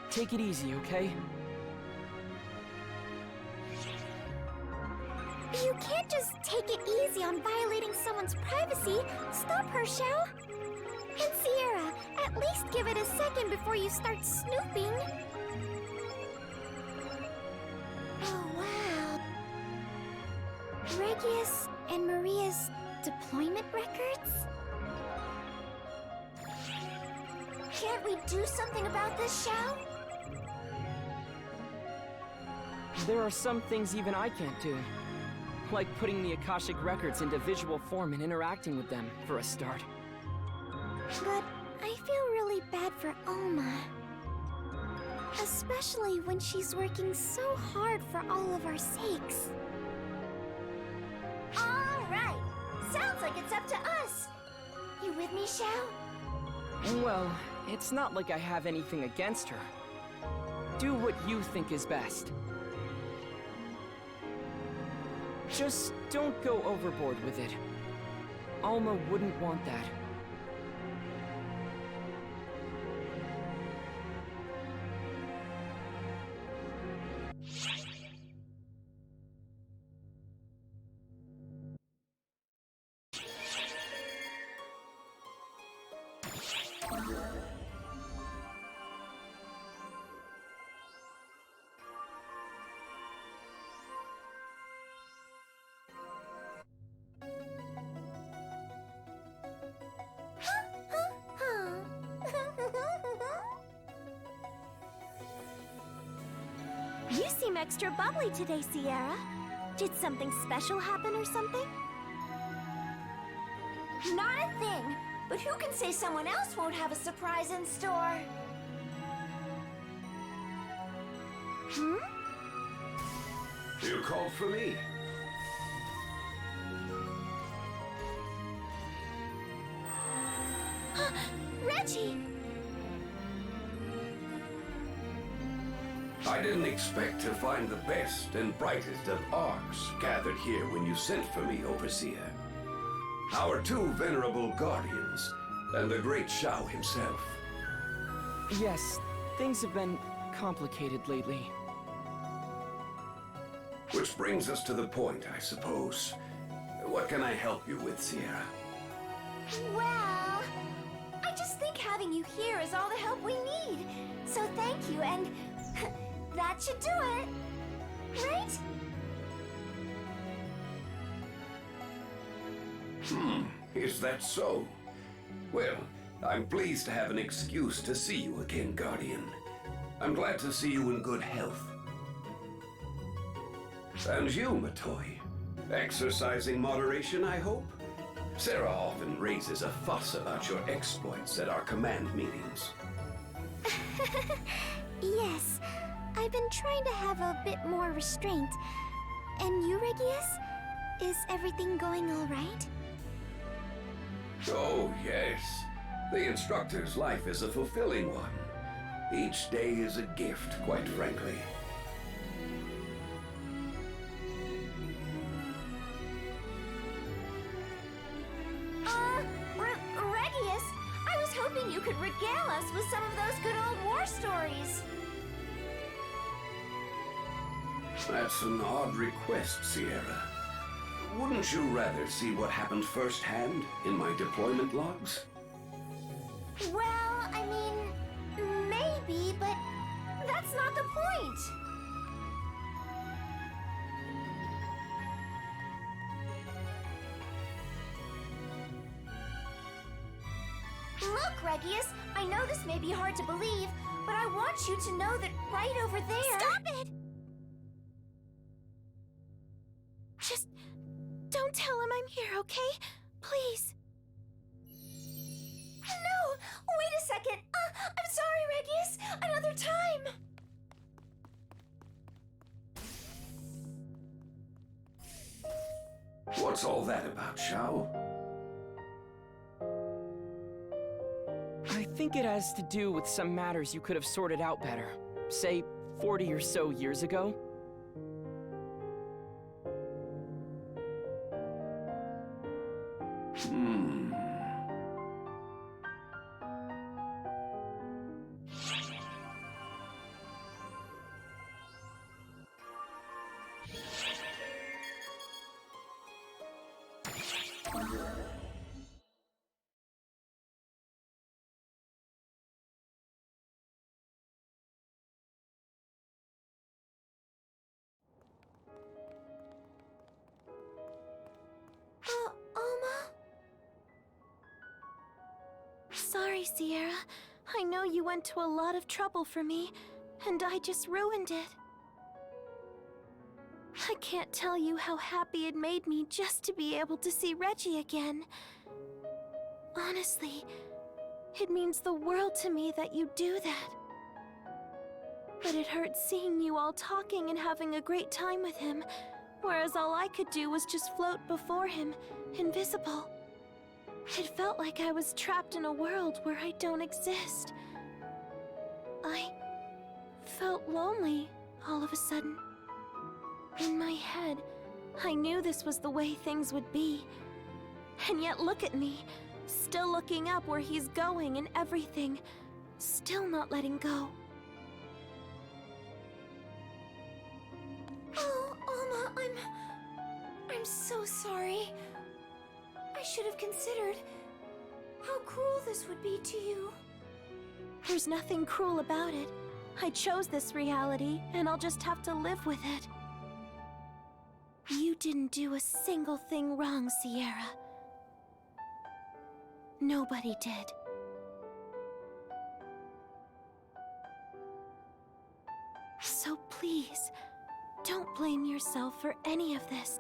Take it easy, okay? You can't just take it easy on violating someone's privacy. Stop her, Xiao. And Sierra, at least give it a second before you start snooping. Oh, wow. Regius and Maria's deployment records? Can't we do something about this, Xiao? There are some things even I can't do. Like putting the Akashic records into visual form and interacting with them, for a start. But I feel really bad for Alma. Especially when she's working so hard for all of our sakes. All right. Sounds like it's up to us. You with me, Xiao? Well, it's not like I have anything against her. Do what you think is best. Just don't go overboard with it. Alma wouldn't want that. You seem extra bubbly today, Sierra. Did something special happen or something? Not a thing. But who can say someone else won't have a surprise in store? You called for me. Reggie! I didn't expect to find the best and brightest of Arcs gathered here when you sent for me, Overseer. Our two venerable guardians, and the great Xiao himself. Yes, things have been complicated lately. Which brings us to the point, I suppose. What can I help you with, Sierra? Well, I just think having you here is all the help we need. So thank you, and that should do it. Right? Is that so? Well, I'm pleased to have an excuse to see you again, Guardian. I'm glad to see you in good health. And you, Matoy. Exercising moderation, I hope? Sarah often raises a fuss about your exploits at our command meetings. Yes, I've been trying to have a bit more restraint. And you, Regius? Is everything going all right? Oh, yes. The instructor's life is a fulfilling one. Each day is a gift, quite frankly. Regius, I was hoping you could regale us with some of those good old war stories. That's an odd request, Sierra. Wouldn't you rather see what happened firsthand in my deployment logs? Well, I mean, maybe, but that's not the point. Look, Regius, I know this may be hard to believe, but I want you to know that right over there... Stop it! Just don't tell him I'm here, okay? Please. No! Wait a second! I'm sorry, Regius! Another time! What's all that about, Xiao? I think it has to do with some matters you could have sorted out better. Say, 40 or so years ago. Sierra. I know you went to a lot of trouble for me, and I just ruined it. I can't tell you how happy it made me just to be able to see Reggie again. Honestly, it means the world to me that you do that. But it hurts seeing you all talking and having a great time with him, whereas all I could do was just float before him, invisible. It felt like I was trapped in a world where I don't exist. I felt lonely all of a sudden. In my head, I knew this was the way things would be. And yet look at me, still looking up where he's going and everything, still not letting go. Oh, Alma, I'm so sorry. I should have considered how cruel this would be to you. There's nothing cruel about it. I chose this reality, and I'll just have to live with it. You didn't do a single thing wrong, Sierra. Nobody did. So please, don't blame yourself for any of this.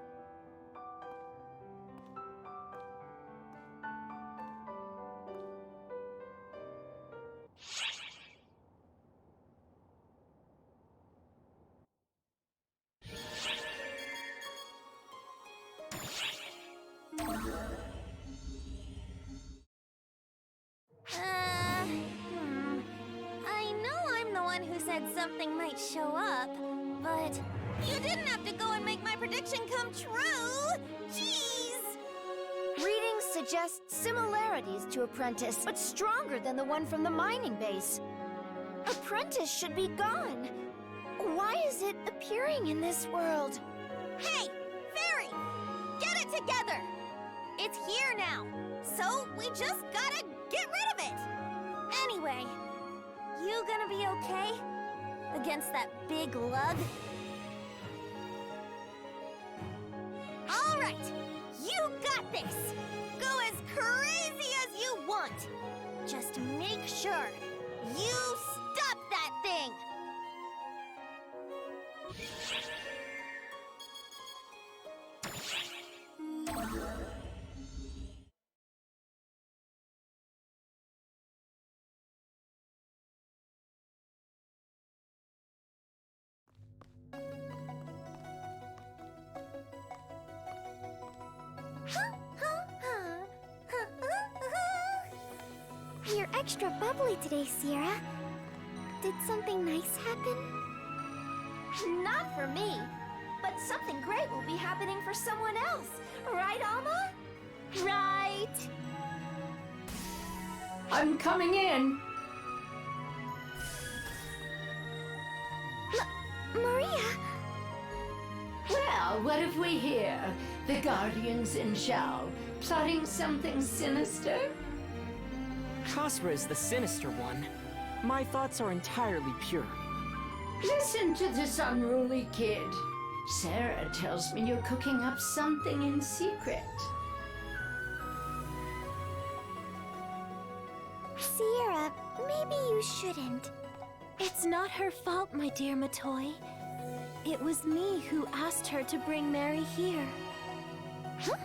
I know I'm the one who said something might show up, but you didn't have to go and make my prediction come true! Jeez! Readings suggest similarities to Apprentice, but stronger than the one from the mining base. Apprentice should be gone. Why is it appearing in this world? Hey, Fairy! Get it together! It's here now, so we just gotta get rid of it! Anyway, you gonna be okay? Against that big lug? All right, you got this! Go as crazy as you want! Just make sure you stop that thing! You're extra bubbly today, Sierra. Did something nice happen? Not for me, but something great will be happening for someone else. Right, Alma? Right. I'm coming in. Maria! Well, what have we here? The Guardians in Shao, plotting something sinister? Khasra is the sinister one. My thoughts are entirely pure. Listen to this unruly kid. Sarah tells me you're cooking up something in secret. Sierra, maybe you shouldn't. It's not her fault, my dear Matoy. It was me who asked her to bring Mary here. Huh?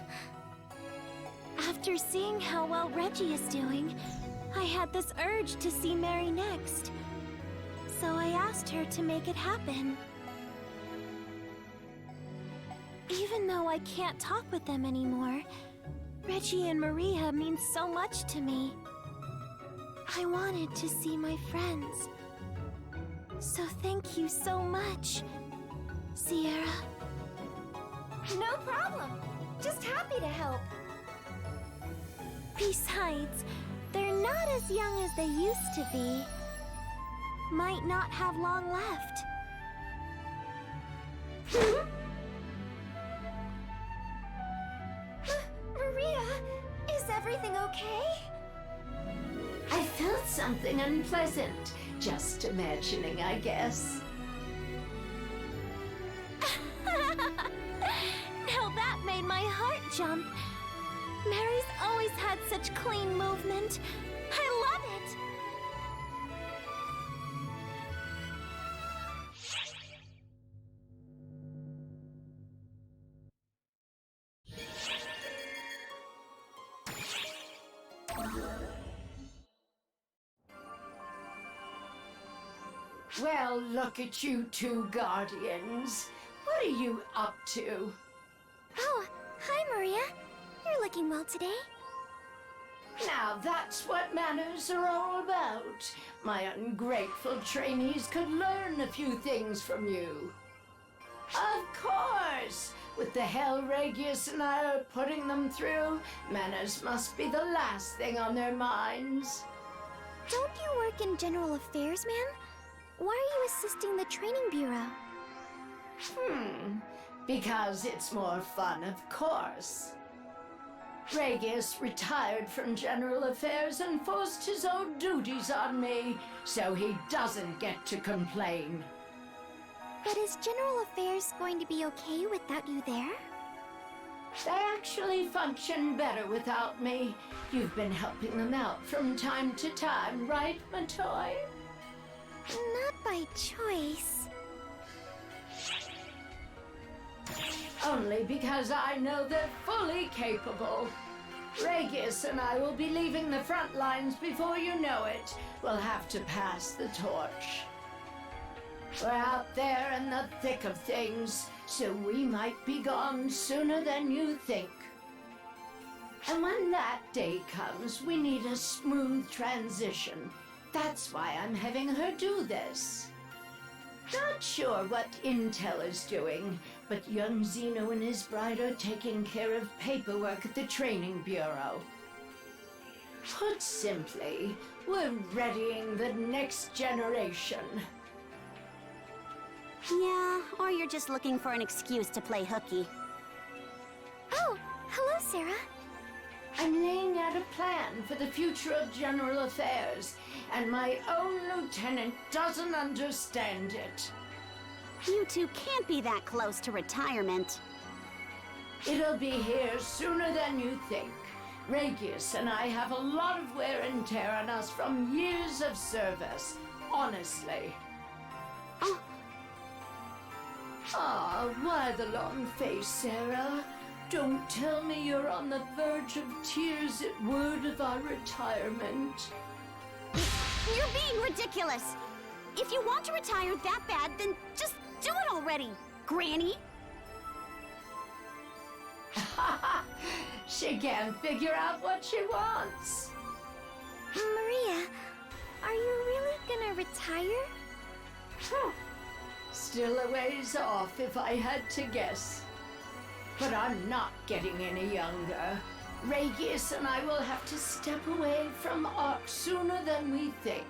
After seeing how well Reggie is doing, I had this urge to see Mary next. So I asked her to make it happen. Even though I can't talk with them anymore, Reggie and Maria mean so much to me. I wanted to see my friends. So thank you so much, Sierra. No problem. Just happy to help. Besides, they're not as young as they used to be. Might not have long left. Maria, is everything okay? I felt something unpleasant. Just imagining, I guess. Now that made my heart jump. Mary's always had such clean movement. I love Well, look at you two Guardians. What are you up to? Oh, hi, Maria. You're looking well today. Now that's what manners are all about. My ungrateful trainees could learn a few things from you. Of course! With the hell Regius and I are putting them through, manners must be the last thing on their minds. Don't you work in General Affairs, ma'am? Why are you assisting the Training Bureau? Because it's more fun, of course. Regius retired from General Affairs and forced his own duties on me, so he doesn't get to complain. But is General Affairs going to be okay without you there? They actually function better without me. You've been helping them out from time to time, right, Matoy? Not by choice. Only because I know they're fully capable. Regius and I will be leaving the front lines before you know it. We'll have to pass the torch. We're out there in the thick of things, so we might be gone sooner than you think. And when that day comes, we need a smooth transition. That's why I'm having her do this. Not sure what Intel is doing, but young Zeno and his bride are taking care of paperwork at the Training Bureau. Put simply, we're readying the next generation. Yeah, or you're just looking for an excuse to play hooky. Oh, hello, Sarah. I'm laying out a plan for the future of General Affairs, and my own lieutenant doesn't understand it. You two can't be that close to retirement. It'll be here sooner than you think. Regius and I have a lot of wear and tear on us from years of service, honestly. Why the long face, Sarah? Don't tell me you're on the verge of tears at word of our retirement. You're being ridiculous. If you want to retire that bad, then just do it already, Granny. She can't figure out what she wants. Maria, are you really gonna retire? Still a ways off if I had to guess. But I'm not getting any younger. Regius and I will have to step away from Ark sooner than we think.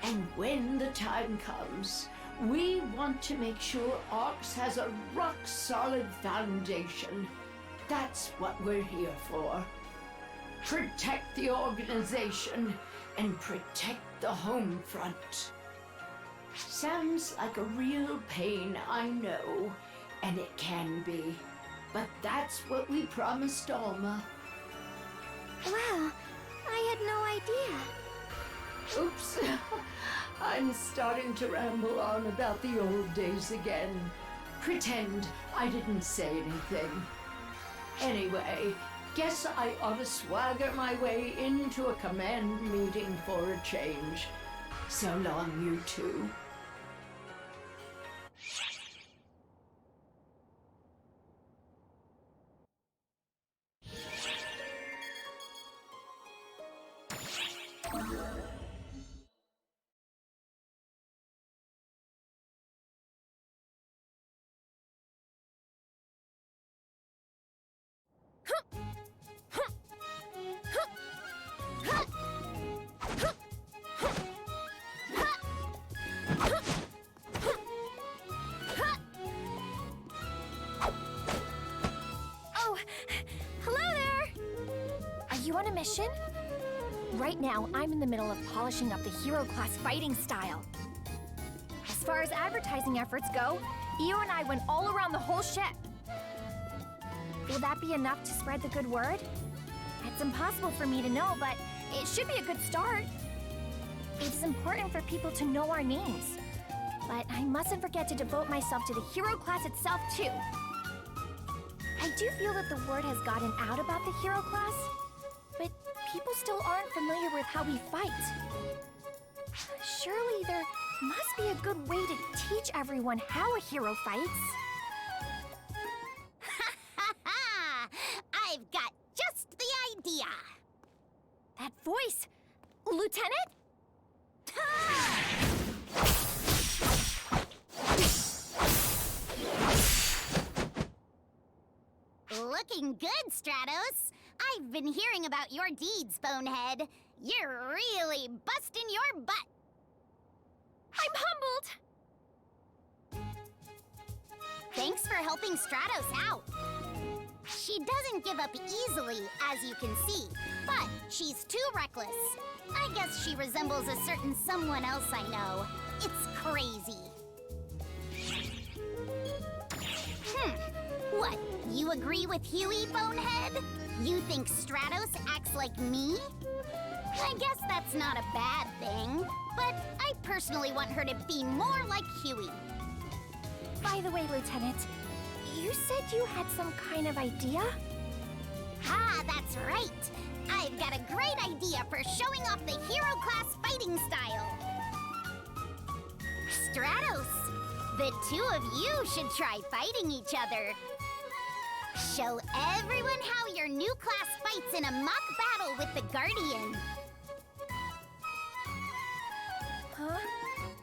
And when the time comes, we want to make sure Arx has a rock-solid foundation. That's what we're here for. Protect the organization and protect the home front. Sounds like a real pain, I know, and it can be. But that's what we promised Alma. Wow, I had no idea. Oops. I'm starting to ramble on about the old days again. Pretend I didn't say anything. Anyway, guess I ought to swagger my way into a command meeting for a change. So long, you two. Oh, hello there! Are you on a mission? Right now, I'm in the middle of polishing up the hero class fighting style. As far as advertising efforts go, Io and I went all around the whole ship. Will that be enough to spread the good word? It's impossible for me to know, but it should be a good start. It's important for people to know our names. But I mustn't forget to devote myself to the hero class itself, too. I do feel that the word has gotten out about the hero class, but people still aren't familiar with how we fight. Surely there Must be a good way to teach everyone how a hero fights. I've got just the idea. That voice! Lieutenant? Looking good, Stratos. I've been hearing about your deeds, Bonehead. You're really busting your butt. I'm humbled! Thanks for helping Stratos out. She doesn't give up easily, as you can see, but she's too reckless. I guess she resembles a certain someone else I know. It's crazy. What, you agree with Huey, Bonehead? You think Stratos acts like me? I guess that's not a bad thing, but I personally want her to be more like Huey. By the way, Lieutenant, you said you had some kind of idea? Ah, that's right! I've got a great idea for showing off the hero class fighting style! Stratos, the two of you should try fighting each other. Show everyone how your new class fights in a mock battle with the Guardian. Huh?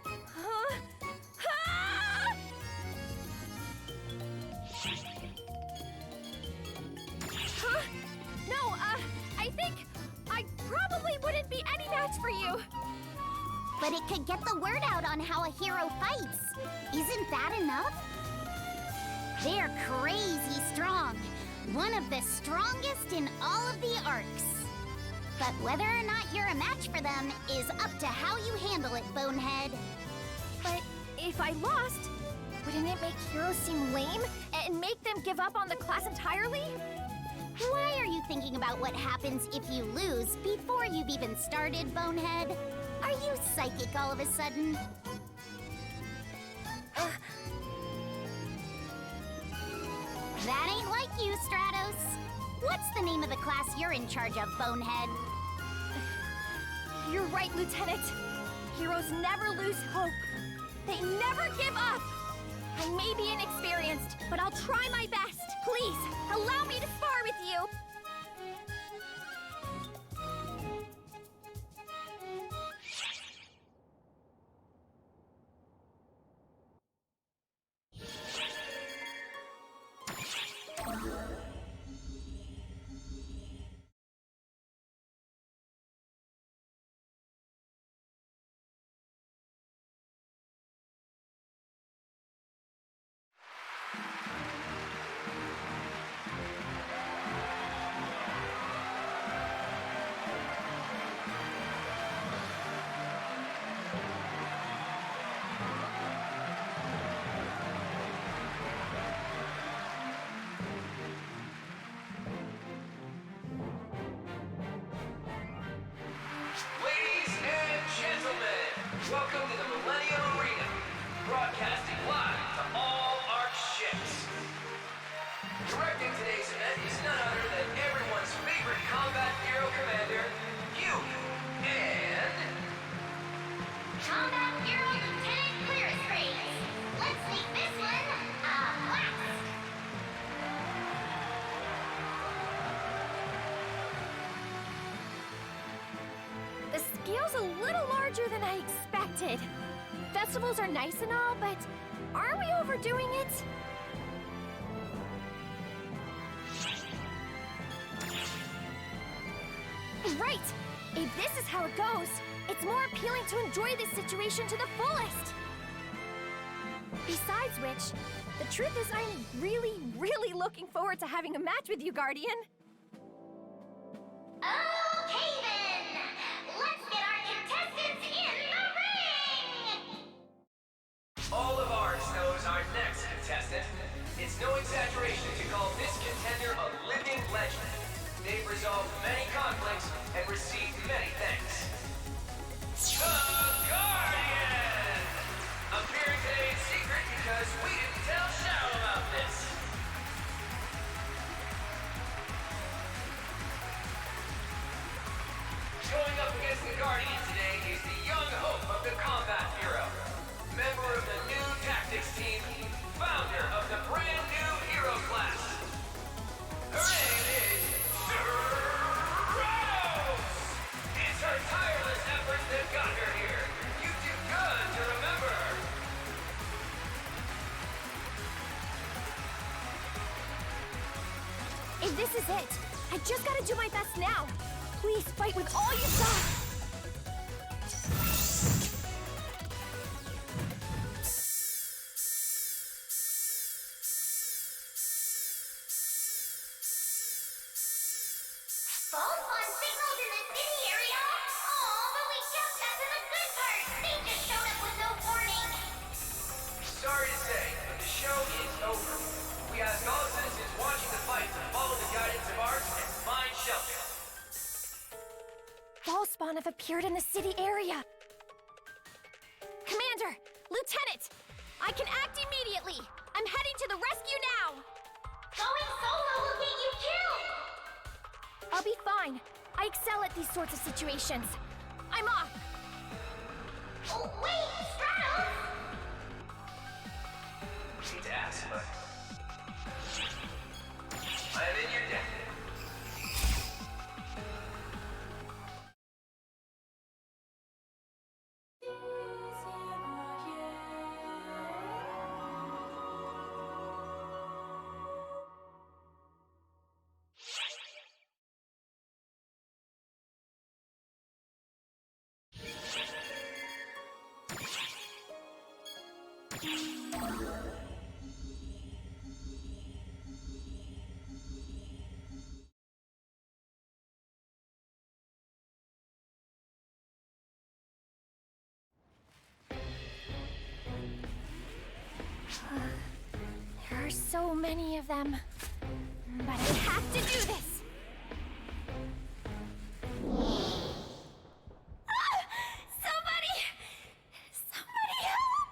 Huh? Ah! Huh? No, I think I probably wouldn't be any match for you. But it could get the word out on how a hero fights. Isn't that enough? They're crazy strong. One of the strongest in all of the arcs. But whether or not you're a match for them is up to how you handle it, Bonehead. But if I lost, wouldn't it make heroes seem lame and make them give up on the class entirely? Why are you thinking about what happens if you lose before you've even started, Bonehead? Are you psychic all of a sudden? That ain't like you, Stratos. What's the name of the class you're in charge of, Bonehead? You're right, Lieutenant. Heroes never lose hope. They never give up. I may be inexperienced, but I'll try my best. Please, allow me to spar with you. Ladies and gentlemen, welcome to the Millennium Arena, broadcasting live to all ARC ships. Directing today's event is none other than everyone's favorite combat hero commander, Huey, and... Combat Hero Lieutenant Clearest. Let's make this one a blast! The scale's a little larger than I expected. Festivals are nice and all, but aren't we overdoing it? Right! If this is how it goes, it's more appealing to enjoy this situation to the fullest. Besides which, the truth is I'm really looking forward to having a match with you, Guardian. Okay then! Let's get our contestants in the ring! All of ARC knows our next contestant. It's no exaggeration to call this contender a living legend. They've resolved many conflicts and received many thanks. The Guardian! Appearing today in secret because we didn't tell Shadow about this. Going up against the Guardian today is the young hope of the combat hero. This is it. I just gotta do my best now. Please fight with all you got. False on signals in the city area. Oh, but we just got to the good part. They just showed up with no warning. Sorry to say, but the show is over. We ask all citizens watching the fight to follow the guidance of Arts and find shelter. Ballspawn have appeared in the city area. Commander! Lieutenant! I can act immediately! I'm heading to the rescue now! Going solo will get you killed! I'll be fine. I excel at these sorts of situations. I'm off! Oh, wait! Stratos! Hate to ask, but I am in your debt. There are so many of them. But I have to do this! Ah! Somebody! Somebody help!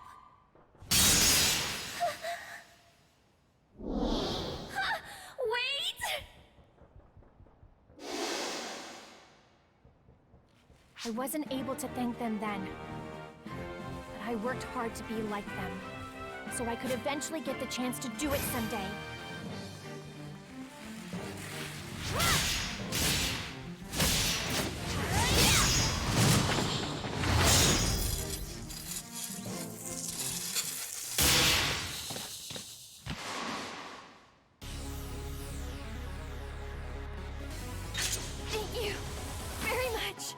Wait! I wasn't able to thank them then. But I worked hard to be like them, so I could eventually get the chance to do it someday. Thank you very much.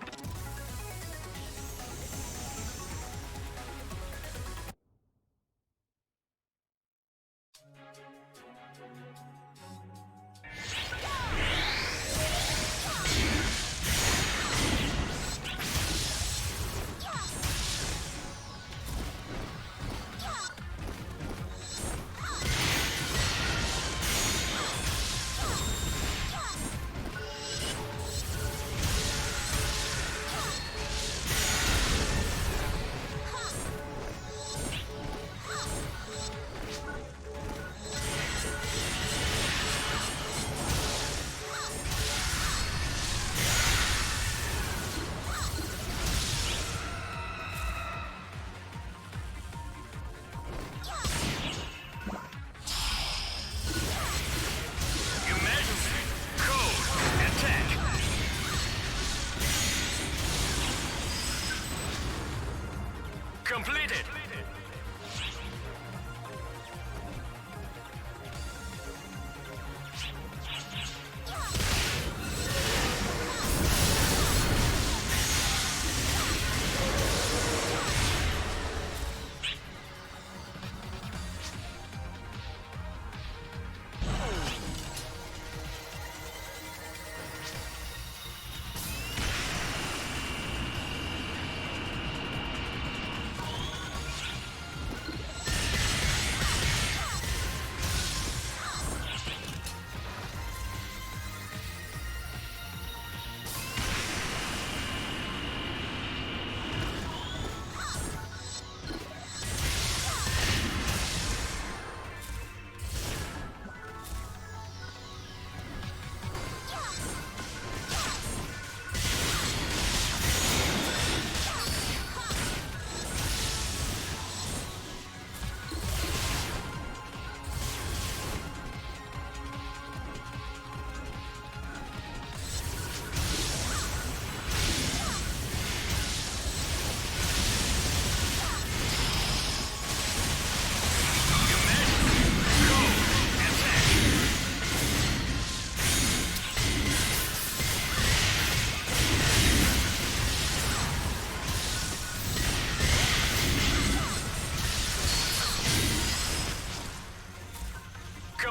Completed!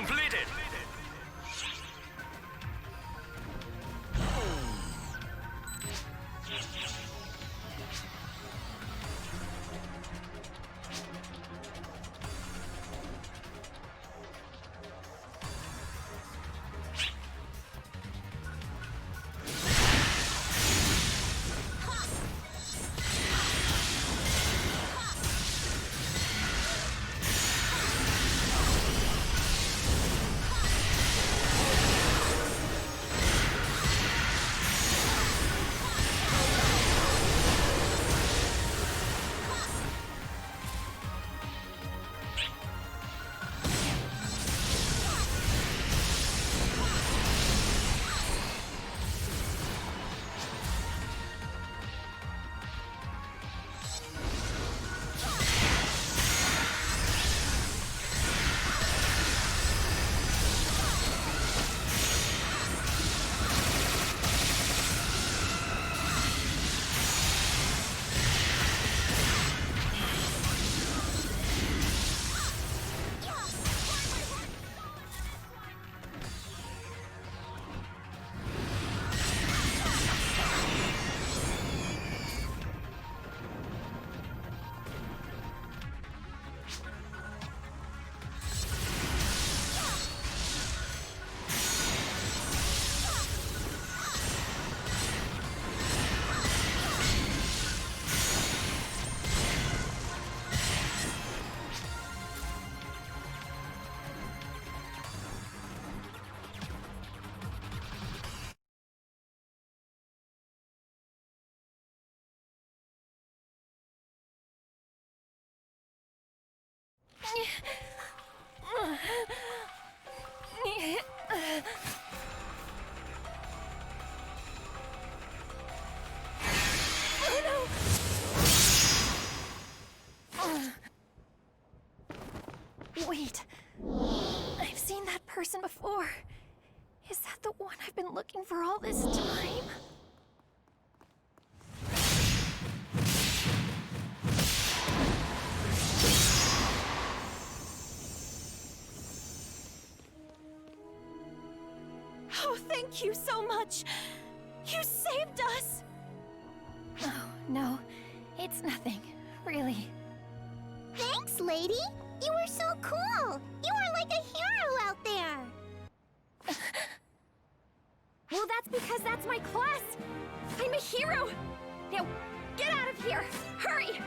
Completed! Wait. I've seen that person before. Is that the one I've been looking for all this time? Oh, thank you so much! You saved us! Oh, no. It's nothing. Really. Thanks, lady! You were so cool! You are like a hero out there! Well, that's because that's my class! I'm a hero! Now, get out of here! Hurry!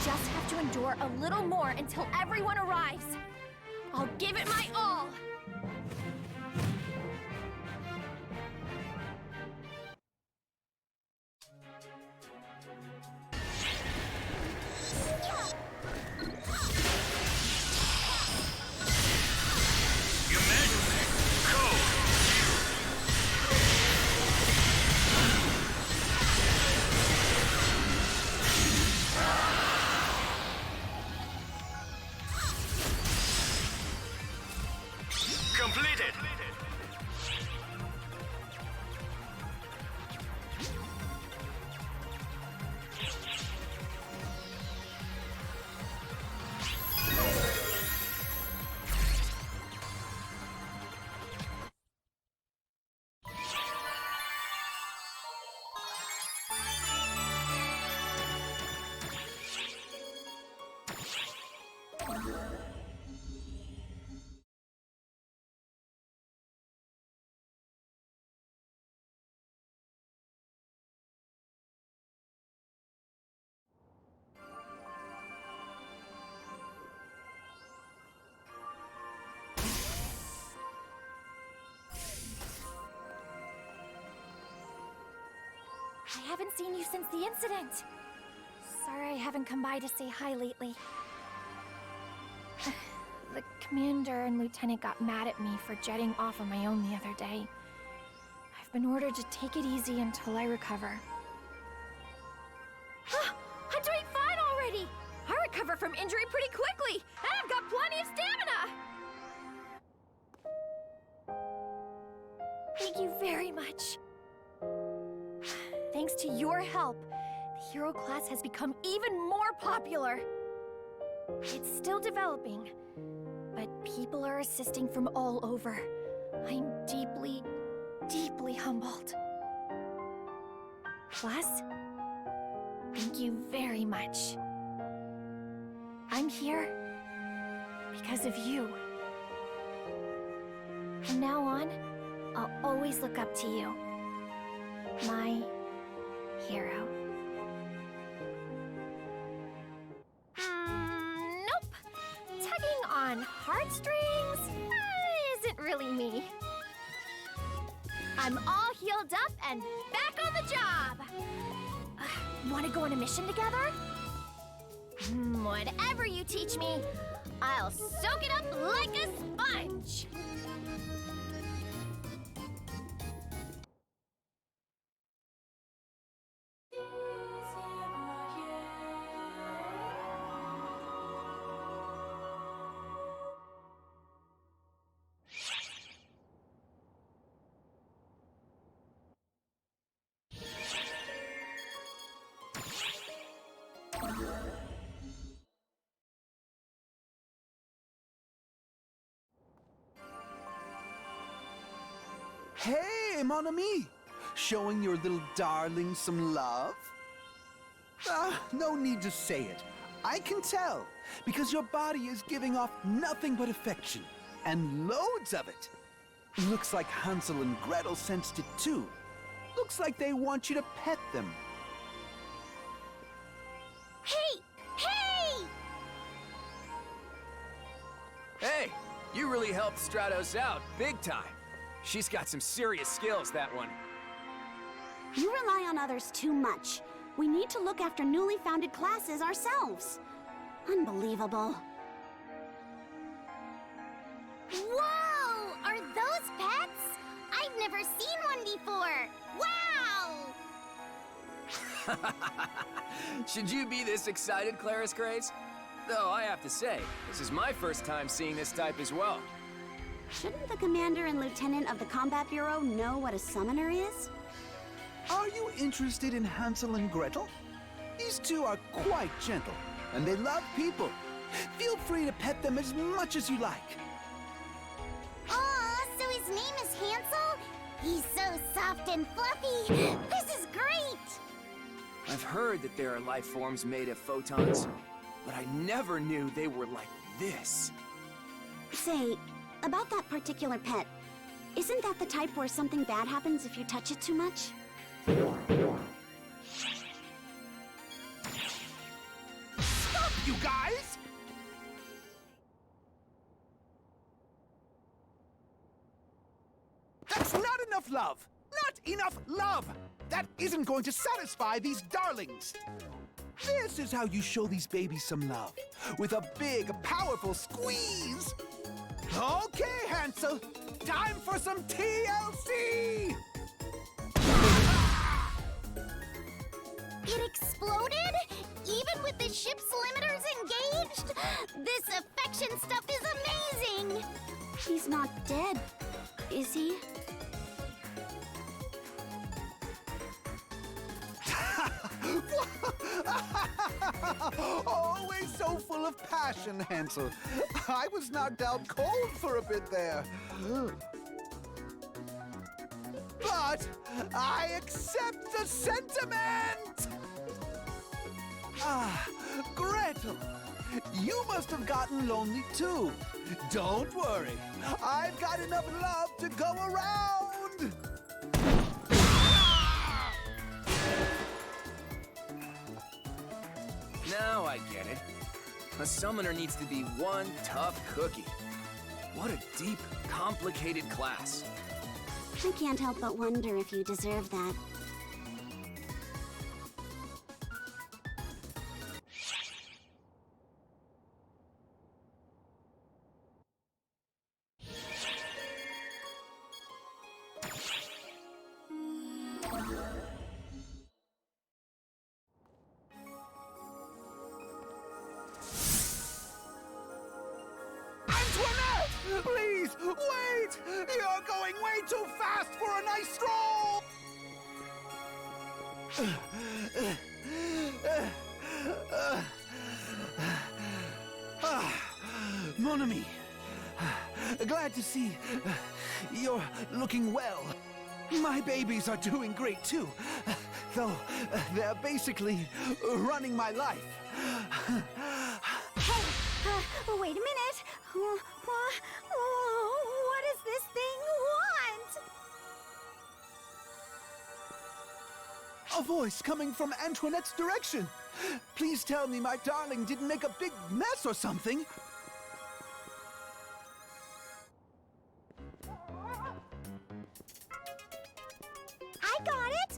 Just have to endure a little more until everyone arrives. I'll give it my all! Completed! I haven't seen you since the incident. Sorry I haven't come by to say hi lately. The commander and lieutenant got mad at me for jetting off on my own the other day. I've been ordered to take it easy until I recover. I'm doing fine already! I recover from injury pretty quickly, and I've got plenty of stamina! you very much. Thanks to your help, the hero class has become even more popular. It's still developing, but people are assisting from all over. I'm deeply, deeply humbled. Class, thank you very much. I'm here because of you. From now on, I'll always look up to you. My hero. Nope. Tugging on heartstrings isn't really me. I'm all healed up and back on the job. Want to go on a mission together? Whatever you teach me, I'll soak it up like a sponge. Hey, mon ami! Showing your little darling some love? No need to say it. I can tell, because your body is giving off nothing but affection, and loads of it. Looks like Hansel and Gretel sensed it too. Looks like they want you to pet them. Hey! Hey! Hey, you really helped Stratos out, big time. She's got some serious skills, that one. You rely on others too much. We need to look after newly founded classes ourselves. Unbelievable. Whoa! Are those pets? I've never seen one before. Wow! Should you be this excited, Claris Grace? Though I have to say, this is my first time seeing this type as well. Shouldn't the commander and lieutenant of the Combat Bureau know what a summoner is? Are you interested in Hansel and Gretel? These two are quite gentle, and they love people. Feel free to pet them as much as you like. Aw, so his name is Hansel? He's so soft and fluffy. This is great! I've heard that there are life forms made of photons, but I never knew they were like this. Say, about that particular pet, isn't that the type where something bad happens if you touch it too much? Stop, you guys! That's not enough love! Not enough love! That isn't going to satisfy these darlings! This is how you show these babies some love. With a big, powerful squeeze! Okay, Hansel! Time for some TLC! It exploded? Even with the ship's limiters engaged? This affection stuff is amazing! He's not dead, is he? Always so full of passion, Hansel. I was knocked out cold for a bit there. But I accept the sentiment! Ah, Gretel, you must have gotten lonely too. Don't worry, I've got enough love to go around! Now I get it. A summoner needs to be one tough cookie. What a deep, complicated class. I can't help but wonder if you deserve that. Please, wait! it! You're going way too fast for a nice stroll! Mon ami, glad to see you're looking well. My babies are doing great too, though they're basically running my life. Hey, wait a minute. What does this thing want? A voice coming from Antoinette's direction. Please tell me my darling didn't make a big mess or something.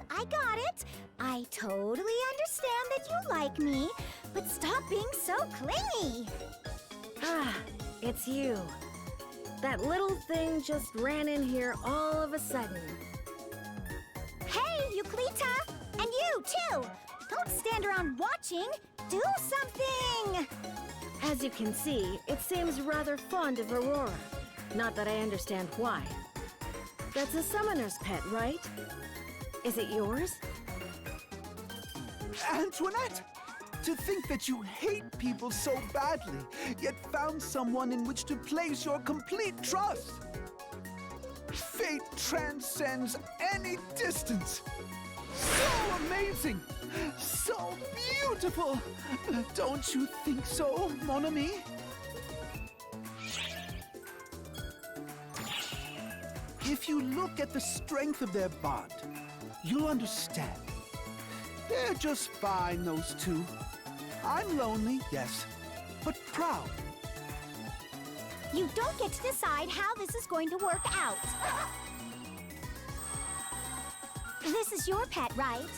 I got it. I totally understand that you like me, but stop being so clingy. Ah, it's you. That little thing just ran in here all of a sudden. Hey, Euclita! And you, too! Don't stand around watching! Do something! As you can see, it seems rather fond of Aurora. Not that I understand why. That's a summoner's pet, right? Is it yours? Antoinette! To think that you hate people so badly, yet found someone in which to place your complete trust. Fate transcends any distance. So amazing! So beautiful! Don't you think so, mon ami? If you look at the strength of their bond, you'll understand. They're just fine, those two. I'm lonely, yes, but proud. You don't get to decide how this is going to work out. This is your pet, right?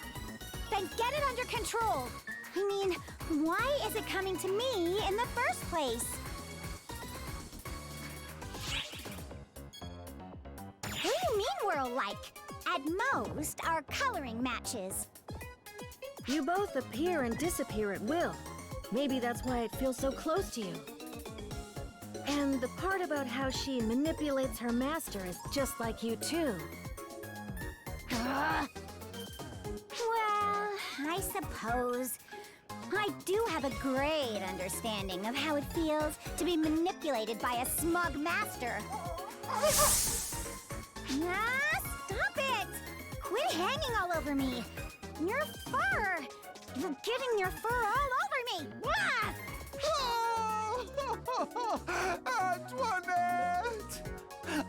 Then get it under control. I mean, why is it coming to me in the first place? What do you mean we're alike? At most, our coloring matches. You both appear and disappear at will. Maybe that's why it feels so close to you. And the part about how she manipulates her master is just like you too. Well, I suppose. I do have a great understanding of how it feels to be manipulated by a smug master. Ah, stop it! Quit hanging all over me! Your fur! You're getting your fur all over me! Ah! Antoinette!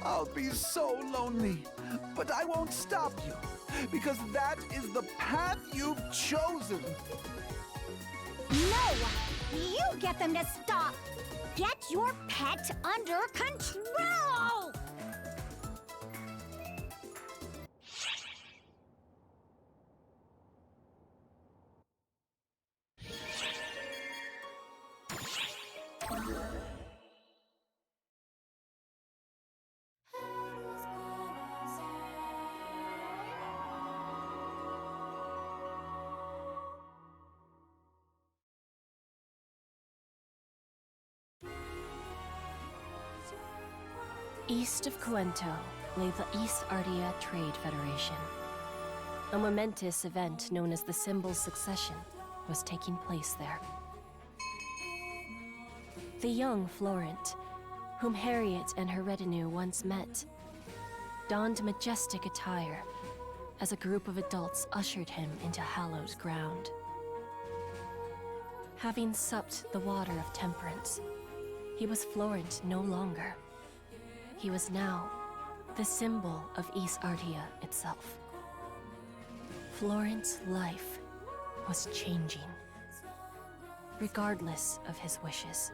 I'll be so lonely, but I won't stop you, because that is the path you've chosen. No! You get them to stop! Get your pet under control! East of Cuento lay the East Ardia Trade Federation. A momentous event known as the Symbol's Succession was taking place there. The young Florent, whom Harriet and her retinue once met, donned majestic attire as a group of adults ushered him into hallowed ground. Having supped the water of temperance, he was Florent no longer. He was now the symbol of East Ardia itself. Florent's life was changing, regardless of his wishes.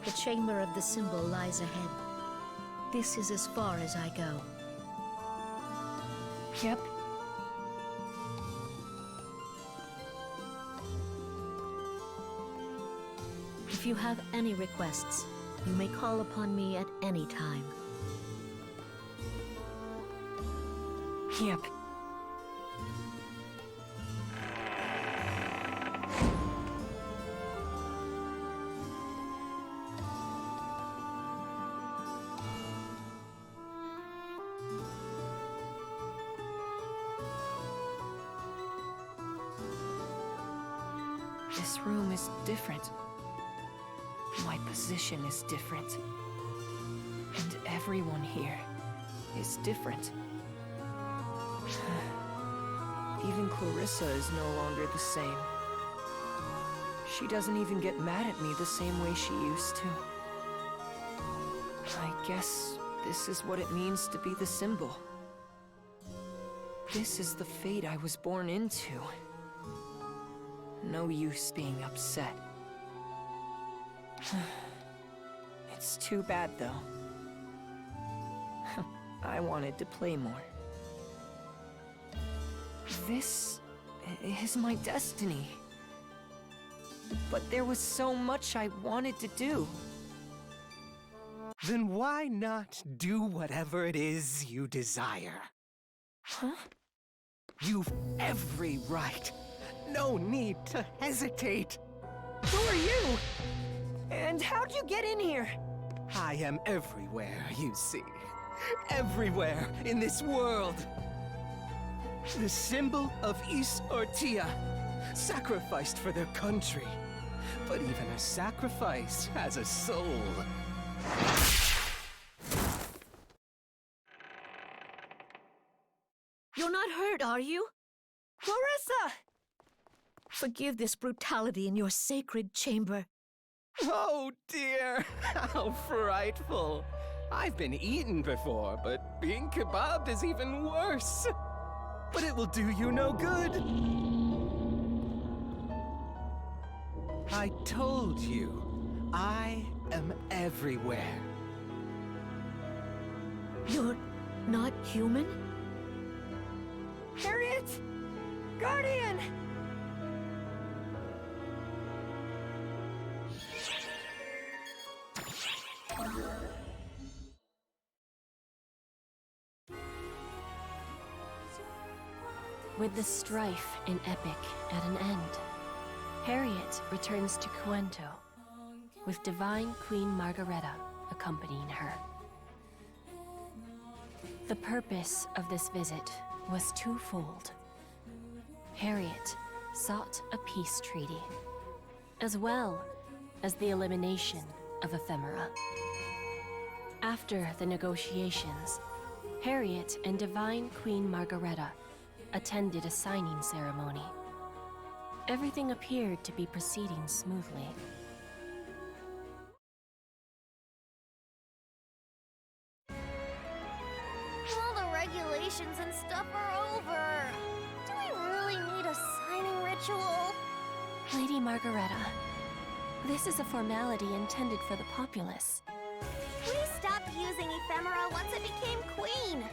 The chamber of the symbol lies ahead. This is as far as I go. Yep. If If you have any requests, you may call upon me at any time. Yep. This room is different. My position is different. And everyone here is different. Even Clarissa is no longer the same. She doesn't even get mad at me the same way she used to. I guess this is what it means to be the symbol. This is the fate I was born into. No use being upset. It's too bad, though. I wanted to play more. This is my destiny. But there was so much I wanted to do. Then why not do whatever it is you desire? Huh? You've every right. No need to hesitate. Who are you? And how'd you get in here? I am everywhere, you see. Everywhere in this world. The symbol of Is Ortia, sacrificed for their country. But even a sacrifice has a soul. You're not hurt, are you? Clarissa! Forgive this brutality in your sacred chamber. Oh dear, how frightful. I've been eaten before, but being kebabbed is even worse. But it will do you no good. I told you, I am everywhere. You're not human? Harriet! Guardian! With the strife in Epic at an end, Harriet returns to Cuento, with Divine Queen Margareta accompanying her. The purpose of this visit was twofold. Harriet sought a peace treaty, as well as the elimination of ephemera. After the negotiations, Harriet and Divine Queen Margareta attended a signing ceremony. Everything appeared to be proceeding smoothly. All the regulations and stuff are over. Do we really need a signing ritual? Lady Margareta, this is a formality intended for the populace. We stopped using ephemera once it became queen.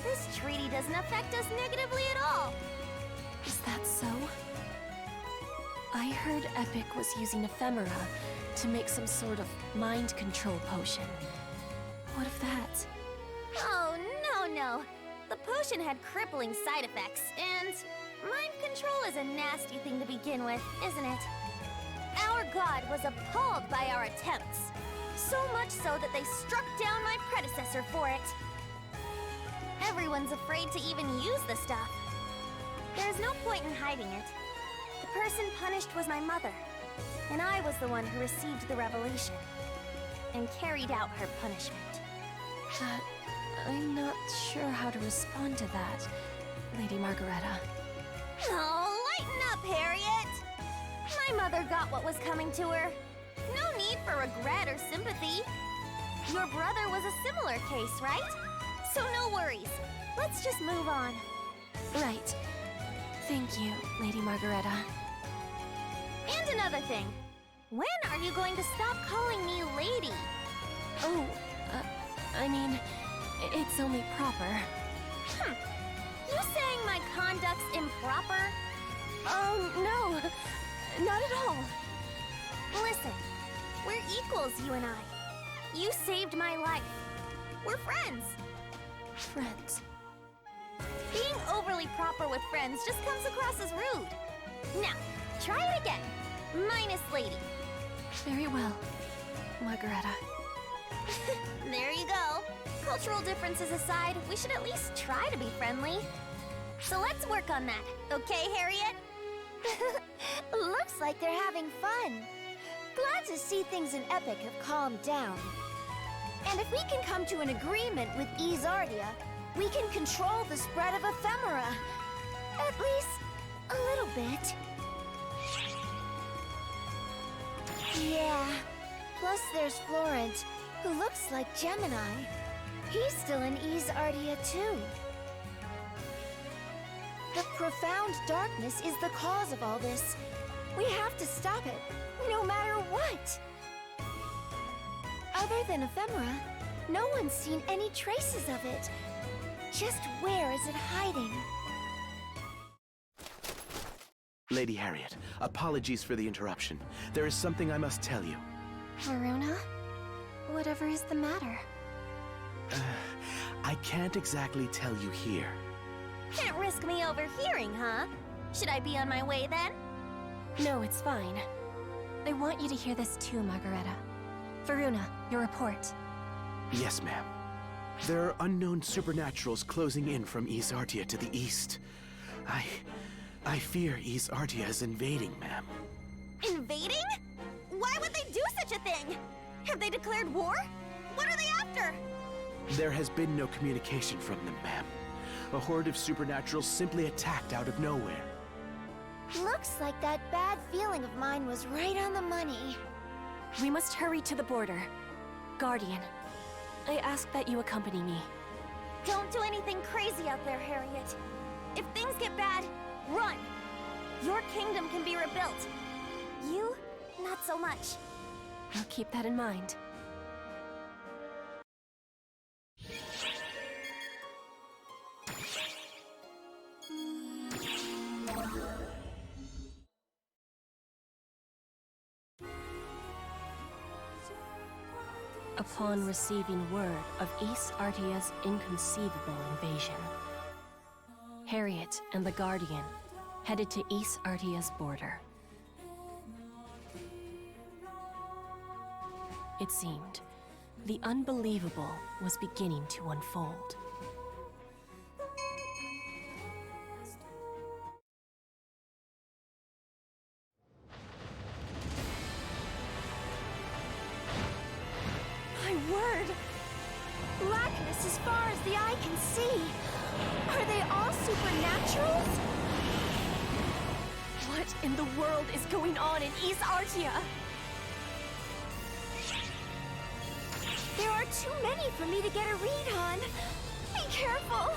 This treaty doesn't affect us negatively at all. Is that so? I heard Epic was using ephemera to make some sort of mind control potion. What of that? Oh, no. The potion had crippling side effects, and mind control is a nasty thing to begin with, isn't it? Our god was appalled by our attempts. So much so that they struck down my predecessor for it. Everyone's afraid to even use the stuff. There's no point in hiding it. The person punished was my mother, and I was the one who received the revelation and carried out her punishment. I'm not sure how to respond to that, Lady Margareta. Oh, lighten up, Harriet! My mother got what was coming to her. No need for regret or sympathy. Your brother was a similar case, right? So no worries. Let's just move on. Right. Thank you, Lady Margareta. And another thing. When are you going to stop calling me lady? Oh, I mean, it's only proper. You saying my conduct's improper? Oh, no. Not at all. Listen, equals, you and I. You saved my life. We're friends. Friends. Being overly proper with friends just comes across as rude. Now, try it again. Minus lady. Very well, Margareta. There you go. Cultural differences aside, we should at least try to be friendly. So let's work on that, okay, Harriet? Looks like they're having fun. Glad to see things in Epic have calmed down. And if we can come to an agreement with Izardia, we can control the spread of ephemera. At least, a little bit. Yeah. Plus there's Florent, who looks like Gemini. He's still in Izardia too. The profound darkness is the cause of all this. We have to stop it, no matter what. Other than ephemera, no one's seen any traces of it. Just where is it hiding? Lady Harriet, apologies for the interruption. There is something I must tell you. Varuna? Whatever is the matter? I can't exactly tell you here. Can't risk me overhearing, huh? Should I be on my way then? No, it's fine. I want you to hear this too, Margareta. Varuna, your report. Yes, ma'am. There are unknown supernaturals closing in from Izardia to the east. I fear Izardia is invading, ma'am. Invading? Why would they do such a thing? Have they declared war? What are they after? There has been no communication from them, ma'am. A horde of supernaturals simply attacked out of nowhere. Looks like that bad feeling of mine was right on the money. We must hurry to the border. Guardian, I ask that you accompany me. Don't do anything crazy out there, Harriet. If things get bad, run. Your kingdom can be rebuilt. You, not so much. I'll keep that in mind. Upon receiving word of Izardia's inconceivable invasion, Harriet and the Guardian headed to Izardia's border. It seemed the unbelievable was beginning to unfold. My word! Blackness as far as the eye can see. Are they all supernaturals? What in the world is going on in Izardia? There are too many for me to get a read on. Be careful!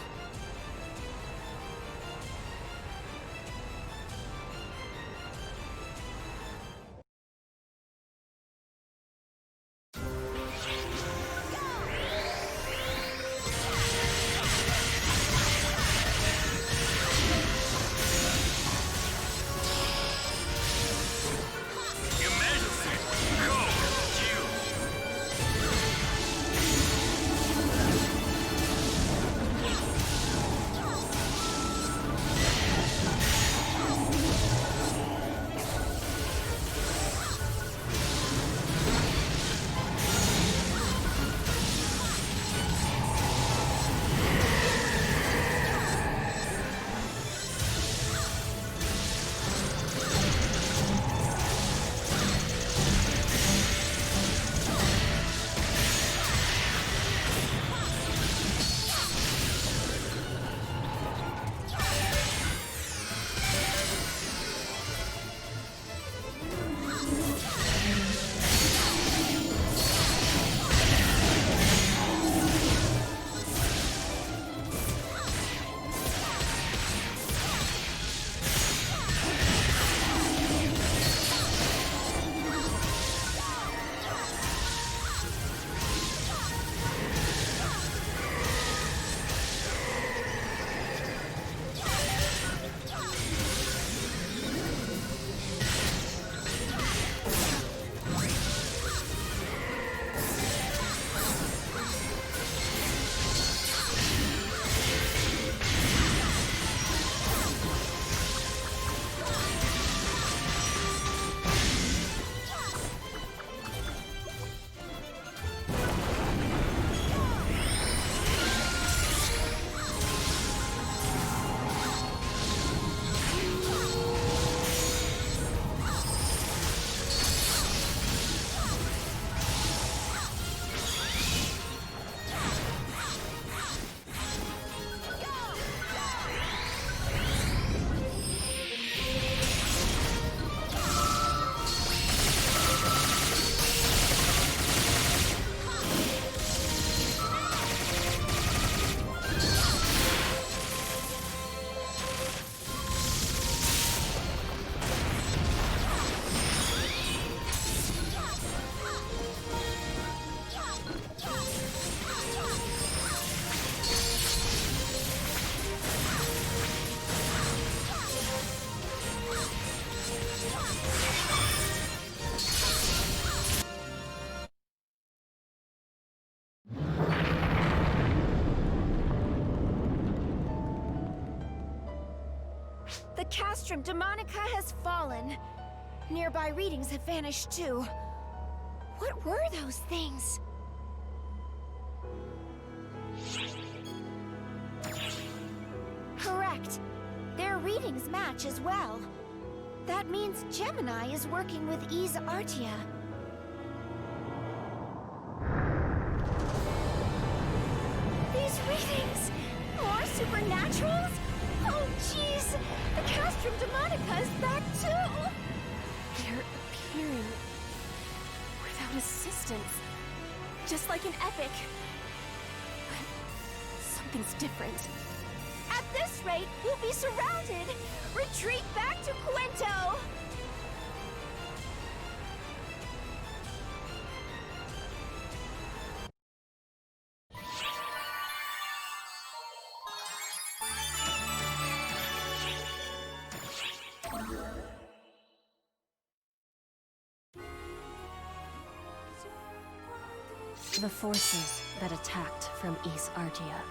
The Castrum Demonica has fallen. Nearby readings have vanished too. What were those things? Correct. Their readings match as well. That means Gemini is working with Ys Artia. These readings! More supernaturals? Oh jeez! The Castrum Demonica is back too! They're appearing without assistance. Just like an epic. But something's different. At this rate, we'll be surrounded! Retreat back to Cuento! The forces that attacked from Ys Artia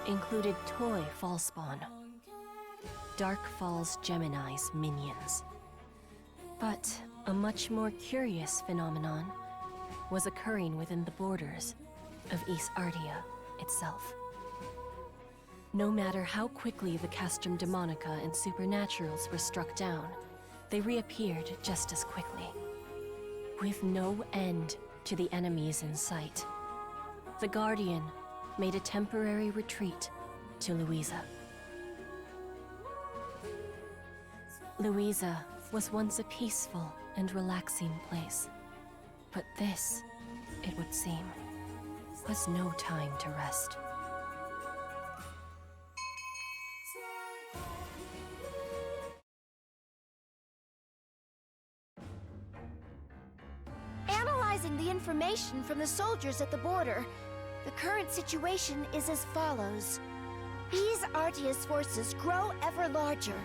included toy Fallspawn, Dark Falls Gemini's minions. But a much more curious phenomenon was occurring within the borders of Ys Artia itself. No matter how quickly the Castrum Demonica and Supernaturals were struck down, they reappeared just as quickly. With no end to the enemies in sight, the Guardian made a temporary retreat to Louisa. Louisa was once a peaceful and relaxing place, but this, it would seem, was no time to rest. Analyzing the information from the soldiers at the border, the current situation is as follows. Ys Artia's forces grow ever larger,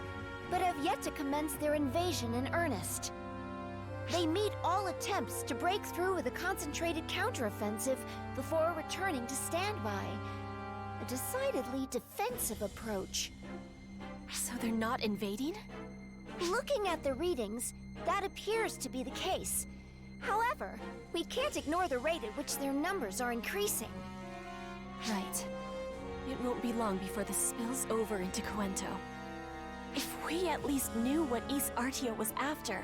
but have yet to commence their invasion in earnest. They meet all attempts to break through with a concentrated counteroffensive before returning to standby. A decidedly defensive approach. So they're not invading? Looking at the readings, that appears to be the case. However, we can't ignore the rate at which their numbers are increasing. Right. It won't be long before this spills over into Cuento. If we at least knew what Ys Artia was after,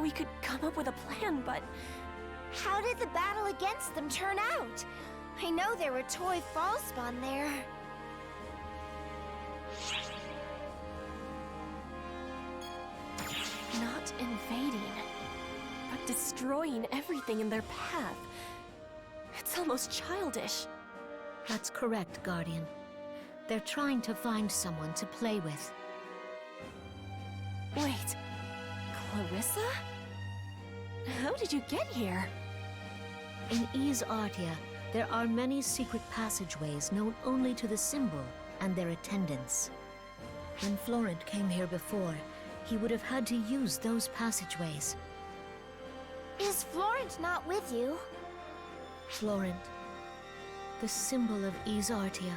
we could come up with a plan, but... How did the battle against them turn out? I know there were toy Fallspawn there. Not invading, but destroying everything in their path. It's almost childish. That's correct, Guardian. They're trying to find someone to play with. Wait, Clarissa? How did you get here? In Ys Artia, there are many secret passageways known only to the symbol and their attendants. When Florent came here before, he would have had to use those passageways. Is Florent not with you? Florent, the symbol of Ys Artia,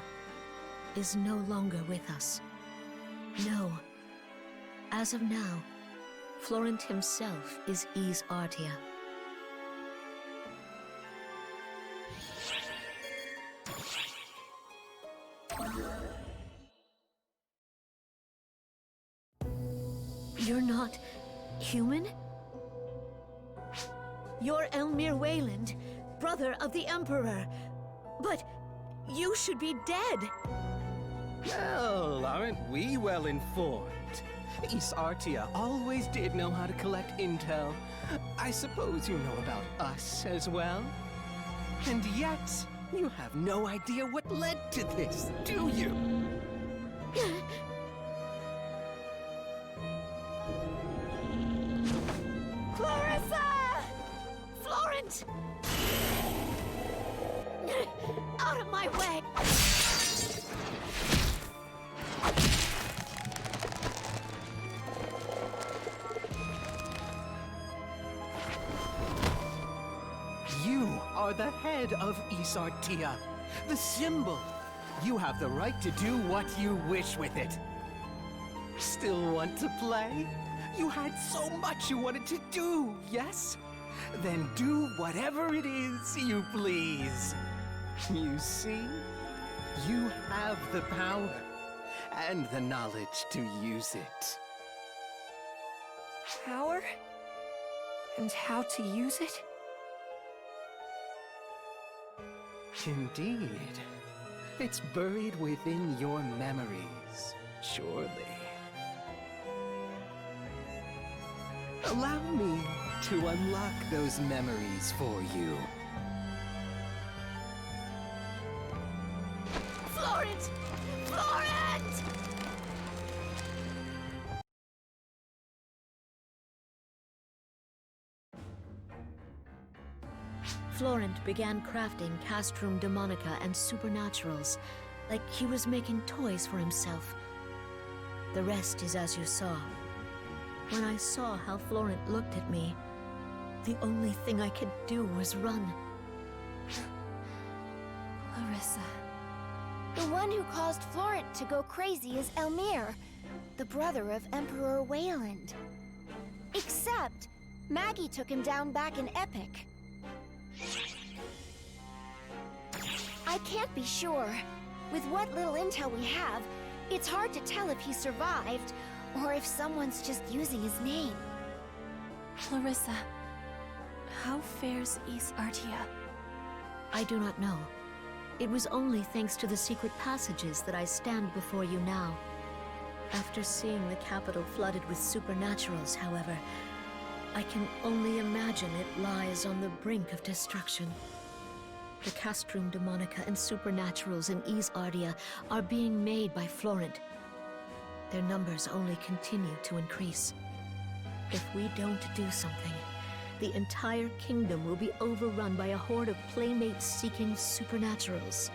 is no longer with us. No. As of now, Florent himself is Ys Artia. You're not human? You're Elmir Wayland, brother of the Emperor. But you should be dead. Well, aren't we well informed? Ys Artia always did know how to collect intel. I suppose you know about us as well? And yet, you have no idea what led to this, do you? Clarissa! Florent! Out of my way! You are the head of Ys Artia, the symbol. You have the right to do what you wish with it. Still want to play? You had so much you wanted to do, yes? Then do whatever it is you please. You see? You have the power and the knowledge to use it. Power? And how to use it? Indeed. It's buried within your memories, surely. Allow me to unlock those memories for you. Florent! Florent! Florent began crafting Castrum Demonica and Supernaturals, like he was making toys for himself. The rest is as you saw. When I saw how Florent looked at me, the only thing I could do was run. Clarissa. The one who caused Florent to go crazy is Elmir, the brother of Emperor Wayland. Except, Maggie took him down back in Epic. I can't be sure. With what little intel we have, it's hard to tell if he survived, or if someone's just using his name. Clarissa, how fares East Artia? I do not know. It was only thanks to the secret passages that I stand before you now. After seeing the capital flooded with supernaturals, however, I can only imagine it lies on the brink of destruction. The Castrum Demonica and supernaturals in East Artia are being made by Florent. Their numbers only continue to increase. If we don't do something, the entire kingdom will be overrun by a horde of playmates-seeking supernaturals.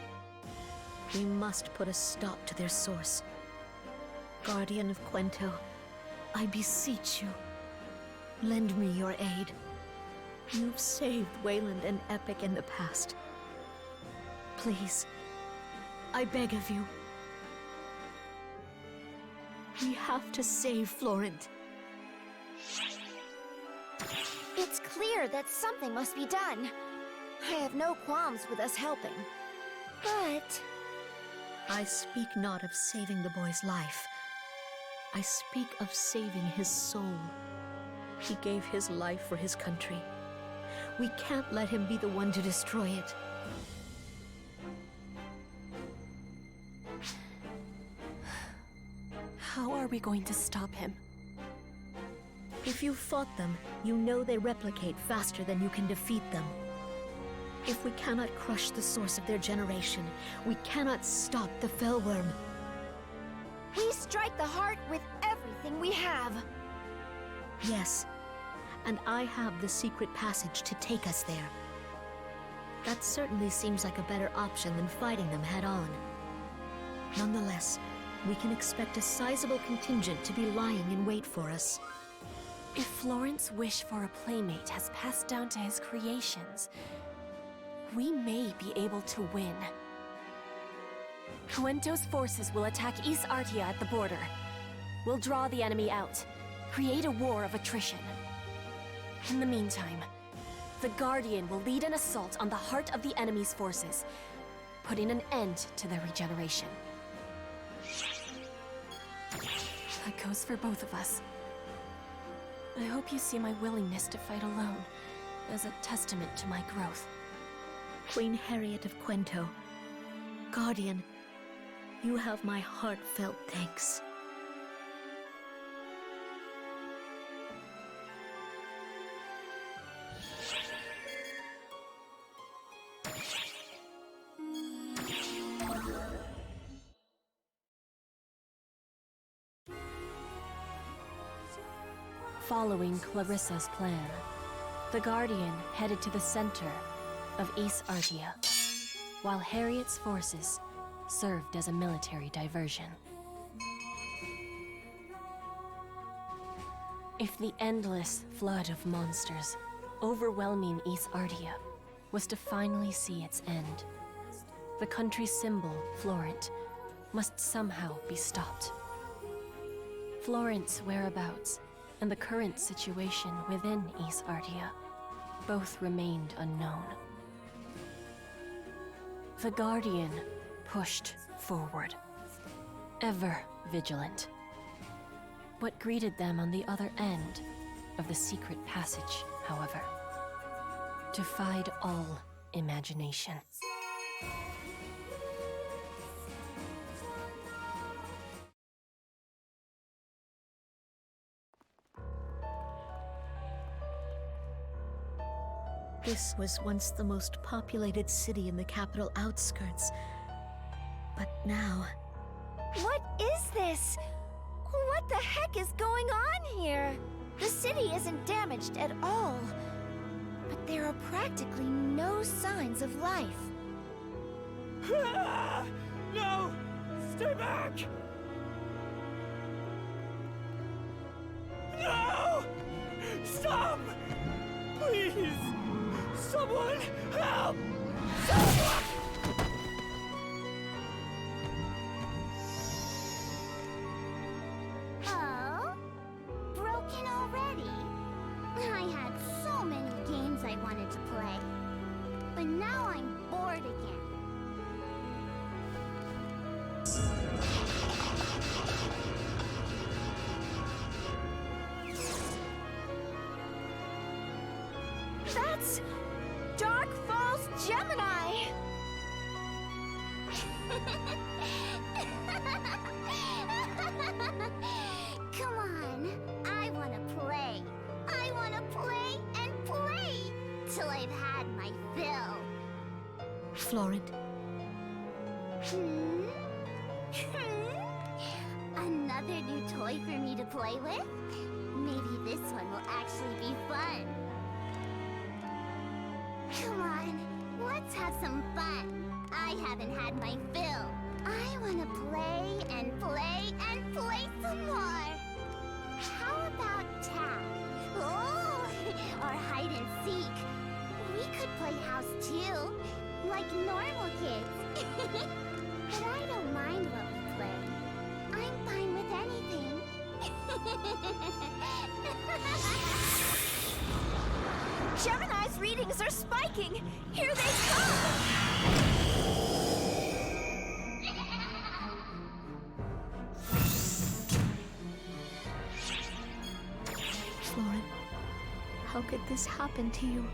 We must put a stop to their source. Guardian of Quento, I beseech you, lend me your aid. You've saved Wayland and Epic in the past. Please, I beg of you. We have to save Florent. It's clear that something must be done. I have no qualms with us helping. But... I speak not of saving the boy's life. I speak of saving his soul. He gave his life for his country. We can't let him be the one to destroy it. How are we going to stop him? If you fought them, you know they replicate faster than you can defeat them. If we cannot crush the source of their generation, we cannot stop the Fellworm. we strike the heart with everything we have. Yes, and I have the secret passage to take us there. That certainly seems like a better option than fighting them head-on. Nonetheless, we can expect a sizable contingent to be lying in wait for us. If Florent's wish for a playmate has passed down to his creations, we may be able to win. Cuento's forces will attack East Artia at the border. We'll draw the enemy out, create a war of attrition. In the meantime, the Guardian will lead an assault on the heart of the enemy's forces, putting an end to their regeneration. That goes for both of us. I hope you see my willingness to fight alone as a testament to my growth. Queen Harriet of Quento, Guardian, you have my heartfelt thanks. Following Clarissa's plan, the Guardian headed to the center of East Artia, while Harriet's forces served as a military diversion. If the endless flood of monsters overwhelming East Artia was to finally see its end, the country's symbol, Florent, must somehow be stopped. Florent's whereabouts and the current situation within East Artia both remained unknown. The Guardian pushed forward, ever vigilant. What greeted them on the other end of the secret passage, however, defied all imagination. This was once the most populated city in the capital outskirts. But now... What is this? What the heck is going on here? The city isn't damaged at all. But there are practically no signs of life. No! Stay back! No! Stop! Please! Someone help! Someone! Oh? Broken already? I had so many games I wanted to play. But now I'm bored again. That's... Dark Falls Gemini! Come on, I wanna play. I wanna play and play till I've had my fill. Florent, Another new toy for me to play with? Maybe this one will actually be fun. Come on, let's have some fun. I haven't had my fill. I wanna play and play and play some more. How about tag? Oh, or hide and seek. We could play house too, like normal kids. But I don't mind what we play. I'm fine with anything. Gemini's readings are spiking! Here they come! Florent, how could this happen to you?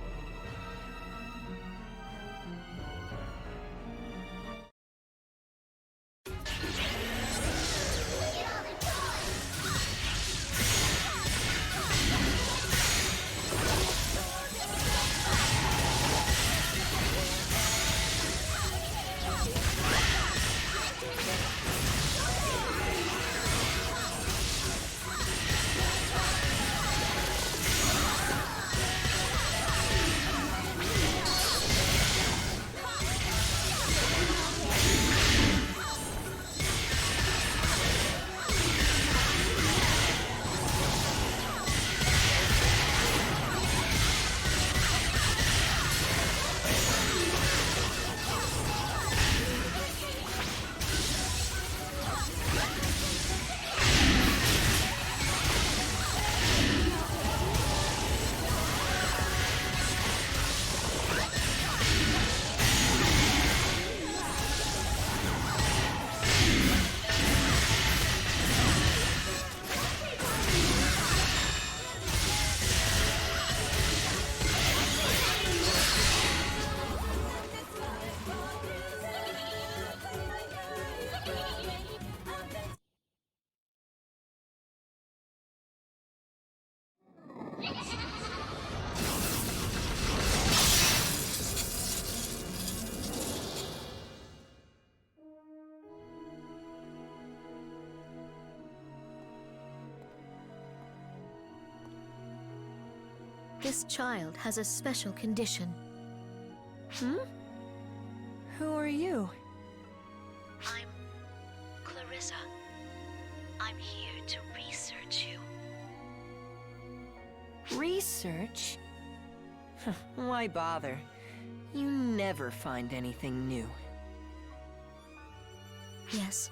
This child has a special condition. Who are you? I'm Clarissa. I'm here to research you. Research? Why bother? You never find anything new. Yes.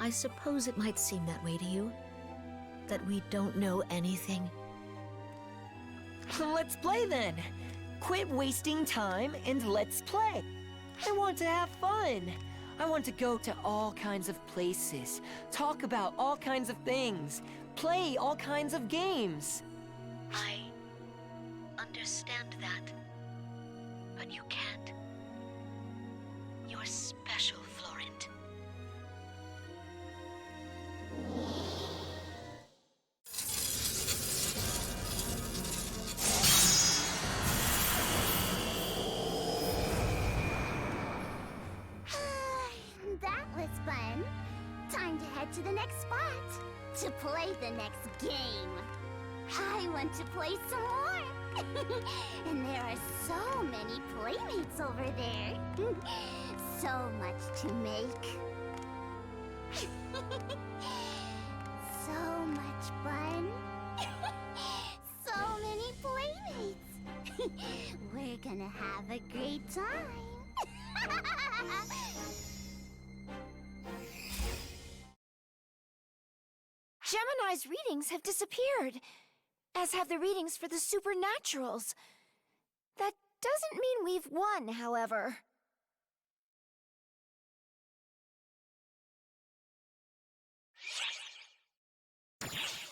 I suppose it might seem that way to you. that we don't know anything? Let's play then! Quit wasting time and let's play! I want to have fun! I want to go to all kinds of places, talk about all kinds of things, play all kinds of games. I understand that, but you can't. You're special, Florent. That was fun. Time to head to the next spot to play the next game. I want to play some more. And there are so many playmates over there. So much to make. So much fun. So many playmates. We're gonna have a great time. Gemini's readings have disappeared, as have the readings for the supernaturals. That doesn't mean we've won, however.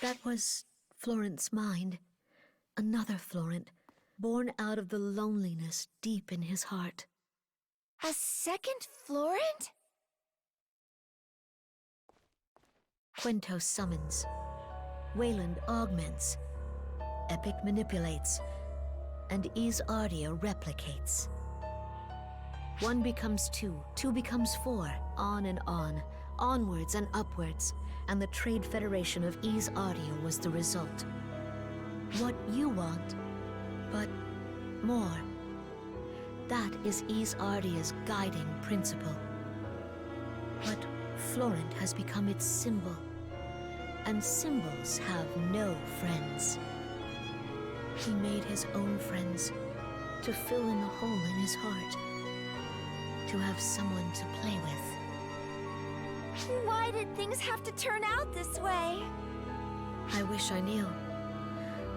That was Florent's mind. Another Florent, born out of the loneliness deep in his heart. A second Florent? Quento summons. Wayland augments. Epic manipulates. And Isardia replicates. 1 becomes 2, 2 becomes 4, on and on, onwards and upwards, and the Trade Federation of Isardia was the result. What you want, but more. That is Isardia's guiding principle. But Florent has become its symbol, and symbols have no friends. He made his own friends to fill in the hole in his heart, to have someone to play with. Why did things have to turn out this way? I wish I knew.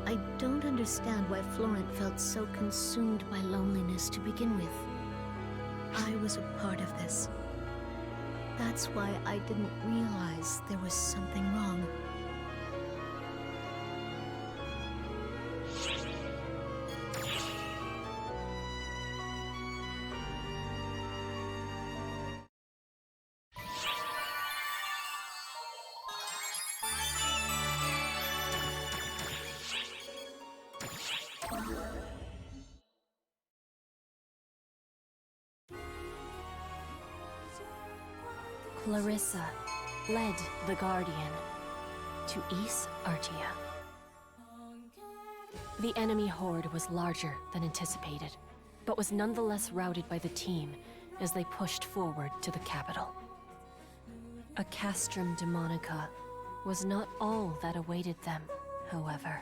I don't understand why Florent felt so consumed by loneliness to begin with. I was a part of this. That's why I didn't realize there was something wrong. Clarissa led the Guardian to East Artia. The enemy horde was larger than anticipated, but was nonetheless routed by the team as they pushed forward to the capital. A castrum demonica was not all that awaited them, however.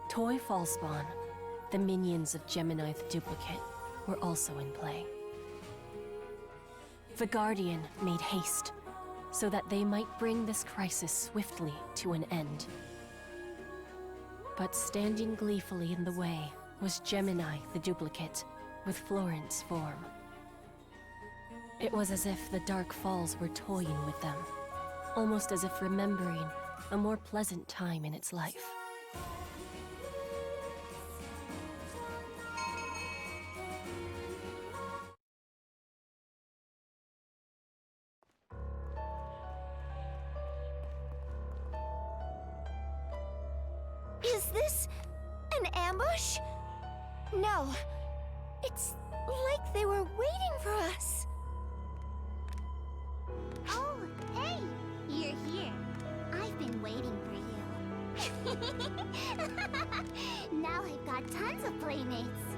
Toy Fallspawn, the minions of Gemini the Duplicate, were also in play. The Guardian made haste, so that they might bring this crisis swiftly to an end. But standing gleefully in the way was Gemini the Duplicate, with Florent's form. It was as if the Dark Falls were toying with them, almost as if remembering a more pleasant time in its life. Is this an ambush? No. It's like they were waiting for us. Oh, hey! You're here. I've been waiting for you. Now I've got tons of playmates.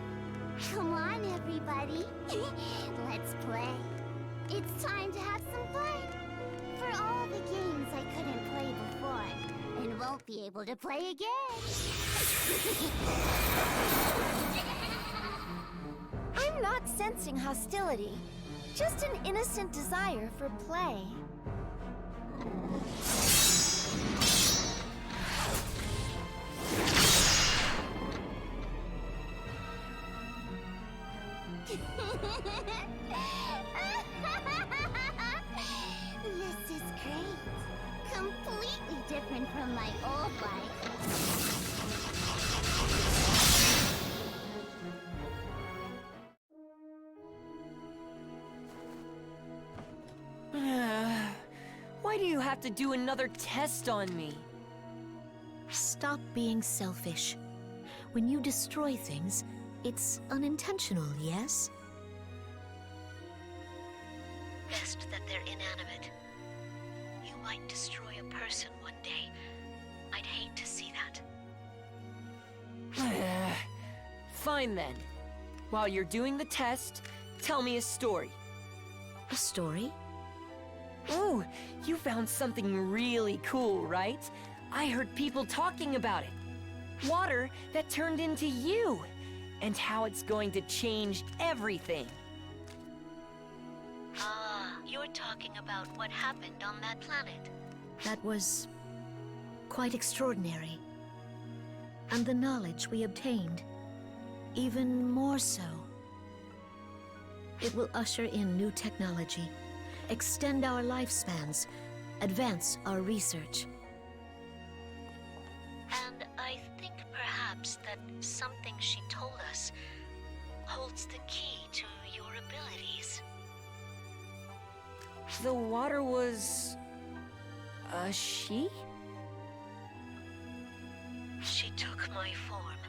Come on, everybody. Let's play. It's time to have some fun. For all the games I couldn't play before, and won't be able to play again. I'm not sensing hostility. Just an innocent desire for play. This is great. Completely different from my old life. Why do you have to do another test on me? Stop being selfish. When you destroy things, it's unintentional, yes? Best that they're inanimate. You might destroy a person one day. I'd hate to see that. Fine then. While you're doing the test, tell me a story. A story? Ooh, you found something really cool, right? I heard people talking about it. Water that turned into you, and how it's going to change everything. Ah, you're talking about what happened on that planet. That was quite extraordinary. And the knowledge we obtained, even more so. It will usher in new technology, extend our lifespans, advance our research. And I think perhaps that something she told us holds the key to your abilities. The water was... a she? She took my form,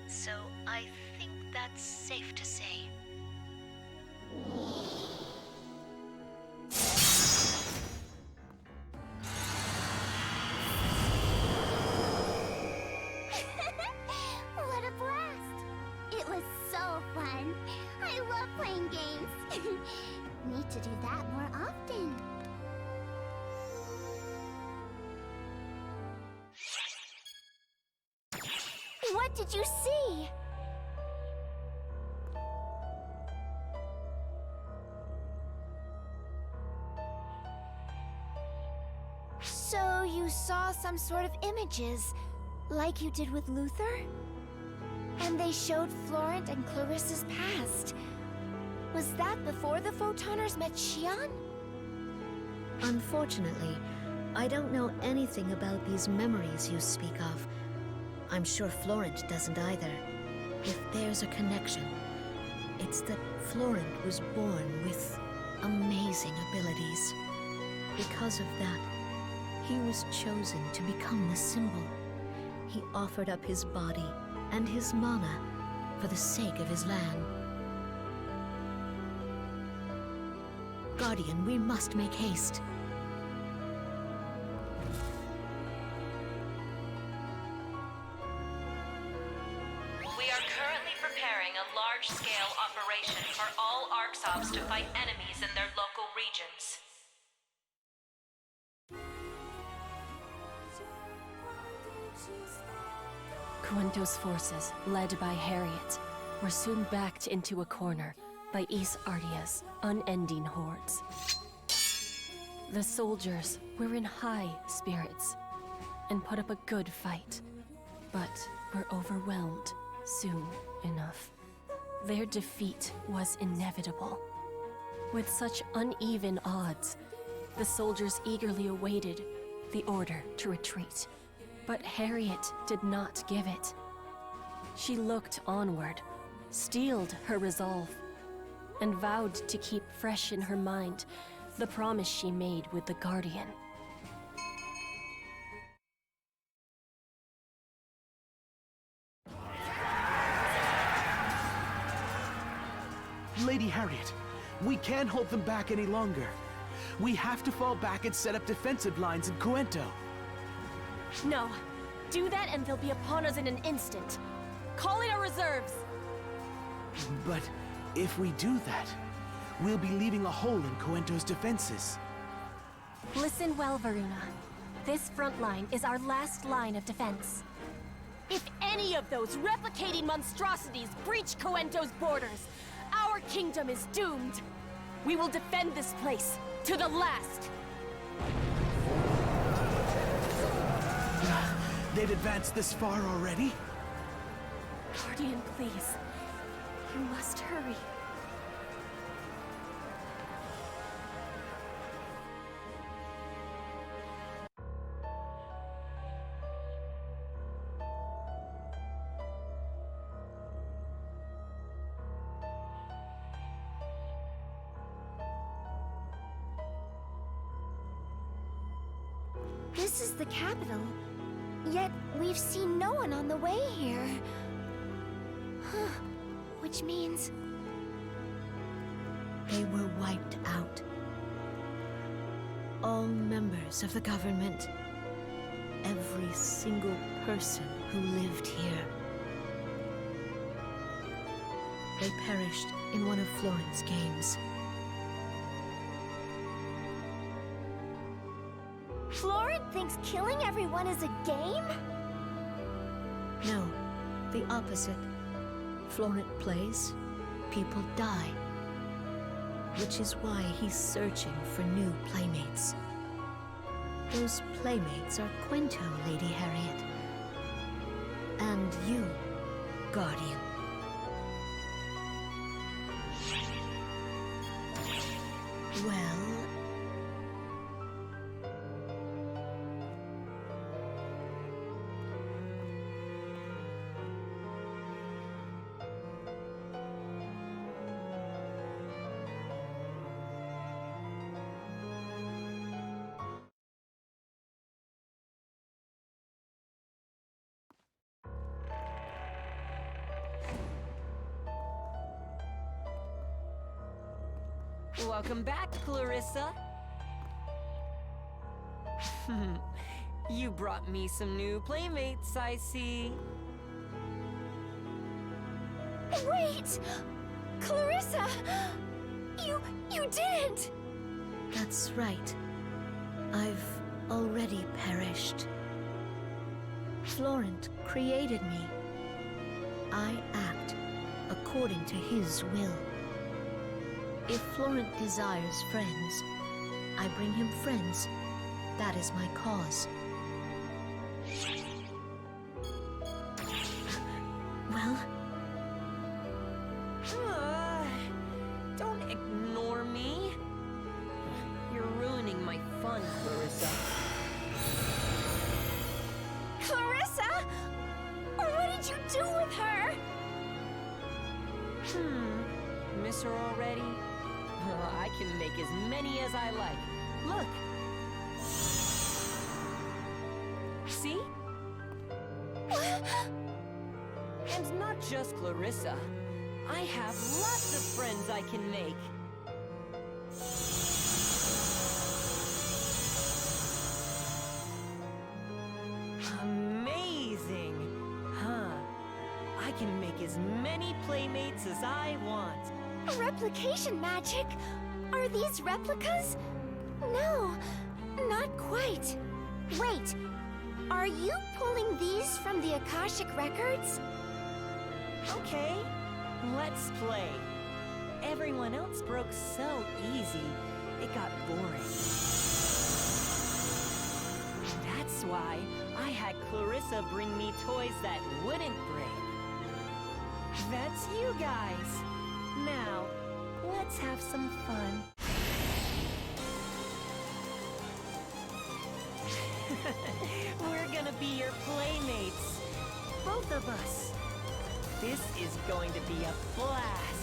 so I think that's safe to say. What a blast! It was so fun. I love playing games. Need to do that more often. What did you see? So you saw some sort of images, like you did with Luther? And they showed Florent and Clarissa's past. Was that before the Photoners met Xion? Unfortunately, I don't know anything about these memories you speak of. I'm sure Florent doesn't either. If there's a connection, it's that Florent was born with amazing abilities. Because of that, he was chosen to become the symbol. He offered up his body and his mana for the sake of his land. Guardian, we must make haste. We are currently preparing a large-scale operation for all Arxops to fight enemies in their local regions. Coento's forces, led by Harriet, were soon backed into a corner by Ys Ardia's unending hordes. The soldiers were in high spirits and put up a good fight, but were overwhelmed soon enough. Their defeat was inevitable. With such uneven odds, the soldiers eagerly awaited the order to retreat. But Harriet did not give it. She looked onward, steeled her resolve, and vowed to keep fresh in her mind the promise she made with the Guardian. Lady Harriet, we can't hold them back any longer. We have to fall back and set up defensive lines in Coento. No. Do that and they'll be upon us in an instant. Call in our reserves! But if we do that, we'll be leaving a hole in Coento's defenses. Listen well, Varuna. This front line is our last line of defense. If any of those replicating monstrosities breach Coento's borders, our kingdom is doomed. We will defend this place to the last. They've advanced this far already? Guardian, please. You must hurry. This is the capital. Yet, we've seen no one on the way here. Huh. Which means... They were wiped out. All members of the government. Every single person who lived here. They perished in one of Florent's games. Florent thinks killing everyone is a game? No, the opposite. Florent plays, people die. Which is why he's searching for new playmates. Those playmates are Quinto, Lady Harriet. And you, Guardian. Well... Welcome back, Clarissa. You brought me some new playmates, I see. Wait! Clarissa! You didn't! That's right. I've already perished. Florent created me. I act according to his will. If Florent desires friends, I bring him friends. That is my cause. Well? Don't ignore me. You're ruining my fun, Clarissa. Clarissa? What did you do with her? Miss her already? I can make as many as I like. Look! See? And not just Clarissa. I have lots of friends I can make. Amazing! Huh. I can make as many playmates as I want. Replication magic? Are these replicas? No, not quite. Wait, are you pulling these from the Akashic records? Okay, let's play. Everyone else broke so easy, it got boring. That's why I had Clarissa bring me toys that wouldn't break. That's you guys. Now, let's have some fun. We're gonna be your playmates. Both of us. This is going to be a blast.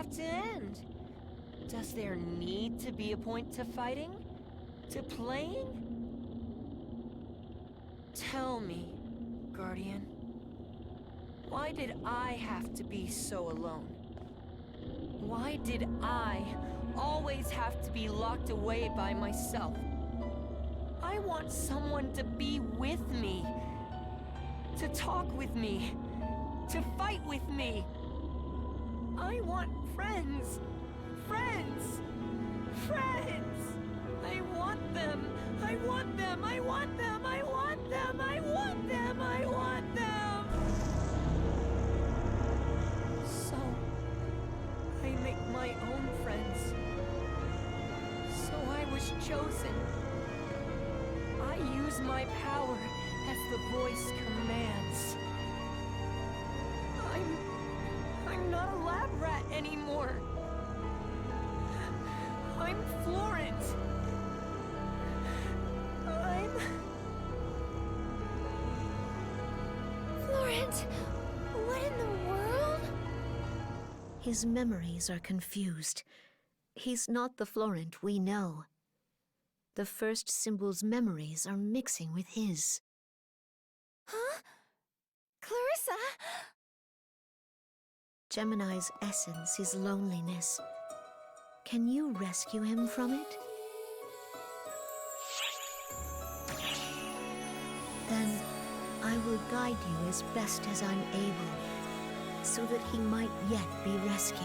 have to end? Does there need to be a point to fighting? To playing? Tell me, Guardian. Why did I have to be so alone? Why did I always have to be locked away by myself? I want someone to be with me. To talk with me. To fight with me. I want friends. Friends. Friends. I want them. I want them. I want them. I want them. I want them. I want them. So, I make my own friends. So I was chosen. I use my power as the voice commands. I'm not a lab rat anymore. I'm Florent. Florent, what in the world? His memories are confused. He's not the Florent we know. The first symbol's memories are mixing with his. Huh? Clarissa? Gemini's essence is loneliness. Can you rescue him from it? Then I will guide you as best as I'm able, so that he might yet be rescued.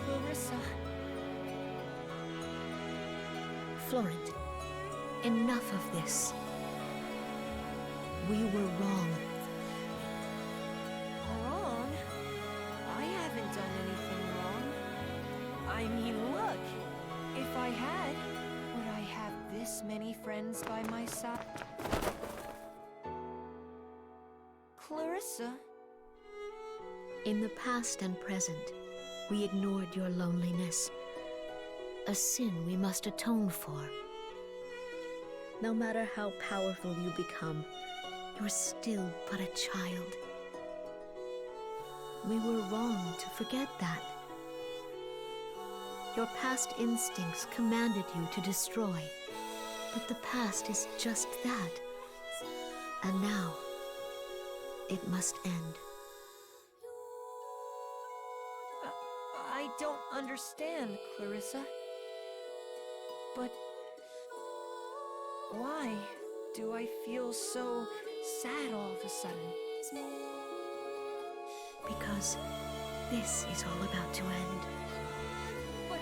Clarissa. Florent, enough of this. We were wrong. Wrong? I haven't done anything wrong. I mean, look. If I had, would I have this many friends by my side? Clarissa? In the past and present, we ignored your loneliness. A sin we must atone for. No matter how powerful you become, you're still but a child. We were wrong to forget that. Your past instincts commanded you to destroy, but the past is just that. And now, it must end. I don't understand, Clarissa. But why do I feel so sad all of a sudden? Because this is all about to end. But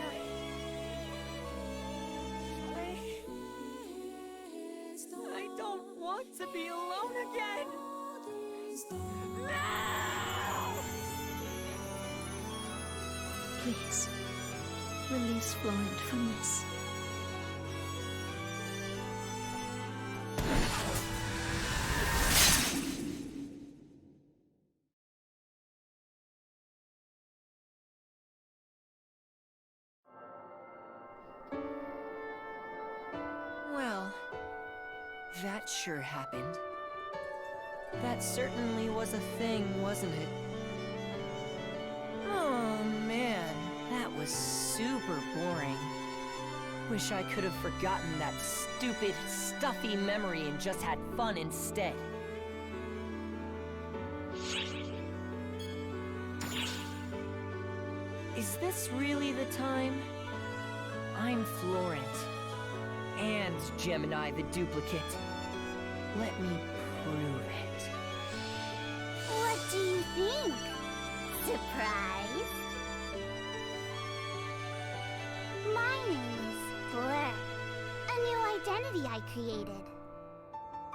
I don't want to be alone again! No! Please, release Florent from this. Well, that sure happened. That certainly was a thing, wasn't it? Oh man, that was super boring. Wish I could have forgotten that stupid, stuffy memory and just had fun instead. Is this really the time? I'm Florent. And Gemini the duplicate. Let me prove it. What do you think? Surprised? My name's Blur. A new identity I created.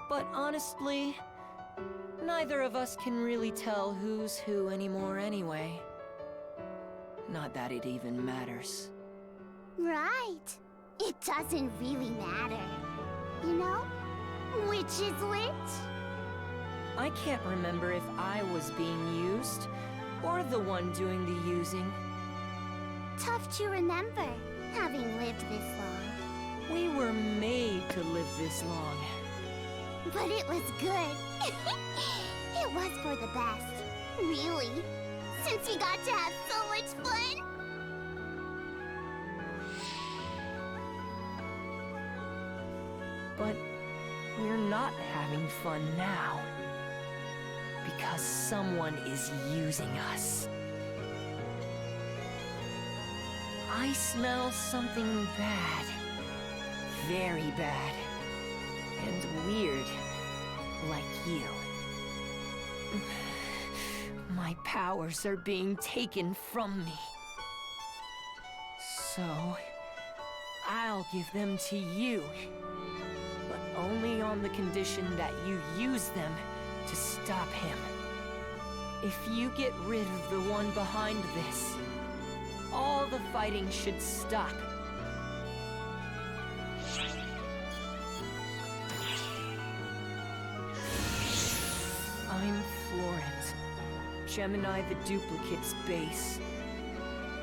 But honestly, neither of us can really tell who's who anymore anyway. Not that it even matters. Right. It doesn't really matter. You know? Which is which? I can't remember if I was being used, or the one doing the using. Tough to remember, having lived this long. We were made to live this long. But it was good. It was for the best, really. since we got to have so much fun. But we're not having fun now. Because someone is using us. I smell something bad. Very bad. And weird. Like you. My powers are being taken from me. So, I'll give them to you. But only on the condition that you use them to stop him. If you get rid of the one behind this, all the fighting should stop. I'm Florent, Gemini the Duplicate's base.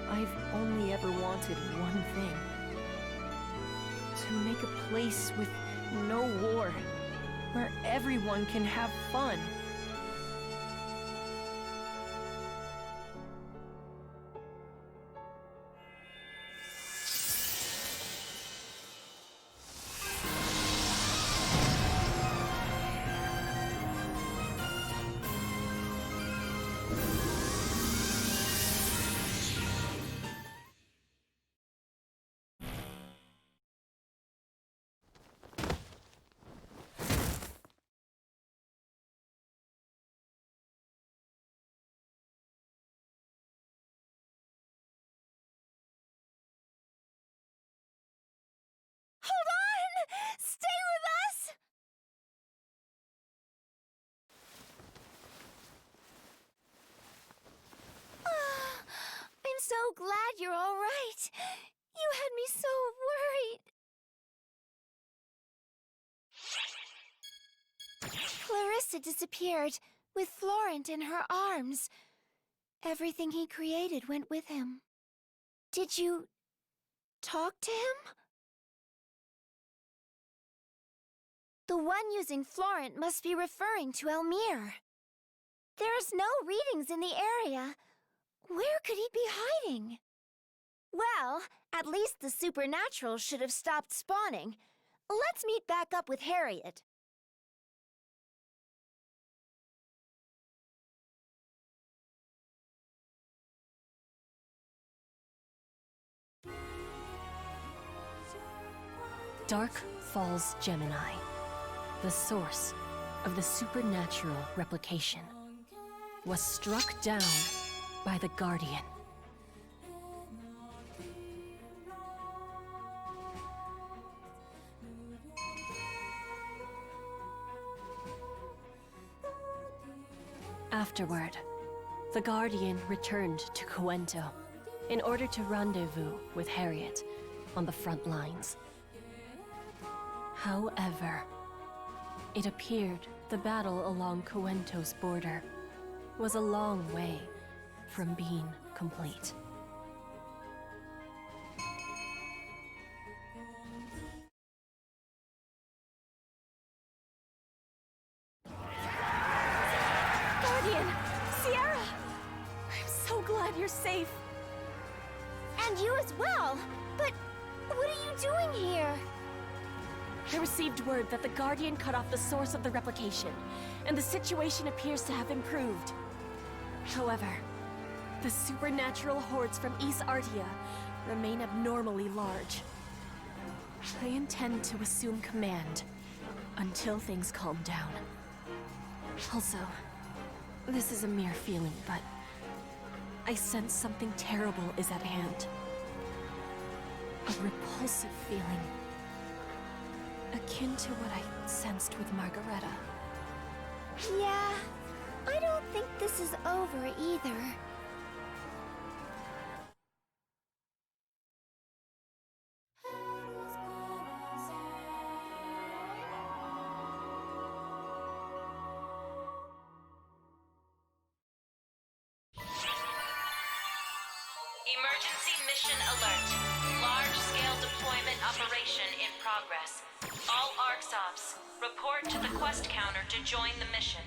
I've only ever wanted one thing. To make a place with no war, where everyone can have fun. Hold on! Stay with us! I'm so glad you're all right. You had me so worried. Clarissa disappeared, with Florent in her arms. Everything he created went with him. Did you talk to him? The one using Florent must be referring to Elmire. There's no readings in the area. Where could he be hiding? Well, at least the supernatural should have stopped spawning. Let's meet back up with Harriet. Dark Falls Gemini, the source of the supernatural replication, was struck down by the Guardian. Afterward, the Guardian returned to Cuento in order to rendezvous with Harriet on the front lines. However, it appeared the battle along Cuento's border was a long way from being complete. Guardian! Sierra! I'm so glad you're safe. And you as well. But what are you doing here? I received word that the Guardian cut off the source of the replication, and the situation appears to have improved. However, the supernatural hordes from East Artia remain abnormally large. I intend to assume command until things calm down. Also, this is a mere feeling, but I sense something terrible is at hand. A repulsive feeling. Akin to what I sensed with Margareta. Yeah, I don't think this is over either. Emergency mission alert. Large-scale deployment operation in progress. All ARCSOPs, report to the quest counter to join the mission.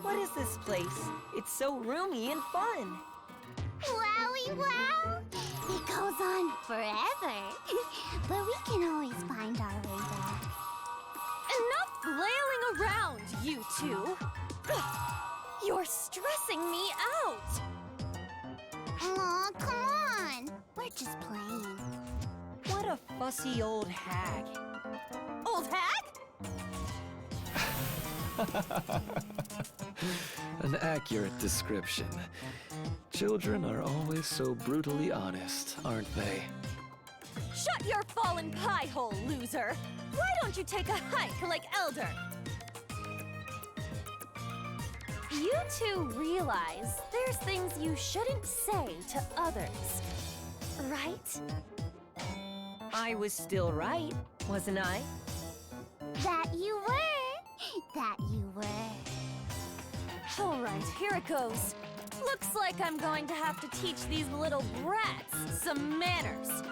What is this place? It's so roomy and fun. Wowie wow! It goes on forever. But we can always find our way back. Enough flailing around, you two! You're stressing me out! Aw, come on! We're just playing. What a fussy old hag. Old hag? An accurate description. Children are always so brutally honest, aren't they? Shut your fallen pie hole, loser! Why don't you take a hike like Elder? You two realize there's things you shouldn't say to others, right? I was still right, wasn't I? That you were! That you were. All right, here it goes. Looks like I'm going to have to teach these little brats some manners.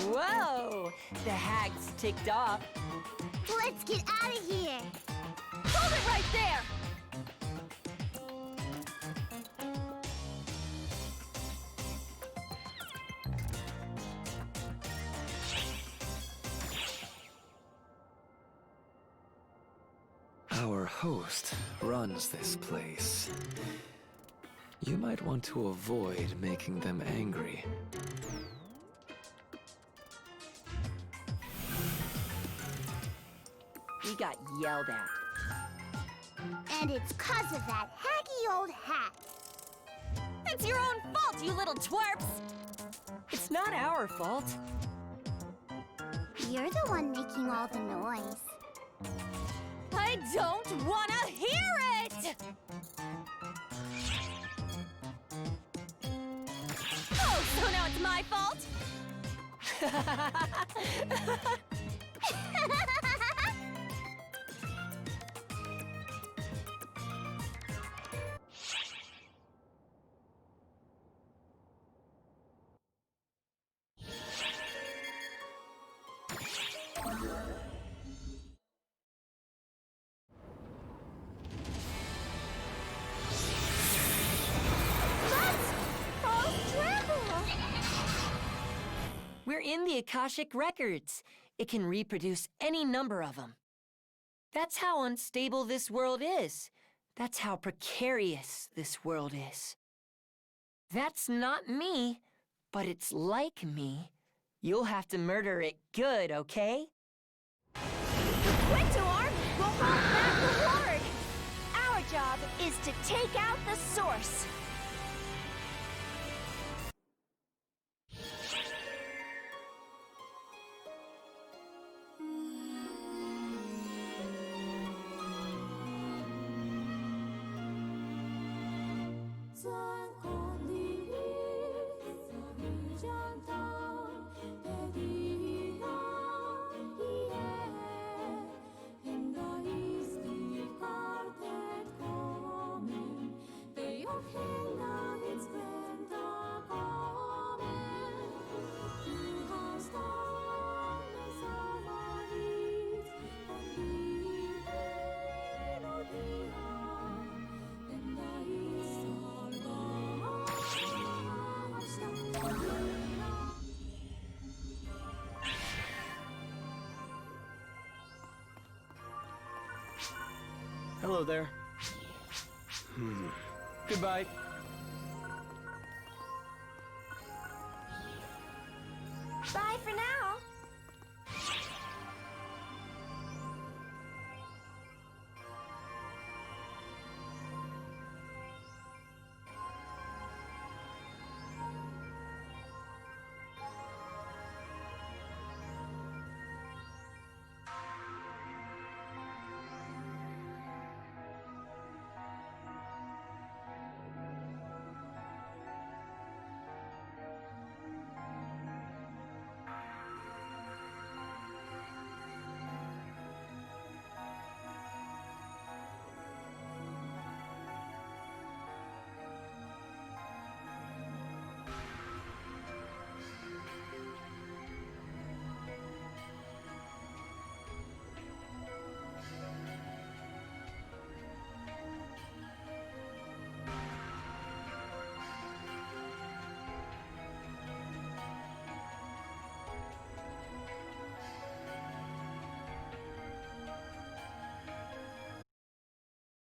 Whoa! The hag's ticked off. Let's get out of here! Hold it right there! Our host runs this place. You might want to avoid making them angry. We got yelled at. And it's 'cause of that haggy old hat. It's your own fault, you little twerps! It's not our fault. You're the one making all the noise. I don't wanna hear it! Oh, so now it's my fault? We're in the Akashic Records. It can reproduce any number of them. That's how unstable this world is. That's how precarious this world is. That's not me, but it's like me. You'll have to murder it good, okay? Quinto Army will hold back the Horde! Our job is to take out the source. Hello there. Goodbye. Bye for now.